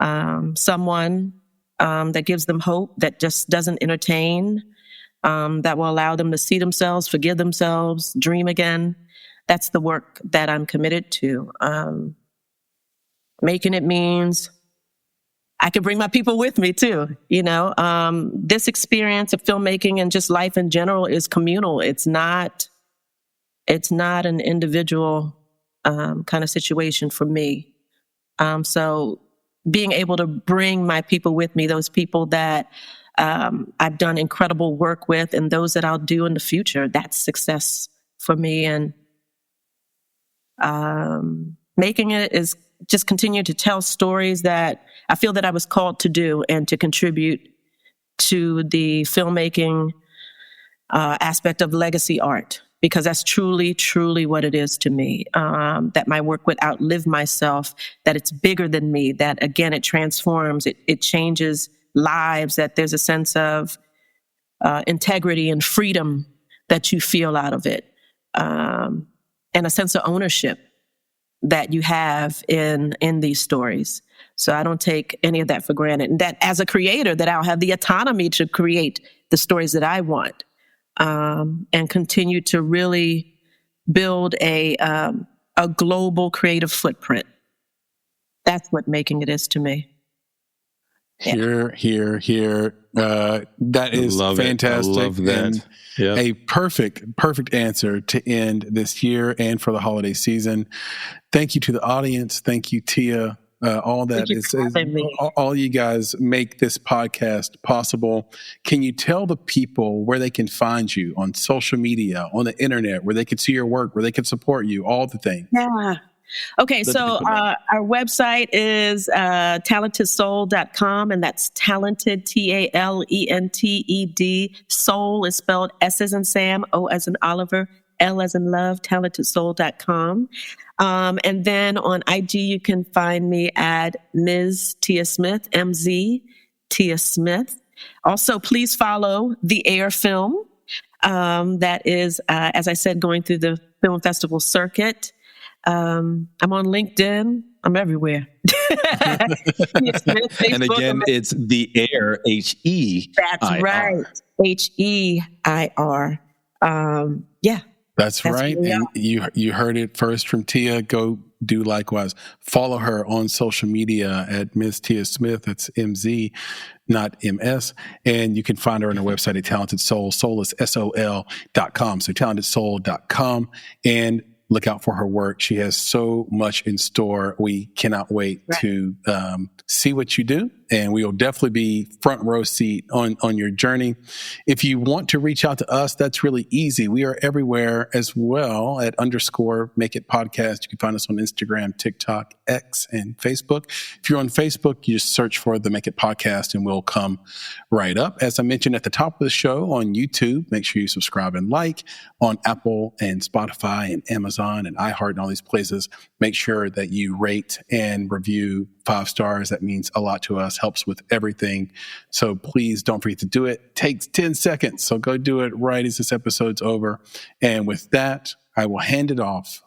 someone, that gives them hope, that just doesn't entertain, that will allow them to see themselves, forgive themselves, dream again. That's the work that I'm committed to. Making it means I can bring my people with me too. This experience of filmmaking and just life in general is communal. It's not an individual kind of situation for me. So being able to bring my people with me, those people that I've done incredible work with and those that I'll do in the future, that's success for me. And making it is just continue to tell stories that I feel that I was called to do and to contribute to the filmmaking aspect of legacy art, because that's truly, truly what it is to me, that my work would outlive myself, that it's bigger than me, that, again, it transforms, it changes lives, that there's a sense of integrity and freedom that you feel out of it, and a sense of ownership that you have in these stories. So I don't take any of that for granted. And that as a creator, that I'll have the autonomy to create the stories that I want, and continue to really build a global creative footprint. That's what making it is to me. Yeah. Here. That is fantastic. I love that. And a perfect answer to end this year and for the holiday season. Thank you to the audience. Thank you, Tia. All you guys make this podcast possible. Can you tell the people where they can find you on social media, on the internet, where they can see your work, where they can support you, all the things? Yeah. Okay, so our website is talentedsoul.com, and that's talented, TALENTED. Soul is spelled S as in Sam, O as in Oliver, L as in love, talentedsoul.com. And then on IG, you can find me at Ms. Tia Smith, MZ Tia Smith. Also, please follow the Heir film. That is, as I said, going through the film festival circuit. I'm on LinkedIn. I'm everywhere. And again, it's the Heir, H-E-I-R. That's right. H-E-I-R. Yeah. That's right. And you heard it first from Tia. Go do likewise. Follow her on social media at Ms. Tia Smith. That's MZ, not MS. And you can find her on her website at Talented Soul. Soul is SOL.com. So talentedsoul.com. And look out for her work. She has so much in store. We cannot wait to see what you do. And we will definitely be front row seat on your journey. If you want to reach out to us, that's really easy. We are everywhere as well at _Make It Podcast. You can find us on Instagram, TikTok, X, and Facebook. If you're on Facebook, you just search for the Make It Podcast and we'll come right up. As I mentioned at the top of the show on YouTube, make sure you subscribe and like. On Apple and Spotify and Amazon and iHeart and all these places, make sure that you rate and review 5 stars. That means a lot to us, helps with everything. So please don't forget to do it. It takes 10 seconds. So go do it right as this episode's over. And with that, I will hand it off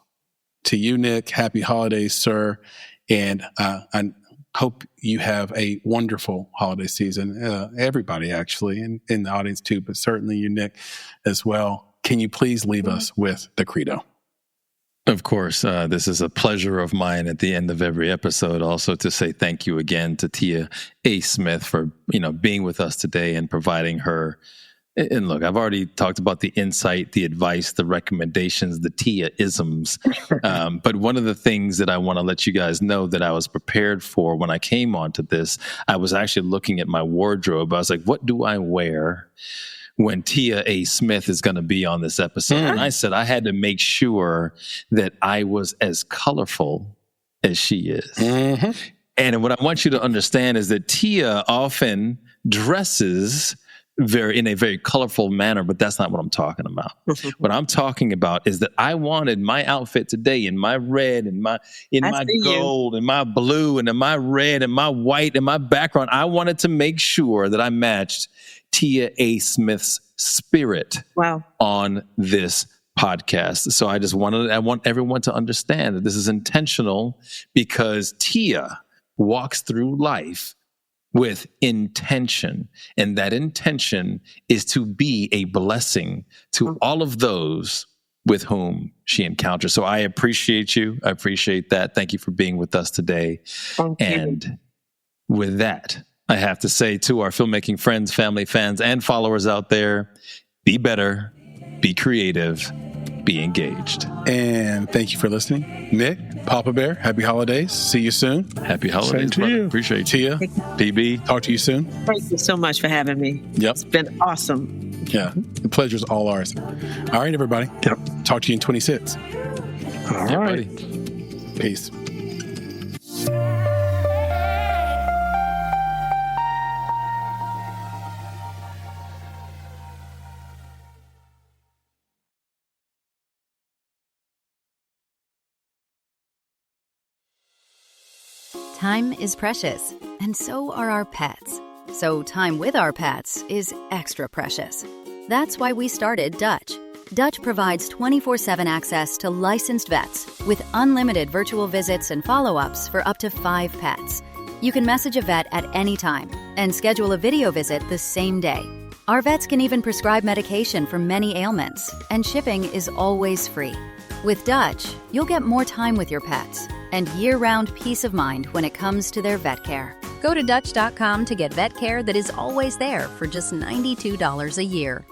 to you, Nick. Happy holidays, sir. And I hope you have a wonderful holiday season. Everybody, actually, in the audience too, but certainly you, Nick, as well. Can you please leave us with the credo? Of course, this is a pleasure of mine at the end of every episode also to say thank you again to Tia A. Smith for, being with us today and providing her. And look, I've already talked about the insight, the advice, the recommendations, the Tia-isms. But one of the things that I want to let you guys know that I was prepared for when I came onto this, I was actually looking at my wardrobe. I was like, what do I wear when Tia A. Smith is going to be on this episode? And I said I had to make sure that I was as colorful as she is. Mm-hmm. And what I want you to understand is that Tia often dresses in a very colorful manner, but that's not what I'm talking about. What I'm talking about is that I wanted my outfit today in my red and my gold and my blue and in my red and my white and my background. I wanted to make sure that I matched Tia A. Smith's spirit on this podcast. So I want everyone to understand that this is intentional because Tia walks through life with intention. And that intention is to be a blessing to all of those with whom she encounters. So I appreciate you. I appreciate that. Thank you for being with us today. And with that, I have to say to our filmmaking friends, family, fans, and followers out there, be better, be creative, be engaged. And thank you for listening. Nick, Papa Bear, happy holidays. See you soon. Happy holidays, brother. You. Appreciate you. Tia, PB, talk to you soon. Thank you so much for having me. Yep. It's been awesome. Yeah, the pleasure's all ours. All right, everybody. Yep. Talk to you in 26. All right. Buddy. Peace. Time is precious, and so are our pets. So time with our pets is extra precious. That's why we started Dutch. Dutch provides 24/7 access to licensed vets with unlimited virtual visits and follow-ups for up to 5 pets. You can message a vet at any time and schedule a video visit the same day. Our vets can even prescribe medication for many ailments, and shipping is always free. With Dutch, you'll get more time with your pets and year-round peace of mind when it comes to their vet care. Go to Dutch.com to get vet care that is always there for just $92 a year.